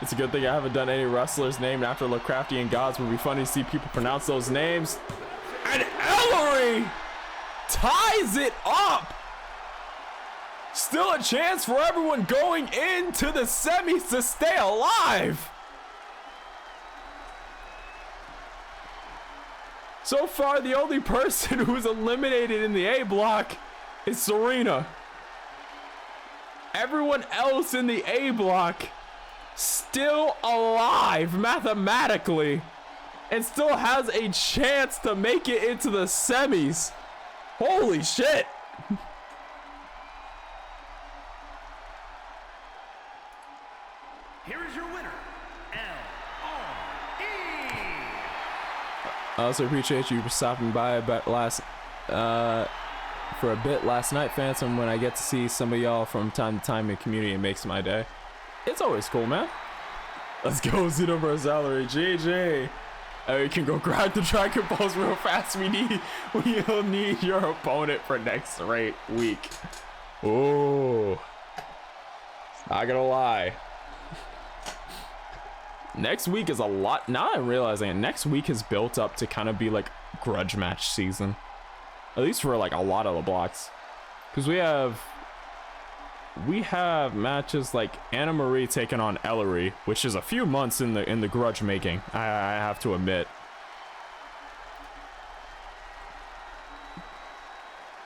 F: It's a good thing I haven't done any wrestlers named after Lovecraftian gods. Would be funny to see people pronounce those names. And Ellery ties it up. Still a chance for everyone going into the semis to stay alive. So far, the only person who's eliminated in the A block is Serena. Everyone else in the A block still alive mathematically and still has a chance to make it into the semis. Holy shit.
E: Here is your winner, LR
F: I also appreciate you stopping by for a bit last night, Phantom. When I get to see some of y'all from time to time in community, it makes my day. It's always cool, man. Let's go, Xenoverse Salary. GG. We can go grab the Dragon Balls real fast. We'll need your opponent for next week. Oh, not gonna lie. Next week is a lot. Now I'm realizing it. Next week is built up to kind of be like grudge match season, at least for like a lot of the blocks, because we have matches like Anna Marie taking on Ellery, which is a few months in the grudge making. I have to admit,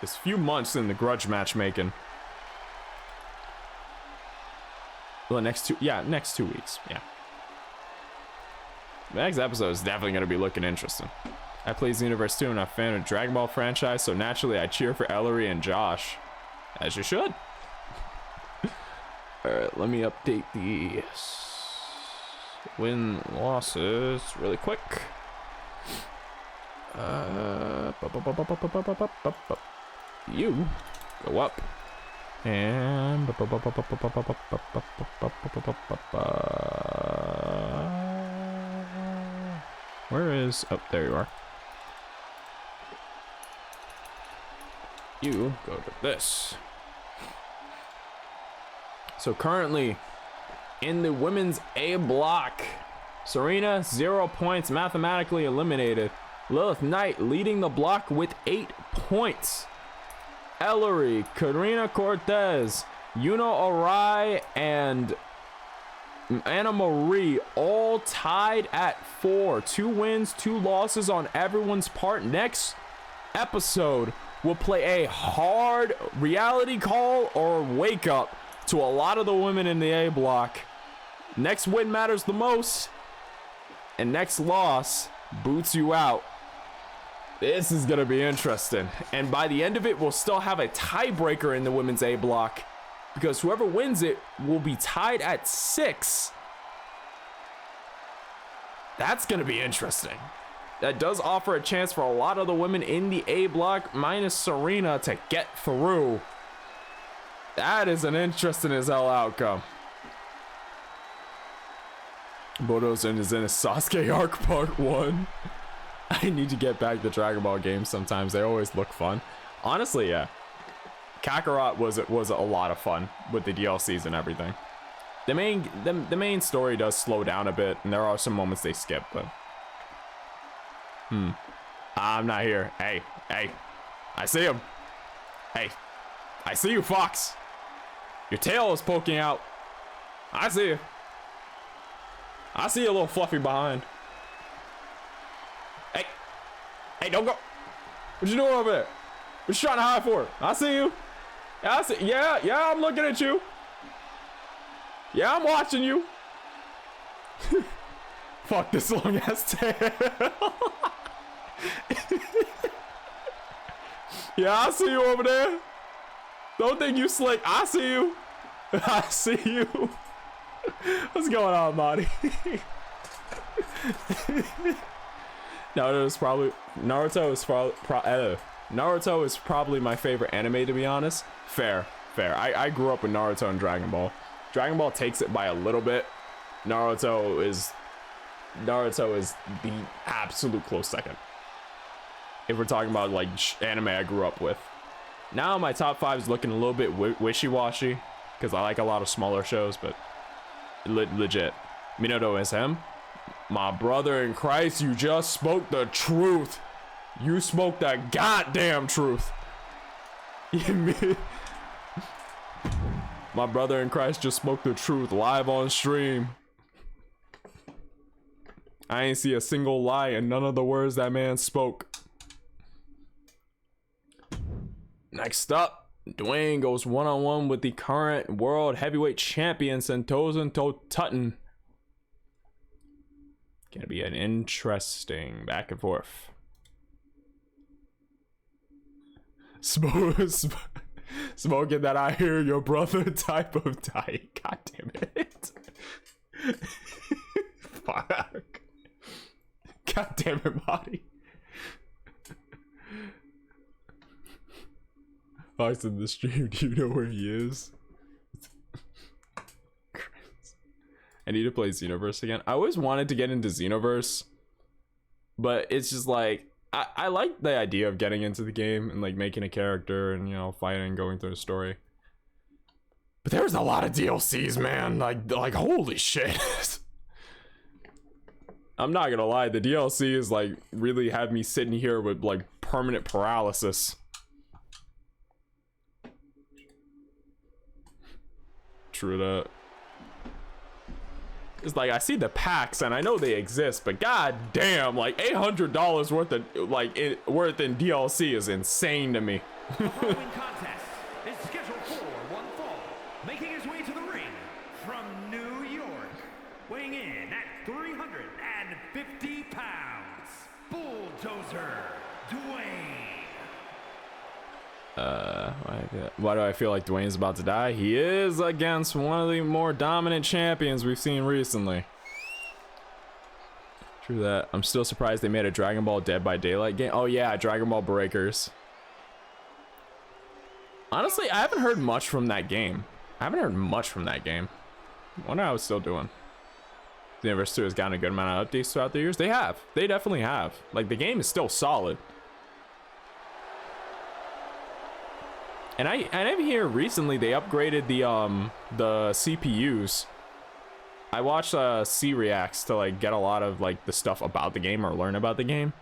F: it's few months in the grudge matchmaking. Well, next 2 weeks. Yeah. The next episode is definitely going to be looking interesting. I play Xenoverse 2 and I'm a fan of Dragon Ball franchise, so naturally I cheer for Ellery and Josh. As you should. Alright, let me update the win-losses really quick. You go up. And where is, oh, there you are. You go to this. So currently in the women's A block, Serena 0 points, mathematically eliminated. Lilith Knight leading the block with 8 points. Ellery, Karina Cortez, Yuno Arai, and Anna Marie all tied at 4. 2 wins, 2 losses on everyone's part. Next episode, we'll play a hard reality call or wake up to a lot of the women in the A block. Next win matters the most, and next loss boots you out. This is gonna be interesting, and by the end of it, we'll still have a tiebreaker in the women's A block, because whoever wins it will be tied at 6. That's gonna be interesting. That does offer a chance for a lot of the women in the A block, minus Serena, to get through. That is an interesting as hell outcome. Bodo's is in a Sasuke arc part 1. I need to get back to Dragon Ball games sometimes. They always look fun. Honestly, yeah. Kakarot was a lot of fun with the DLCs and everything. The main story does slow down a bit, and there are some moments they skip, but I'm not here. Hey, I see him. Hey, I see you, Fox. Your tail is poking out. I see you. I see a little fluffy behind. Hey, don't go. What you doing over there? What you trying to hide for? I see you. Yeah, I see. Yeah, I'm looking at you. Yeah, I'm watching you. Fuck this long ass tail. Yeah, I see you over there. Don't think you slick. I see you. I see you. What's going on, Marty? Naruto is probably my favorite anime, to be honest. Fair. I grew up with Naruto and Dragon Ball. Dragon Ball takes it by a little bit. Naruto is the absolute close second, if we're talking about like anime I grew up with. Now my top 5 is looking a little bit wishy-washy, because I like a lot of smaller shows, but legit, Minato is him. My brother in Christ, you just spoke the truth. You spoke the goddamn truth. My brother in Christ just spoke the truth live on stream. I ain't see a single lie in none of the words that man spoke. Next up, Dwayne goes one-on-one with the current world heavyweight champion, Sentozen Tutton. Gonna be an interesting back and forth. Smoking that I hear your brother type of diet. God damn it. Fuck. God damn it, Marty. Fox in the stream, do you know where he is? I need to play Xenoverse again. I always wanted to get into Xenoverse, but it's just like I like the idea of getting into the game and like making a character and, you know, fighting, going through a story. But there's a lot of DLCs, man. Like holy shit. I'm not gonna lie, the DLC is like really have me sitting here with like permanent paralysis. True that. It's like I see the packs and I know they exist, but god damn, like $800 worth of worth in DLC is insane to me.
E: The following contest is scheduled for one fall, making his way to the ring from New York, weighing in at 350 pounds, Bulldozer Dwayne.
F: Why do I feel like Dwayne's about to die? He is against one of the more dominant champions we've seen recently. True that. I'm still surprised they made a Dragon Ball Dead by Daylight game. Oh yeah, Dragon Ball Breakers. Honestly, I haven't heard much from that game. I wonder how it's still doing. The Universe 2 has gotten a good amount of updates throughout the years. They have. They definitely have. Like, the game is still solid. And I hear recently they upgraded the CPUs. I watched C Reacts to like get a lot of like the stuff about the game or learn about the game.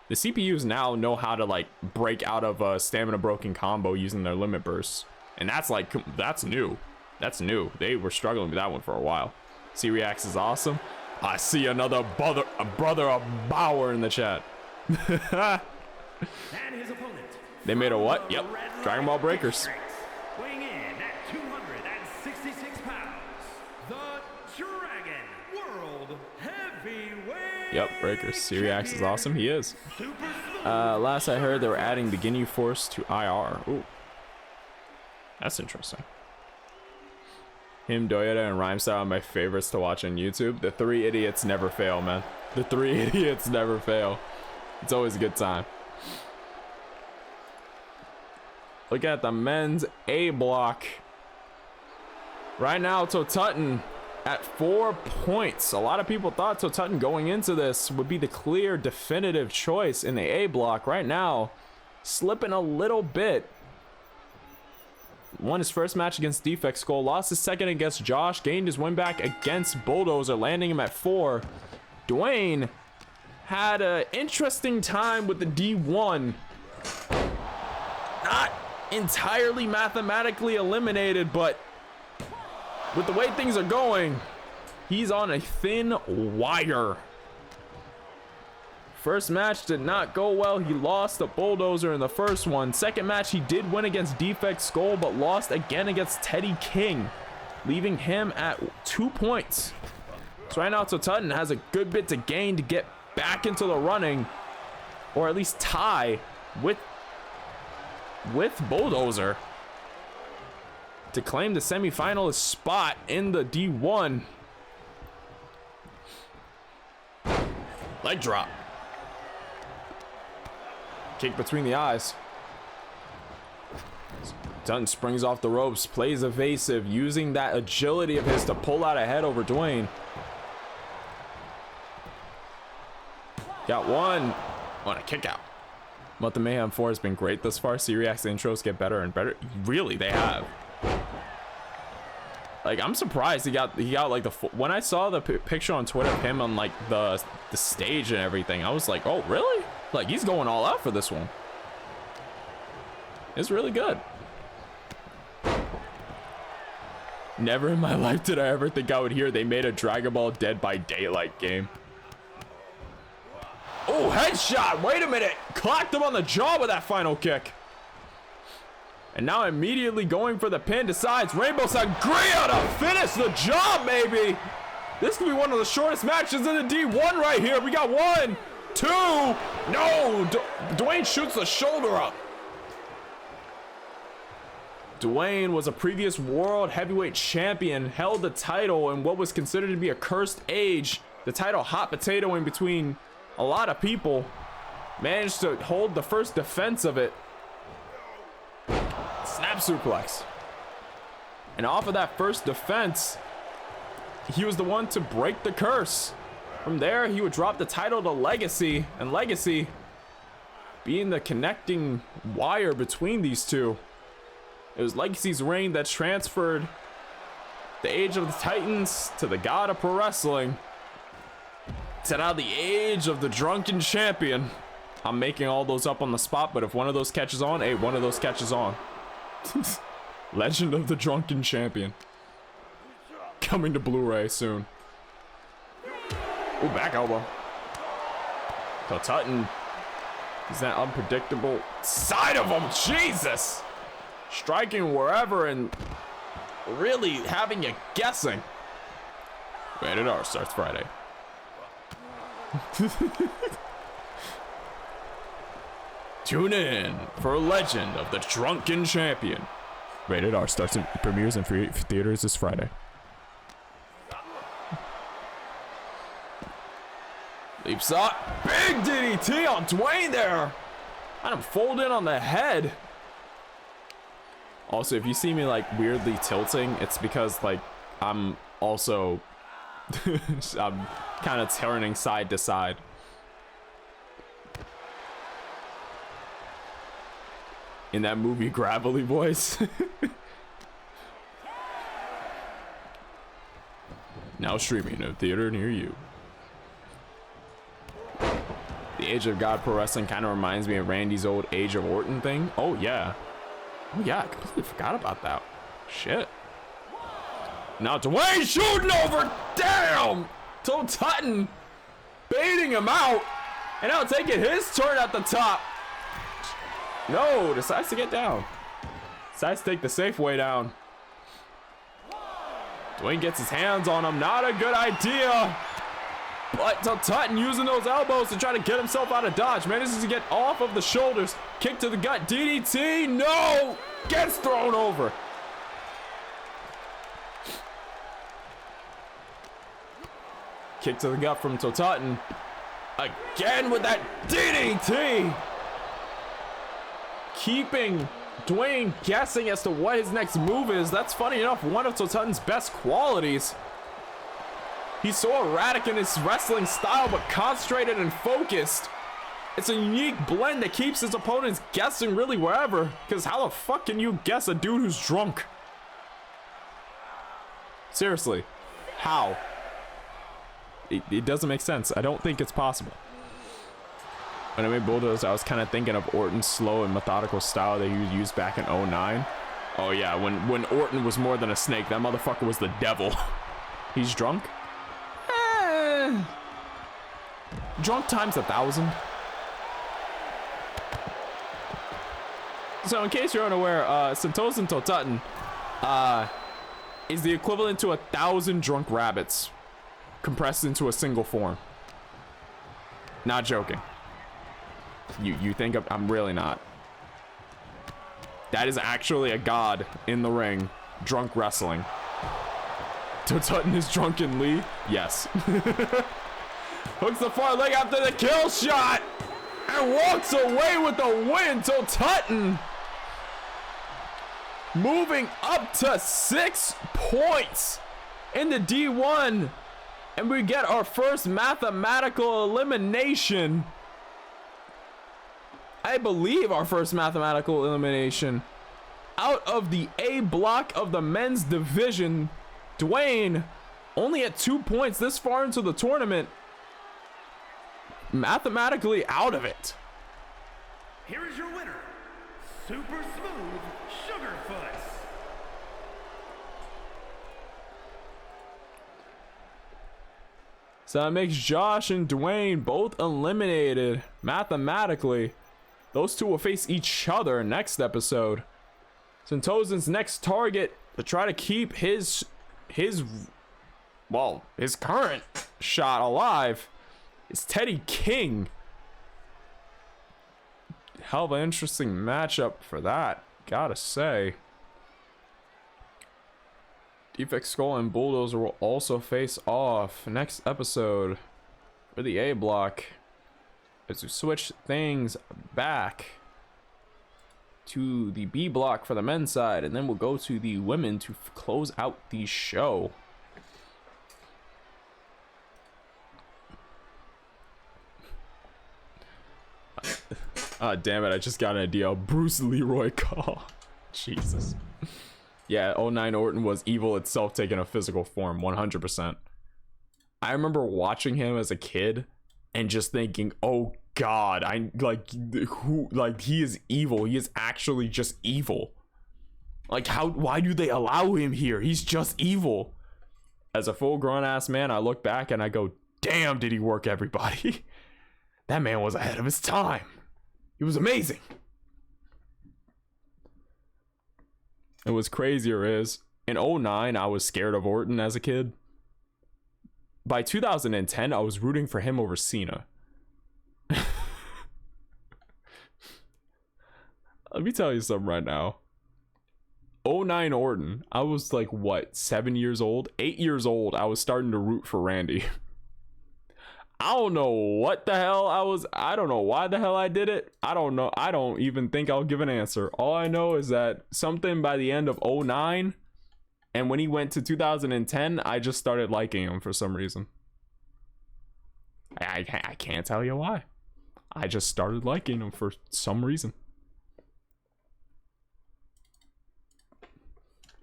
F: The CPUs now know how to like break out of a stamina broken combo using their limit bursts, and that's new. That's new. They were struggling with that one for a while. C Reacts is awesome. I see another brother of Bauer in the chat.
E: And his opponent.
F: They made a what? Yep. Dragon Ball Breakers.
E: Weighing in at 266 pounds, the Dragon World Heavyweight.
F: Yep, Breakers. Siriax is awesome. He is. Last I heard, they were adding the Ginyu Force to IR. Ooh. That's interesting. Him, Doyota, and Rhymestyle are my favorites to watch on YouTube. The three idiots never fail, man. The three idiots never fail. It's always a good time. Look at the men's A block. Right now, Totutton at 4 points. A lot of people thought Totutton going into this would be the clear, definitive choice in the A block. Right now, slipping a little bit. Won his first match against Defect Skull, lost his second against Josh, gained his win back against Bulldozer, landing him at 4. Dwayne had an interesting time with the D1. Not entirely mathematically eliminated, but with the way things are going, he's on a thin wire. First match did not go well. He lost to Bulldozer in the first one. Second match, he did win against Defect Skull, but lost again against Teddy King, leaving him at 2 points. So right now, Totutton has a good bit to gain to get back into the running, or at least tie with Bulldozer to claim the semifinalist spot in the D1. Leg drop. Kick between the eyes. Dunn springs off the ropes, plays evasive, using that agility of his to pull out ahead over Dwayne. Got one on a kick out. But the Mayhem 4 has been great thus far. C-React's intros get better and better. Really, they have. Like, I'm surprised he got like the when I saw the picture on Twitter of him on like the stage and everything, I was like, oh really? Like, he's going all out for this one. It's really good. Never in my life did I ever think I would hear they made a Dragon Ball Dead by Daylight game. Oh, headshot! Wait a minute! Clocked him on the jaw with that final kick. And now immediately going for the pin, decides Rainbow Sangria to finish the job, maybe! This could be one of the shortest matches in the D1 right here. We got 1, 2... No! Dwayne shoots the shoulder up. Dwayne was a previous world heavyweight champion, held the title in what was considered to be a cursed age. The title hot potato in between a lot of people. Managed to hold the first defense of it. Snap suplex. And off of that first defense, he was the one to break the curse. From there, he would drop the title to Legacy, and Legacy being the connecting wire between these two. It was Legacy's reign that transferred the Age of the Titans to the God of Pro Wrestling to now the Age of the Drunken Champion. I'm making all those up on the spot, but if one of those catches on, hey, one of those catches on. Legend of the Drunken Champion. Coming to Blu-ray soon. Ooh, back elbow. So Tutton is that unpredictable side of him. Jesus! Striking wherever and really having you guessing. Rated R starts Friday. Tune in for Legend of the Drunken Champion. Rated R starts in premieres in free theaters this Friday. Leaps up. Big DDT on Dwayne there. Had him fold in on the head. Also, if you see me like weirdly tilting, it's because like I'm also I'm kind of turning side to side. In that movie Gravelly Voice. Now streaming in a theater near you. The Age of God Pro Wrestling kind of reminds me of Randy's old Age of Orton thing. Oh yeah. Oh yeah, I completely forgot about that. Shit. Now Dwayne shooting over. Damn! So Tutton baiting him out. And now taking his turn at the top. No, decides to get down. Decides to take the safe way down. Dwayne gets his hands on him. Not a good idea. But Tutton using those elbows to try to get himself out of dodge. Manages to get off of the shoulders. Kick to the gut. DDT. No! Gets thrown over. Kick to the gut from Tutton. Again with that DDT. Keeping Dwayne guessing as to what his next move is. That's funny enough one of Tutton's best qualities. He's so erratic in his wrestling style, but concentrated and focused. It's a unique blend that keeps his opponents guessing really wherever. Because how the fuck can you guess a dude who's drunk? Seriously, how? It doesn't make sense. I don't think it's possible. When I made Bulldoze, I was kind of thinking of Orton's slow and methodical style that he used back in 09. Oh yeah, when Orton was more than a snake, that motherfucker was the devil. He's drunk? Drunk times 1,000. So in case you're unaware, Sentosa Tutton is the equivalent to 1,000 drunk rabbits compressed into a single form. Not joking. You think I'm really not. That is actually a god in the ring, drunk wrestling. Tutton is drunkenly, yes. Hooks the far leg after the kill shot and walks away with the win. Tutton moving up to 6 points in the D1, and we get our first mathematical elimination. I believe our first mathematical elimination out of the A block of the men's division. Dwayne only at 2 points this far into the tournament, mathematically out of it.
E: Here is your winner, Super Smooth Sugarfoot.
F: So that makes Josh and Dwayne both eliminated mathematically. Those two will face each other next episode. Sentosa's next target to try to keep his current shot alive is Teddy King. Hell of an interesting matchup for that, gotta say. Defect Skull and Bulldozer will also face off next episode for the A block as we switch things back to the B block for the men's side, and then we'll go to the women to close out the show. Damn it, I just got an idea. Bruce Leroy call. Jesus. Yeah, 09 Orton was evil itself taking a physical form, 100%. I remember watching him as a kid and just thinking, oh God, he is evil. He is actually just evil. Like, why do they allow him here? He's just evil. As a full grown ass man, I look back and I go, damn, did he work everybody? That man was ahead of his time. He was amazing. And what's crazier is, in 09, I was scared of Orton as a kid. By 2010, I was rooting for him over Cena. Let me tell you something right now. 09 Orton, I was like, what, 7 years old? 8 years old, I was starting to root for Randy. I don't know what the hell I don't know why the hell I did it. I don't know. I don't even think I'll give an answer. All I know is that something by the end of 09, and when he went to 2010, I just started liking him for some reason. I can't tell you why. I just started liking him for some reason.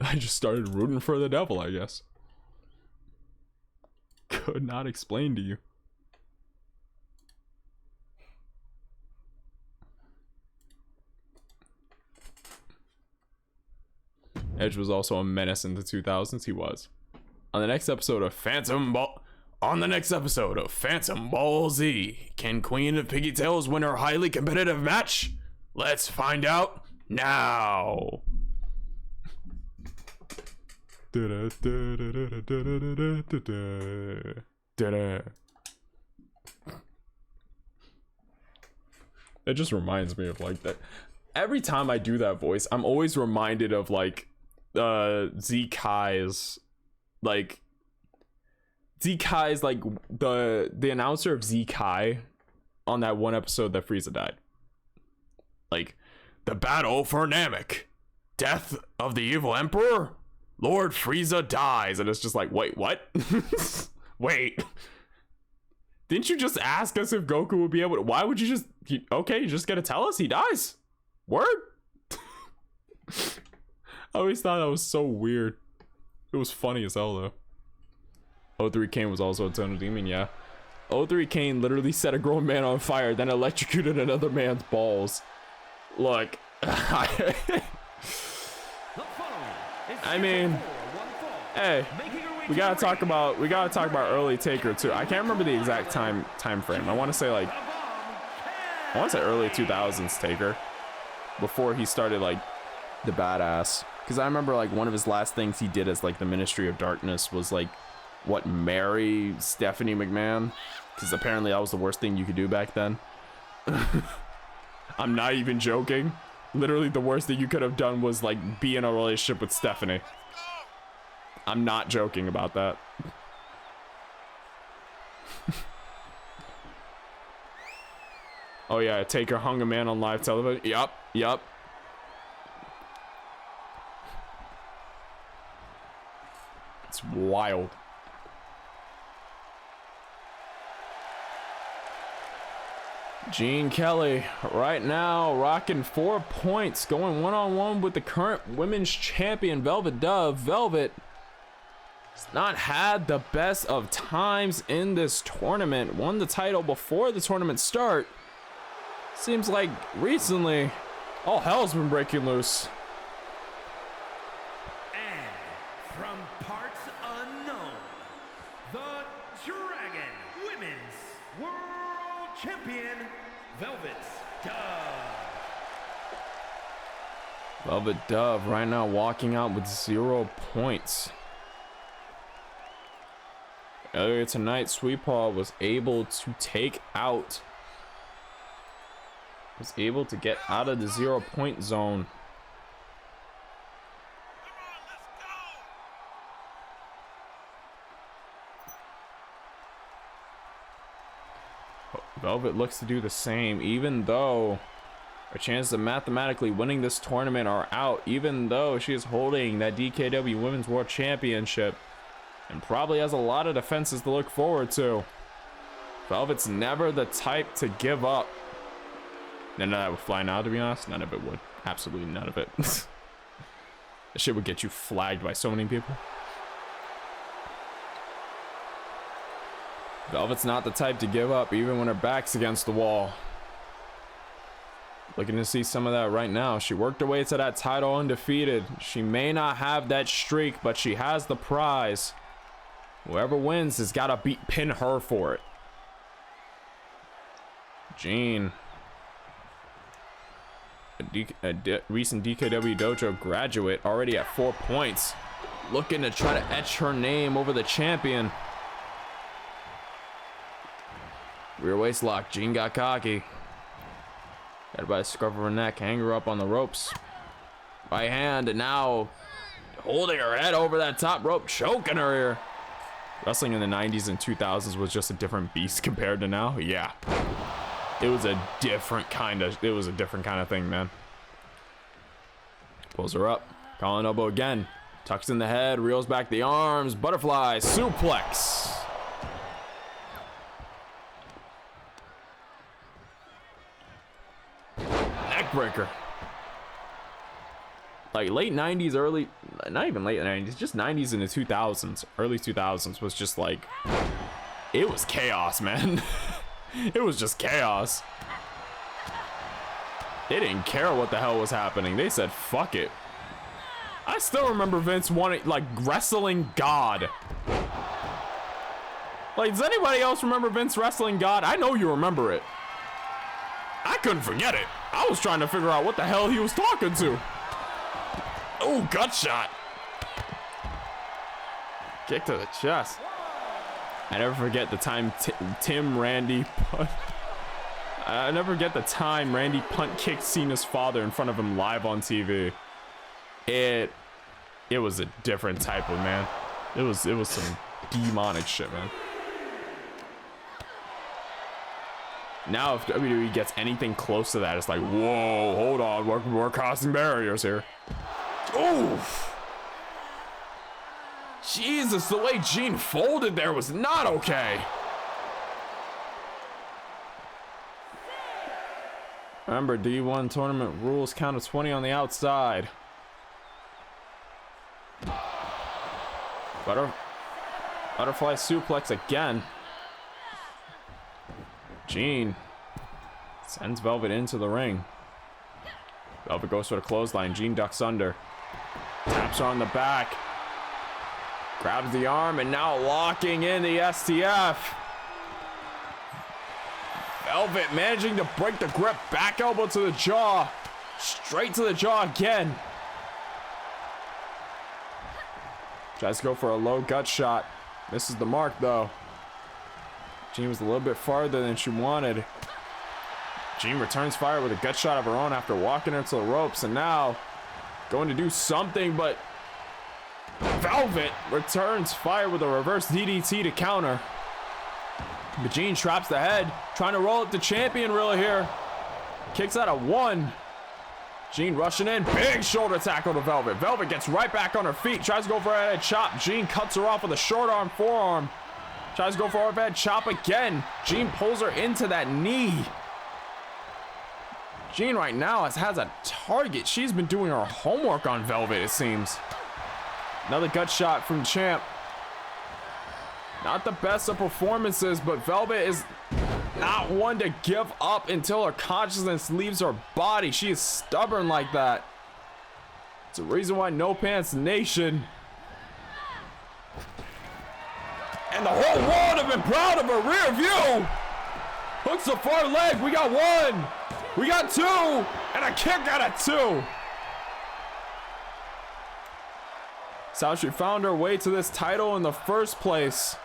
F: I just started rooting for the devil, I guess. Could not explain to you. Edge was also a menace in the 2000s. He was. On the next episode of Phantom Ball Z, can Queen of Piggy Tails win her highly competitive match? Let's find out now. It just reminds me of like that. Every time I do that voice, I'm always reminded of like Z Kai's like the announcer of Z Kai on that one episode that Frieza died. Like, the battle for Namek, death of the evil emperor, Lord Frieza dies, and it's just like, wait, what? Wait, didn't you just ask us if Goku would be able to? Why would you just? Okay, you just gotta tell us he dies. Word. I always thought that was so weird. It was funny as hell though. 03 Kane was also a Total Demon, yeah. 03 Kane literally set a grown man on fire, then electrocuted another man's balls. Look, I mean, hey, we gotta talk about early Taker too. I can't remember the exact time frame. I want to say early 2000s Taker, before he started like the badass. Because I remember like one of his last things he did as like the Ministry of Darkness was like, what, marry Stephanie McMahon? Because apparently that was the worst thing you could do back then. I'm not even joking. Literally the worst thing you could have done was like be in a relationship with Stephanie. I'm not joking about that. Oh yeah, Taker hung a man on live television. Yup. It's wild. Gene Kelly right now rocking 4 points, going one-on-one with the current women's champion Velvet Dove. Velvet has not had the best of times in this tournament. Won the title before the tournament start. Seems like recently all hell's been breaking loose.
E: And from parts unknown, the Dragon Women's World Champion, Velvet Dove.
F: Velvet Dove right now walking out with 0 points. Earlier tonight, Sweet Paw was able to get out of the 0 point zone. Velvet looks to do the same, even though Her chances of mathematically winning this tournament are out, even though she is holding that DKW Women's World Championship and probably has a lot of defenses to look forward to. Velvet's never the type to give up. None of that would fly now, to be honest. None of it would. Absolutely none of it. This shit would get you flagged by so many people. Velvet's not the type to give up, even when her back's against the wall. Looking to see some of that right now. She worked her way to that title undefeated. She may not have that streak, but she has the prize. Whoever wins has got to pin her for it. Jean, a recent DKW dojo graduate, already at 4 points, looking to try to etch her name over the champion. Rear waist lock. Jean got cocky. Got her by the scruff of her neck, hang her up on the ropes by hand, and now holding her head over that top rope, choking her here. Wrestling in the 90s and 2000s was just a different beast compared to now. Yeah, it was a different kind of thing, man. Pulls her up, collar elbow again, tucks in the head, reels back the arms, butterfly suplex. Breaker. Like late 90s, early, not even late 90s, just 90s into 2000s, early 2000s was just like, it was chaos, man. It was just chaos. They didn't care what the hell was happening. They said, fuck it. I still remember Vince wanting, like, wrestling God. Like, does anybody else remember Vince wrestling God? I know you remember it. I couldn't forget it. I was trying to figure out what the hell he was talking to. Oh, gut shot. Kick to the chest. I never forget the time I never forget the time Randy punt kicked Cena's father in front of him live on TV. It was a different type of, man. It was some demonic shit, man. Now, if WWE gets anything close to that, it's like, whoa, hold on, we're crossing barriers here. Oof. Jesus, the way Jean folded there was not okay. Remember, D1 tournament rules, count of 20 on the outside. Butterfly suplex again. Jean sends Velvet into the ring. Velvet goes for the clothesline. Jean ducks under. Taps her on the back. Grabs the arm and now locking in the STF. Velvet managing to break the grip. Back elbow to the jaw. Straight to the jaw again. Tries to go for a low gut shot. Misses the mark though. Jean was a little bit farther than she wanted. Jean returns fire with a gut shot of her own after walking her to the ropes, and now going to do something, but Velvet returns fire with a reverse DDT to counter. But Jean traps the head, trying to roll up the champion really here. Kicks out of one. Jean rushing in, big shoulder tackle to Velvet. Velvet gets right back on her feet, tries to go for a head chop. Jean cuts her off with a short arm forearm. Tries to go for a overhead chop again. Jean pulls her into that knee. Jean right now has a target. She's been doing her homework on Velvet, it seems. Another gut shot from Champ. Not the best of performances, but Velvet is not one to give up until her consciousness leaves her body. She is stubborn like that. It's a reason why No Pants Nation and the whole world have been proud of her rear view. Hooks the far leg. We got one. We got two. And a kick out of two. That's how she found her way to this title in the first place.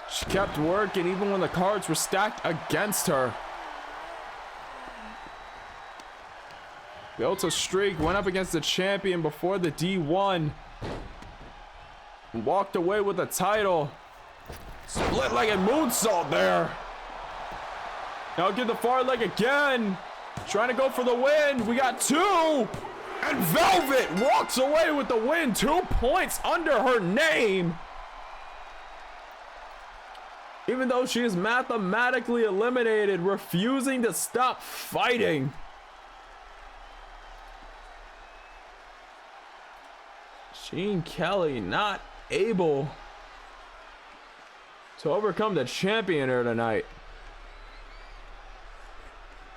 F: She kept working even when the cards were stacked against her. Built a streak, went up against the champion before the D1. Walked away with the title. Split-legged moonsault there. Now get the far leg again. Trying to go for the win. We got 2. And Velvet walks away with the win. 2 points under her name. Even though she is mathematically eliminated, refusing to stop fighting. Gene Kelly not able to overcome the champion here tonight.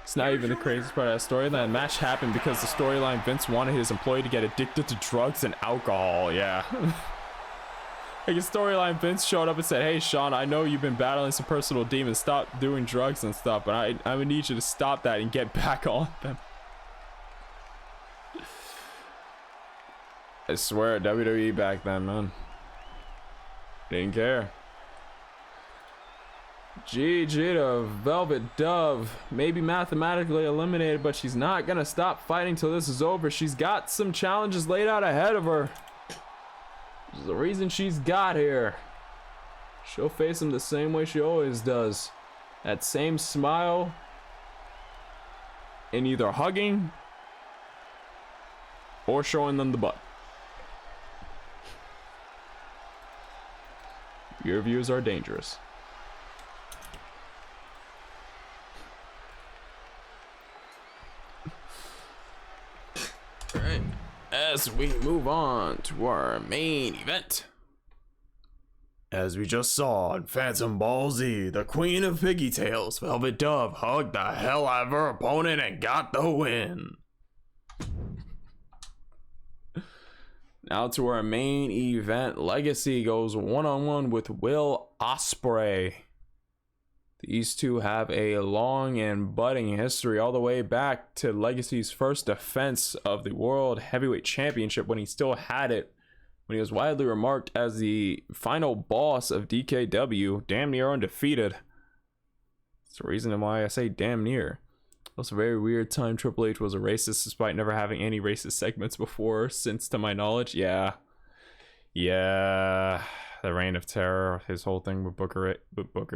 F: It's not even the craziest part of that story. That match happened because the storyline Vince wanted his employee to get addicted to drugs and alcohol. Yeah. Like a storyline Vince showed up and said, hey Sean, I know you've been battling some personal demons. Stop doing drugs and stuff, but I'm gonna need you to stop that and get back on them. I swear, WWE back then, man. Didn't care. GG to Velvet Dove. Maybe mathematically eliminated, but she's not gonna stop fighting till this is over. She's got some challenges laid out ahead of her. There's a reason she's got here. She'll face them the same way she always does. That same smile. And either hugging or showing them the butt. Your views are dangerous. Alright, as we move on to our main event. As we just saw in Phantom Ball Z, the Queen of Piggy Tails, Velvet Dove, hugged the hell out of her opponent and got the win. Now to our main event. Legacy goes one-on-one with Will Ospreay. These two have a long and budding history all the way back to Legacy's first defense of the World Heavyweight Championship when he still had it, when he was widely remarked as the final boss of DKW, damn near undefeated. That's the reason why I say damn near. It was a very weird time. Triple H was a racist despite never having any racist segments before, since to my knowledge. Yeah, the Reign of Terror, his whole thing with Booker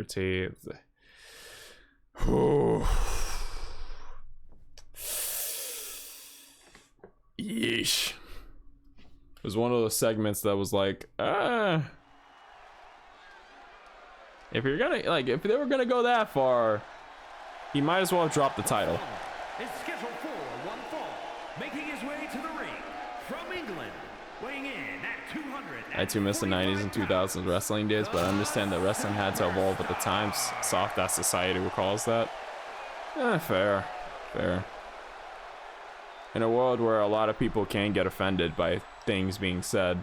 F: T. Yeesh. It was one of those segments that was like, if you're gonna, like, if they were gonna go that far, he might as well have dropped the title.
E: Is scheduled for one fall, making his way to the ring from England, weighing in at 200.
F: I too miss the 90s and 2000s wrestling days, but I understand that wrestling had to evolve with the times. Soft as society recalls that. Fair. In a world where a lot of people can get offended by things being said,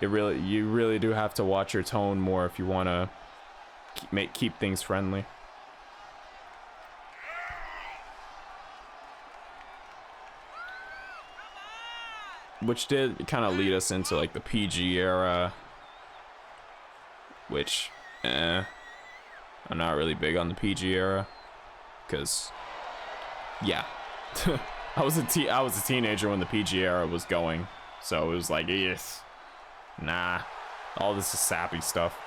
F: you really do have to watch your tone more if you want to keep things friendly. Which did kind of lead us into like the PG era, which I'm not really big on the PG era, because yeah. I was a teenager when the PG era was going, so it was like, yes, nah, all this is sappy stuff.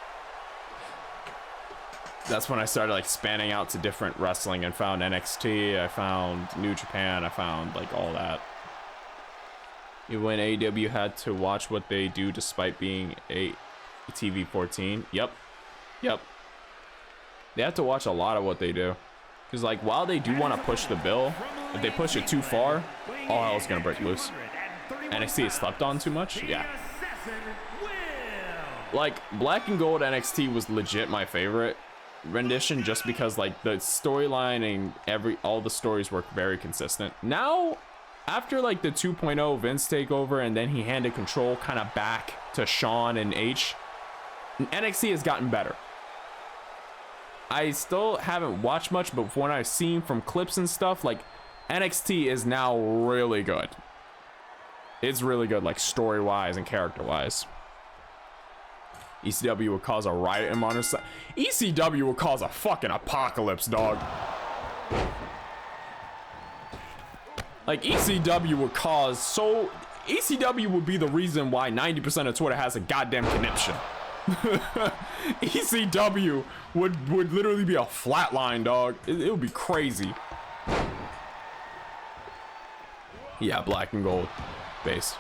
F: That's when I started like spanning out to different wrestling and found NXT, I found New Japan, I found like all that. When AEW had to watch what they do despite being a TV 14. Yep. They have to watch a lot of what they do. Because like while they do want to push the bill, if they push it too far, all hell's gonna break loose. NXT is slept on too much? Yeah. Like Black and Gold NXT was legit my favorite rendition just because like the storyline and all the stories were very consistent. Now after like the 2.0 Vince takeover and then he handed control kind of back to Shawn and H, NXT has gotten better. I still haven't watched much, but from what I've seen from clips and stuff, like NXT is now really good. It's really good, like story-wise and character-wise. ECW would cause a riot in Modern Society. ECW would cause a fucking apocalypse, dog. Like ECW would cause ECW would be the reason why 90% of Twitter has a goddamn conniption. ECW would literally be a flatline, dog. It would be crazy. Yeah, black and gold base.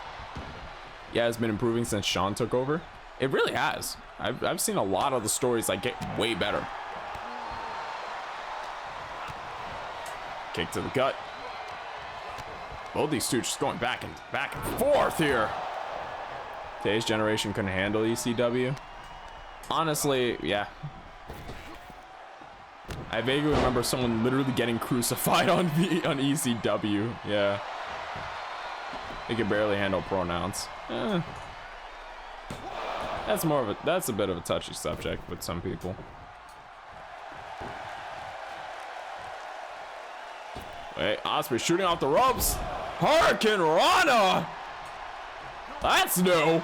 F: Yeah, it's been improving since Sean took over. It really has. I've seen a lot of the stories like get way better. Kick to the gut. Both these two just going back and forth here. Today's generation couldn't handle ECW. Honestly, yeah. I vaguely remember someone literally getting crucified on ECW. Yeah. They could barely handle pronouns. That's a bit of a touchy subject with some people. Wait, Osprey shooting off the ropes. Hurricane Rana. That's new.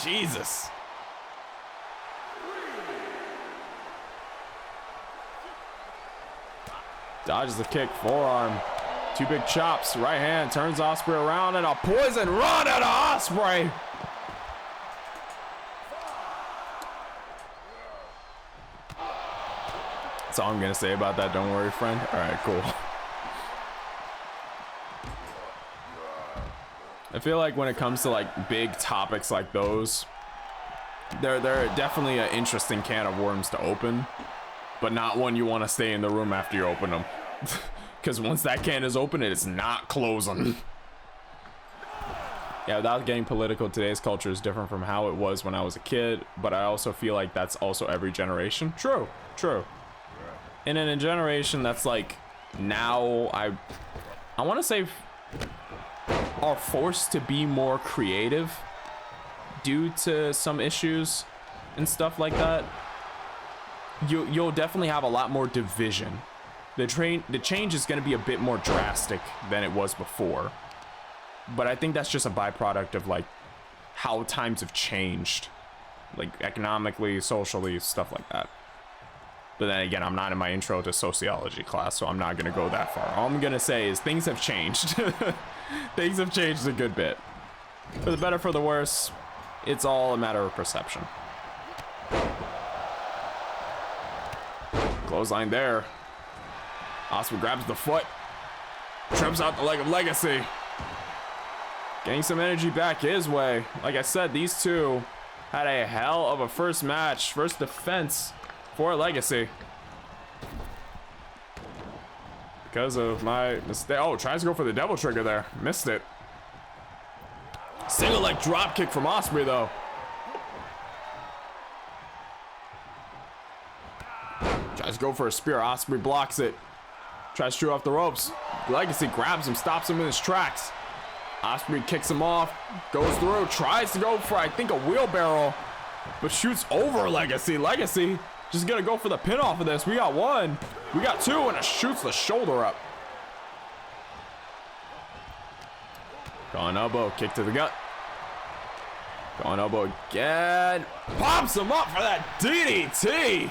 F: Jesus. Dodges the kick, forearm. Two big chops, right hand, turns Osprey around, and a poison run out of Osprey. That's all I'm gonna say about that. Don't worry, friend. All right, cool. I feel like when it comes to like big topics like those, they're definitely an interesting can of worms to open, but not one you want to stay in the room after you open them. Because once that can is open, it is not closing. Yeah, without getting political, today's culture is different from how it was when I was a kid, but I also feel like that's also every generation. True, true. And in a generation that's like now, I want to say are forced to be more creative due to some issues and stuff like that. You'll definitely have a lot more division. The change is going to be a bit more drastic than it was before, but I think that's just a byproduct of like how times have changed, like economically, socially, stuff like that. But then again, I'm not in my intro to sociology class, so I'm not going to go that far. All I'm going to say is things have changed. Things have changed a good bit. For the better, for the worse, it's all a matter of perception. Clothesline there. Osprey grabs the foot. Trips out the leg of Legacy. Getting some energy back his way. Like I said, these two had a hell of a first match. First defense for Legacy. Because of my mistake. Oh, tries to go for the devil trigger there. Missed it. Single leg drop kick from Osprey though. Tries to go for a spear. Osprey blocks it. Tries to shoot off the ropes. Legacy grabs him, stops him in his tracks. Osprey kicks him off, goes through, tries to go for, I think, a wheelbarrow, but shoots over Legacy. Legacy just gonna go for the pin off of this. We got one, we got two, and it shoots the shoulder up. Going elbow, kick to the gut. Going elbow again. Pops him up for that DDT.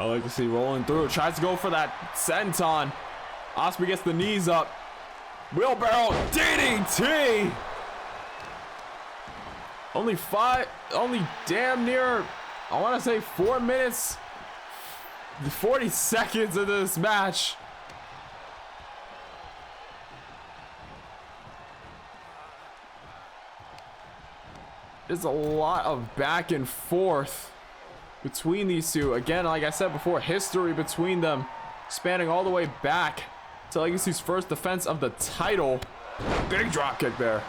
F: Legacy rolling through, tries to go for that senton. Osprey gets the knees up. Wheelbarrow DDT. Only damn near, I want to say 4 minutes, 40 seconds of this match. There's a lot of back and forth between these two. Again, like I said before, history between them spanning all the way back to Legacy's first defense of the title. Big drop kick there.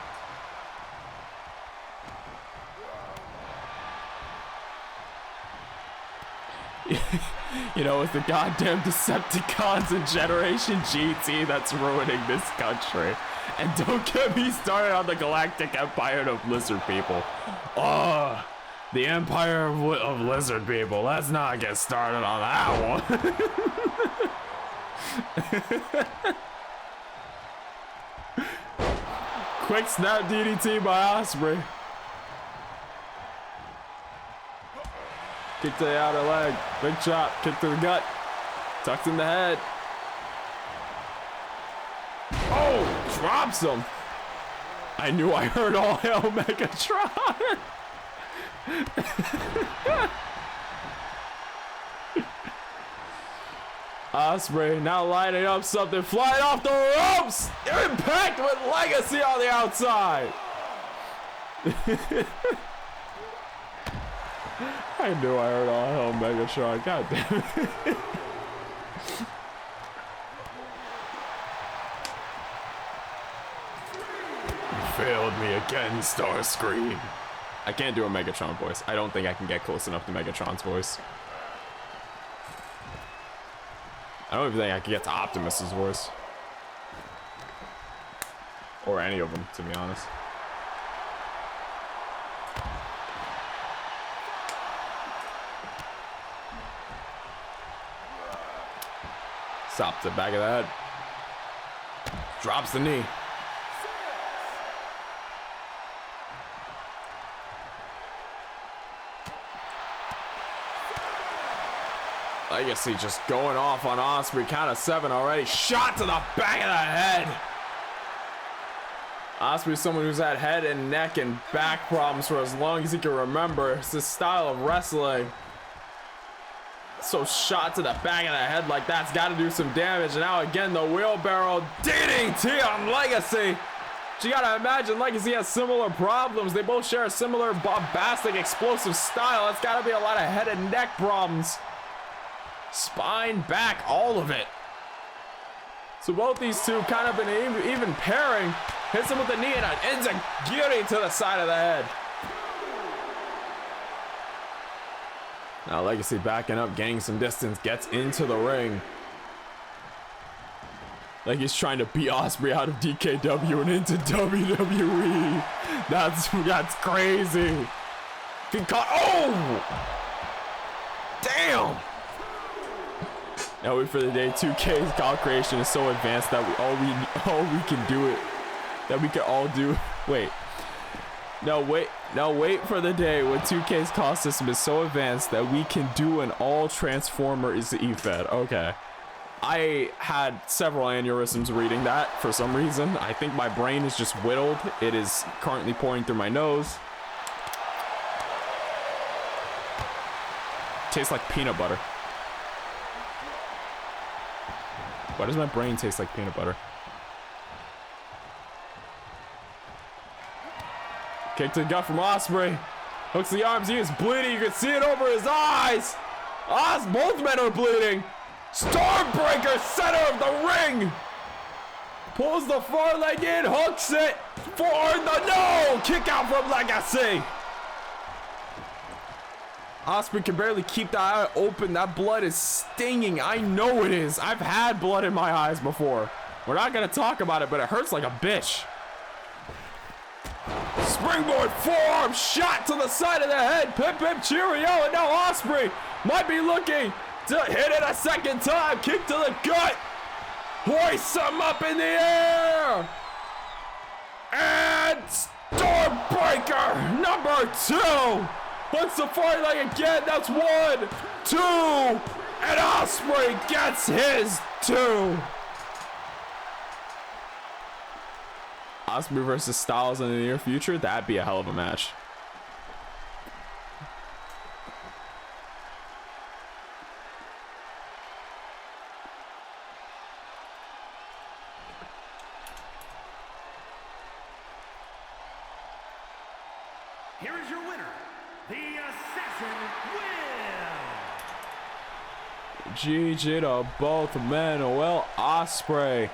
F: You know, it's the goddamn Decepticons and Generation GT that's ruining this country. And don't get me started on the Galactic Empire of Lizard People. Oh, the Empire of Lizard People. Let's not get started on that one. Quick snap DDT by Osprey. Kick to the outer leg. Big chop. Kick to the gut. Tucked in the head. Oh, drops him. I knew I heard all hail Megatron. Osprey now lining up something, flying off the ropes. Impact with Legacy on the outside. I knew I heard all hell Megatron. God damn it. You failed me again, Starscream. I can't do a Megatron voice. I don't think I can get close enough to Megatron's voice. I don't even think I can get to Optimus's voice. Or any of them, to be honest. Stop the back of the head. Drops the knee. Legacy just going off on Osprey. Count of 7 already. Shot to the back of the head. Osprey's someone who's had head and neck and back problems for as long as he can remember. It's his style of wrestling. So shot to the back of the head like that's got to do some damage. And now again, the wheelbarrow DDT on Legacy. But you gotta imagine Legacy has similar problems. They both share a similar bombastic, explosive style. That's gotta be a lot of head and neck problems. Spine, back, all of it. So both these two kind of an even pairing. Hits him with the knee and ends a guillotine to the side of the head. Now Legacy backing up, gaining some distance, gets into the ring. Like he's trying to beat Osprey out of DKW and into WWE. That's crazy. Good caught. Oh! Damn! Now wait for the day 2K's call creation is so advanced that all we can do it. That we can all do. Wait. No, wait for the day when 2K's call system is so advanced that we can do an all transformer is the EFED. Okay. I had several aneurysms reading that for some reason. I think my brain is just whittled. It is currently pouring through my nose. Tastes like peanut butter. Why does my brain taste like peanut butter? Kick to the gut from Osprey. Hooks the arms. He is bleeding. You can see it over his eyes. Both men are bleeding. Stormbreaker, center of the ring. Pulls the far leg in. Hooks it for the no. Kick out from Legacy. Osprey can barely keep the eye open. That blood is stinging. I know it is. I've had blood in my eyes before. We're not going to talk about it, but it hurts like a bitch. Springboard forearm shot to the side of the head. Pip pip cheerio. And now Osprey might be looking to hit it a second time. Kick to the gut. Hoists him up in the air. And Stormbreaker number 2. Hooks the far leg again. That's 1, 2. And Osprey gets his 2. Osprey versus Styles in the near future. That'd be a hell of a match.
E: Here is your winner, the Assassin Will.
F: GG to both men. Will Osprey,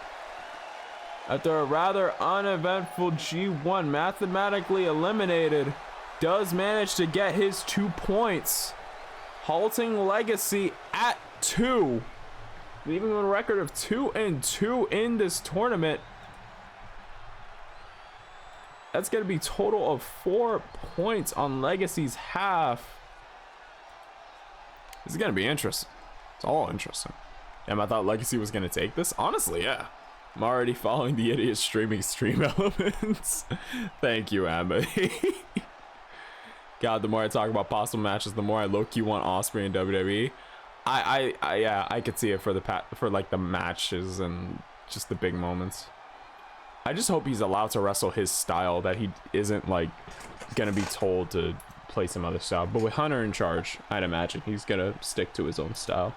F: after a rather uneventful G1, mathematically eliminated, does manage to get his 2 points, halting Legacy at 2, leaving him a record of 2-2 in this tournament. That's going to be a total of 4 points on Legacy's half. This is going to be interesting. It's all interesting. Damn, I thought Legacy was going to take this. Honestly, yeah. I'm already following the idiot streaming stream elements. Thank you, Amity. God, the more I talk about possible matches, the more I low-key want Ospreay in WWE. Yeah, I could see it for like the matches and just the big moments. I just hope he's allowed to wrestle his style, that he isn't like gonna be told to play some other style. But with Hunter in charge, I'd imagine he's gonna stick to his own style.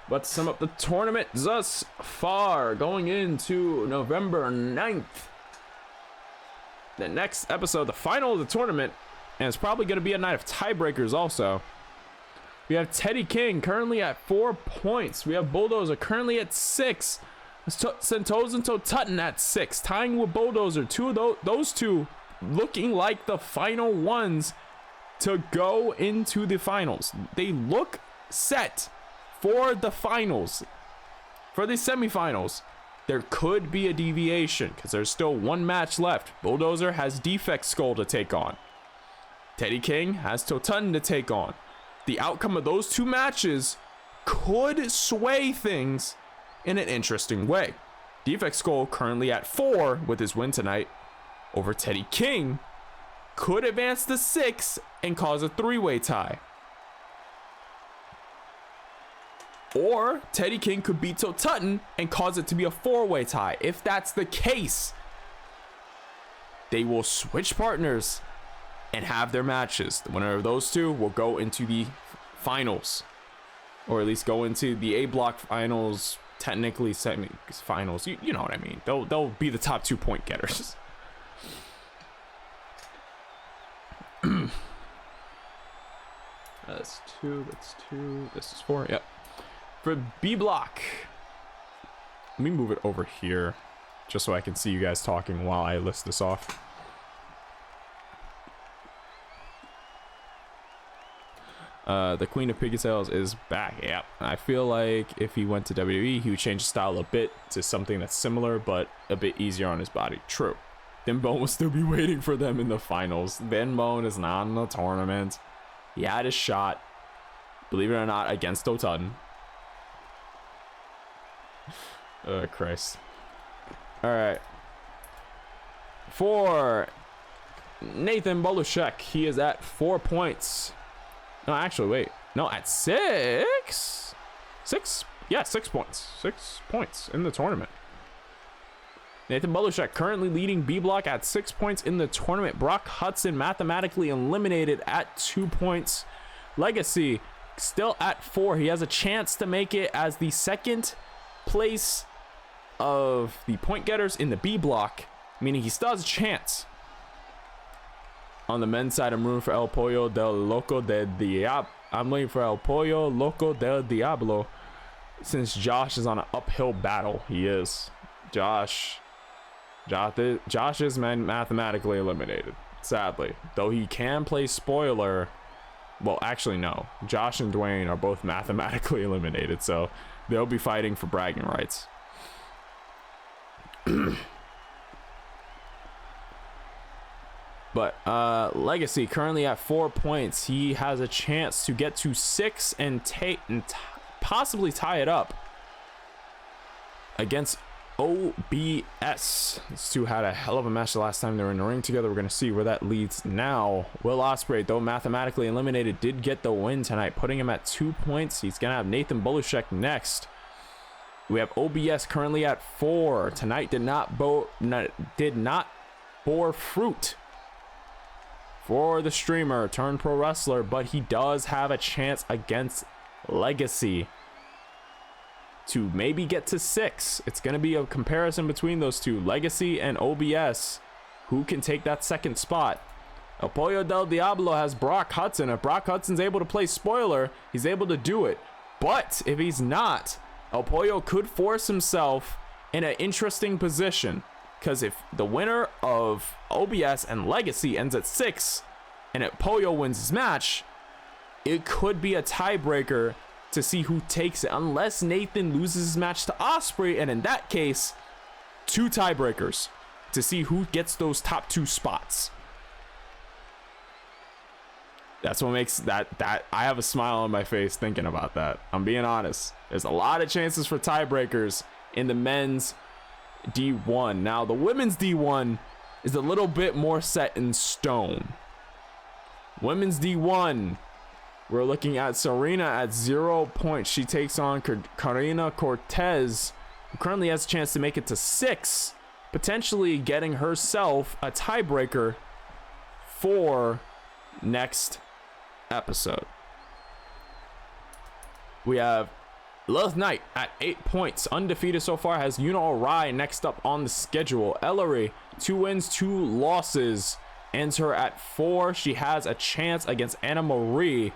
F: But to sum up the tournament thus far, going into November 9th, the next episode, the final of the tournament, and it's probably going to be a night of tiebreakers also. We have Teddy King currently at 4 points. We have Bulldozer currently at 6. Sentosa and Tutton at 6, tying with Bulldozer. Those two looking like the final ones to go into the finals. They look set for the finals. For the semifinals, there could be a deviation because there's still one match left. Bulldozer has Defect Skull to take on. Teddy King has Totun to take on. The outcome of those two matches could sway things in an interesting way. Defect Skull currently at 4 with his win tonight over Teddy King could advance to 6 and cause a 3-way tie. Or Teddy King could beat Totun and cause it to be a 4-way tie. If that's the case, they will switch partners and have their matches. The winner of those two will go into the finals, or at least go into the A block finals, technically semi-finals. You know what I mean. They'll be the top 2 point getters. That's 2. That's 2. This is 4. Yep. For B block, let me move it over here just so I can see you guys talking while I list this off. The Queen of Pigtails is back. Yeah, I feel like if he went to WWE, he would change his style a bit to something that's similar but a bit easier on his body. True. Then Bone will still be waiting for them in the finals. Then Bone is not in the tournament. He had his shot, believe it or not, against Totun. Oh, Christ. All right. For Nathan Bolushek, he is at 4 points. No, actually, wait. No, at 6? 6? Yeah, 6 points. 6 points in the tournament. Nathan Bolushek currently leading B block at 6 points in the tournament. Brock Hudson mathematically eliminated at 2 points. Legacy still at 4. He has a chance to make it as the second place of the point getters in the B block, meaning he still has a chance. On the men's side, I'm rooting for El Pollo del Loco del Diablo. I'm waiting for El Pollo Loco del Diablo, since Josh is on an uphill battle. He is. Josh is mathematically eliminated, sadly. Though he can play spoiler. Well, actually, no. Josh and Dwayne are both mathematically eliminated, so they'll be fighting for bragging rights. But Legacy currently at 4 points. He has a chance to get to 6 and possibly tie it up against OBS. These two had a hell of a match the last time they were in the ring together. We're going to see where that leads now. Will Ospreay, though mathematically eliminated, did get the win tonight, putting him at 2 points. He's going to have Nathan Bolushek next. We have OBS currently at 4. Tonight did not bore fruit for the streamer turned pro wrestler, but he does have a chance against Legacy to maybe get to 6. It's going to be a comparison between those two, Legacy and OBS. Who can take that second spot? El Pollo del Diablo has Brock Hudson. If Brock Hudson's able to play spoiler, he's able to do it. But if he's not, El Pollo could force himself in an interesting position, because if the winner of OBS and Legacy ends at 6 and El Pollo wins his match, it could be a tiebreaker to see who takes it, unless Nathan loses his match to Ospreay, and in that case, 2 tiebreakers to see who gets those top 2 spots. That's what makes that I have a smile on my face thinking about that. I'm being honest. There's a lot of chances for tiebreakers in the men's D1. Now, the women's D1 is a little bit more set in stone. Women's D1. We're looking at Serena at 0 points. She takes on Karina Cortez, who currently has a chance to make it to 6, potentially getting herself a tiebreaker for next episode. We have Lilith Knight at 8 points, undefeated so far, has Yuna Arai next up on the schedule. Ellery, 2 wins, 2 losses, ends her at 4. She has a chance against Anna Marie.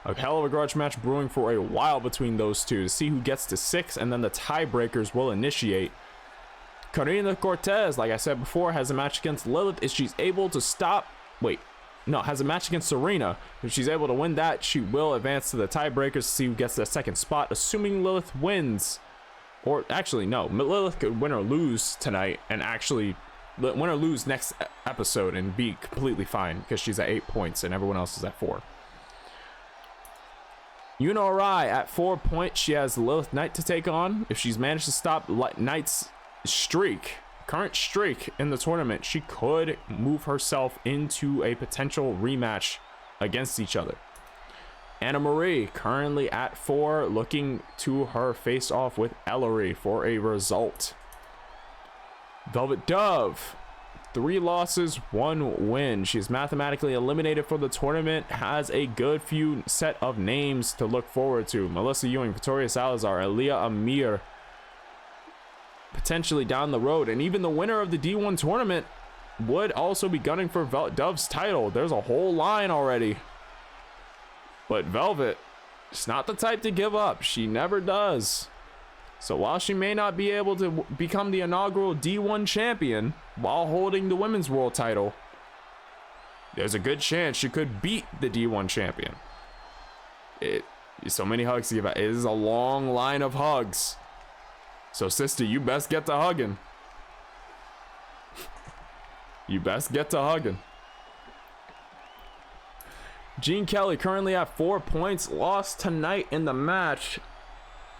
F: A hell of a grudge match brewing for a while between those two to see who gets to 6, and then the tiebreakers will initiate. Karina Cortez, like I said before, has a match against Lilith. If she's able to has a match against Serena. If she's able to win that, she will advance to the tiebreakers to see who gets the 2nd spot, assuming Lilith wins. Or actually, no, Lilith could win or lose tonight, and actually win or lose next episode and be completely fine because she's at 8 points and everyone else is at 4. Yuna Arai at 4 points. She has Lilith Knight to take on. If she's managed to stop Knight's current streak in the tournament, she could move herself into a potential rematch against each other. Anna Marie currently at 4, looking to her face off with Ellery for a result. Velvet Dove, 3 losses, 1 win. She's mathematically eliminated for the tournament, has a good few set of names to look forward to. Melissa Ewing, Victoria Salazar, Aaliyah Amir, potentially down the road. And even the winner of the D1 tournament would also be gunning for Dove's title. There's a whole line already. But Velvet, she's not the type to give up. She never does. So while she may not be able to become the inaugural D1 champion while holding the women's world title, there's a good chance she could beat the D1 champion. So many hugs to give out. It is a long line of hugs. So sister, you best get to hugging. You best get to hugging. Jean Kelly currently at 4 points, lost tonight in the match.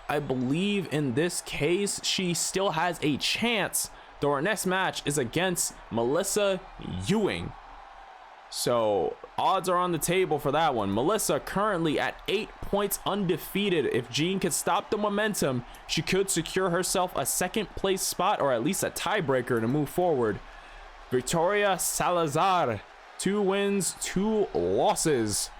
F: I believe in this case, she still has a chance, though her next match is against Melissa Ewing. So odds are on the table for that one. Melissa currently at 8 points undefeated. If Jean could stop the momentum, she could secure herself a 2nd place spot or at least a tiebreaker to move forward. Victoria Salazar, 2 wins, 2 losses.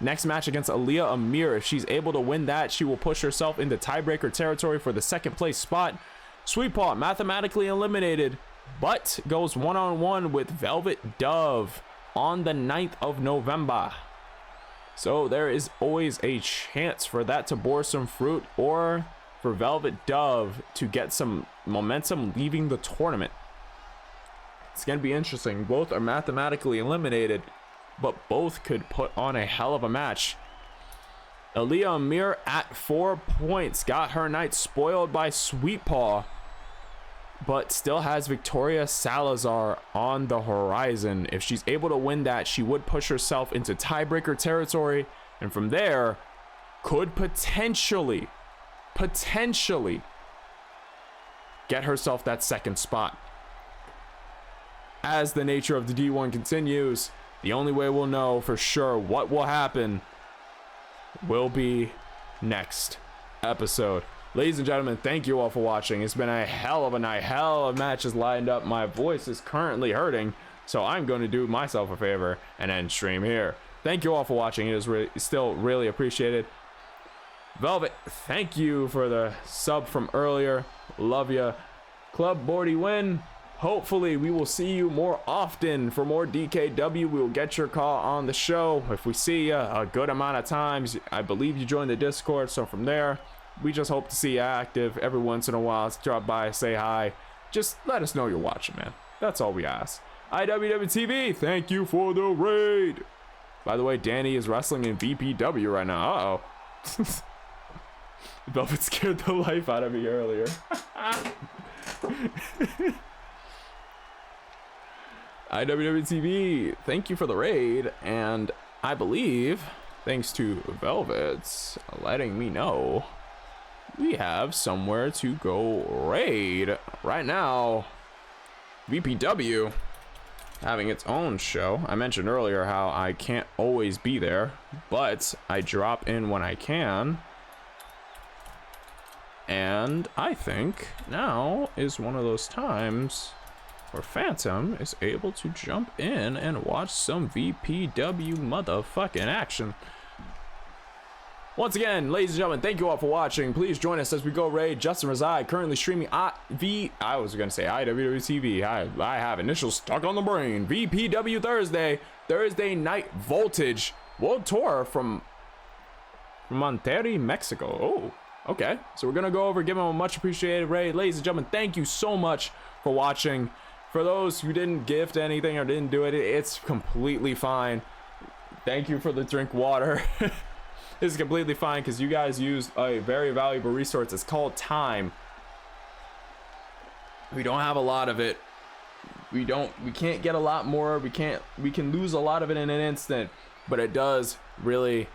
F: Next match against Aaliyah Amir. If she's able to win that, she will push herself into tiebreaker territory for the 2nd place spot. Sweet Paw, mathematically eliminated, but goes one-on-one with Velvet Dove on the 9th of November. So there is always a chance for that to bore some fruit, or for Velvet Dove to get some momentum leaving the tournament. It's going to be interesting. Both are mathematically eliminated, but both could put on a hell of a match. Aaliyah Amir at 4 points. Got her night spoiled by Sweet Paw, but still has Victoria Salazar on the horizon. If she's able to win that, she would push herself into tiebreaker territory, and from there could potentially get herself that 2nd spot. As the nature of the D1 continues, the only way we'll know for sure what will happen will be next episode. Ladies and gentlemen, thank you all for watching. It's been a hell of a night, hell of matches lined up. My voice is currently hurting, so I'm going to do myself a favor and end stream here. Thank you all for watching. It is still really appreciated. Velvet, thank you for the sub from earlier. Love ya. Club Bordy win. Hopefully we will see you more often for more DKW. We will get your call on the show if we see you a good amount of times. I believe you joined the Discord, so from there we just hope to see you active every once in a while. Drop by, say hi, just let us know you're watching, man. That's all we ask. IWWTV, thank you for the raid. By the way, Danny is wrestling in VPW right now. Velvet scared the life out of me earlier. IWWTV, thank you for the raid, and I believe, thanks to Velvet's letting me know, we have somewhere to go raid right now. VPW, having its own show. I mentioned earlier how I can't always be there, but I drop in when I can. And I think now is one of those times where Phantom is able to jump in and watch some VPW motherfucking action. Once again, ladies and gentlemen, thank you all for watching. Please join us as we go raid Justin Reside, currently streaming I was gonna say IWW TV. I have initials stuck on the brain. VPW Thursday Night Voltage World Tour from Monterrey, Mexico. Oh, okay. So we're gonna go over, give him a much appreciated raid. Ladies and gentlemen, thank you so much for watching. For those who didn't gift anything or didn't do it, it's completely fine. Thank you for the drink water. This is completely fine because you guys used a very valuable resource. It's called time. We don't have a lot of it. We can't get a lot more. We can lose a lot of it in an instant, but it does really,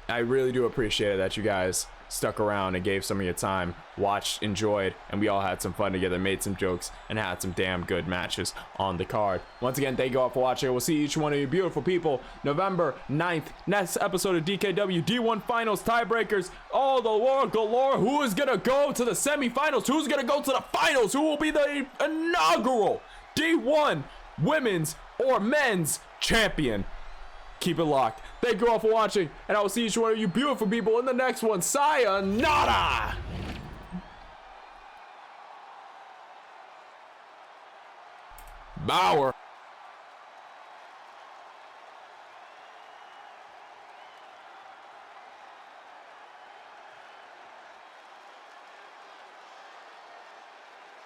F: I really do appreciate it that you guys stuck around and gave some of your time, watched, enjoyed, and we all had some fun together, made some jokes, and had some damn good matches on the card. Once again, thank you all for watching. We'll see each one of you beautiful people November 9th, next episode of DKW D1 Finals tiebreakers, all the lore galore. Who is gonna go to the semifinals? Who's gonna go to the finals? Who will be the inaugural D1 women's or men's champion? Keep it locked. Thank you all for watching, and I will see each one of you beautiful people in the next one. Sayonara! Bauer.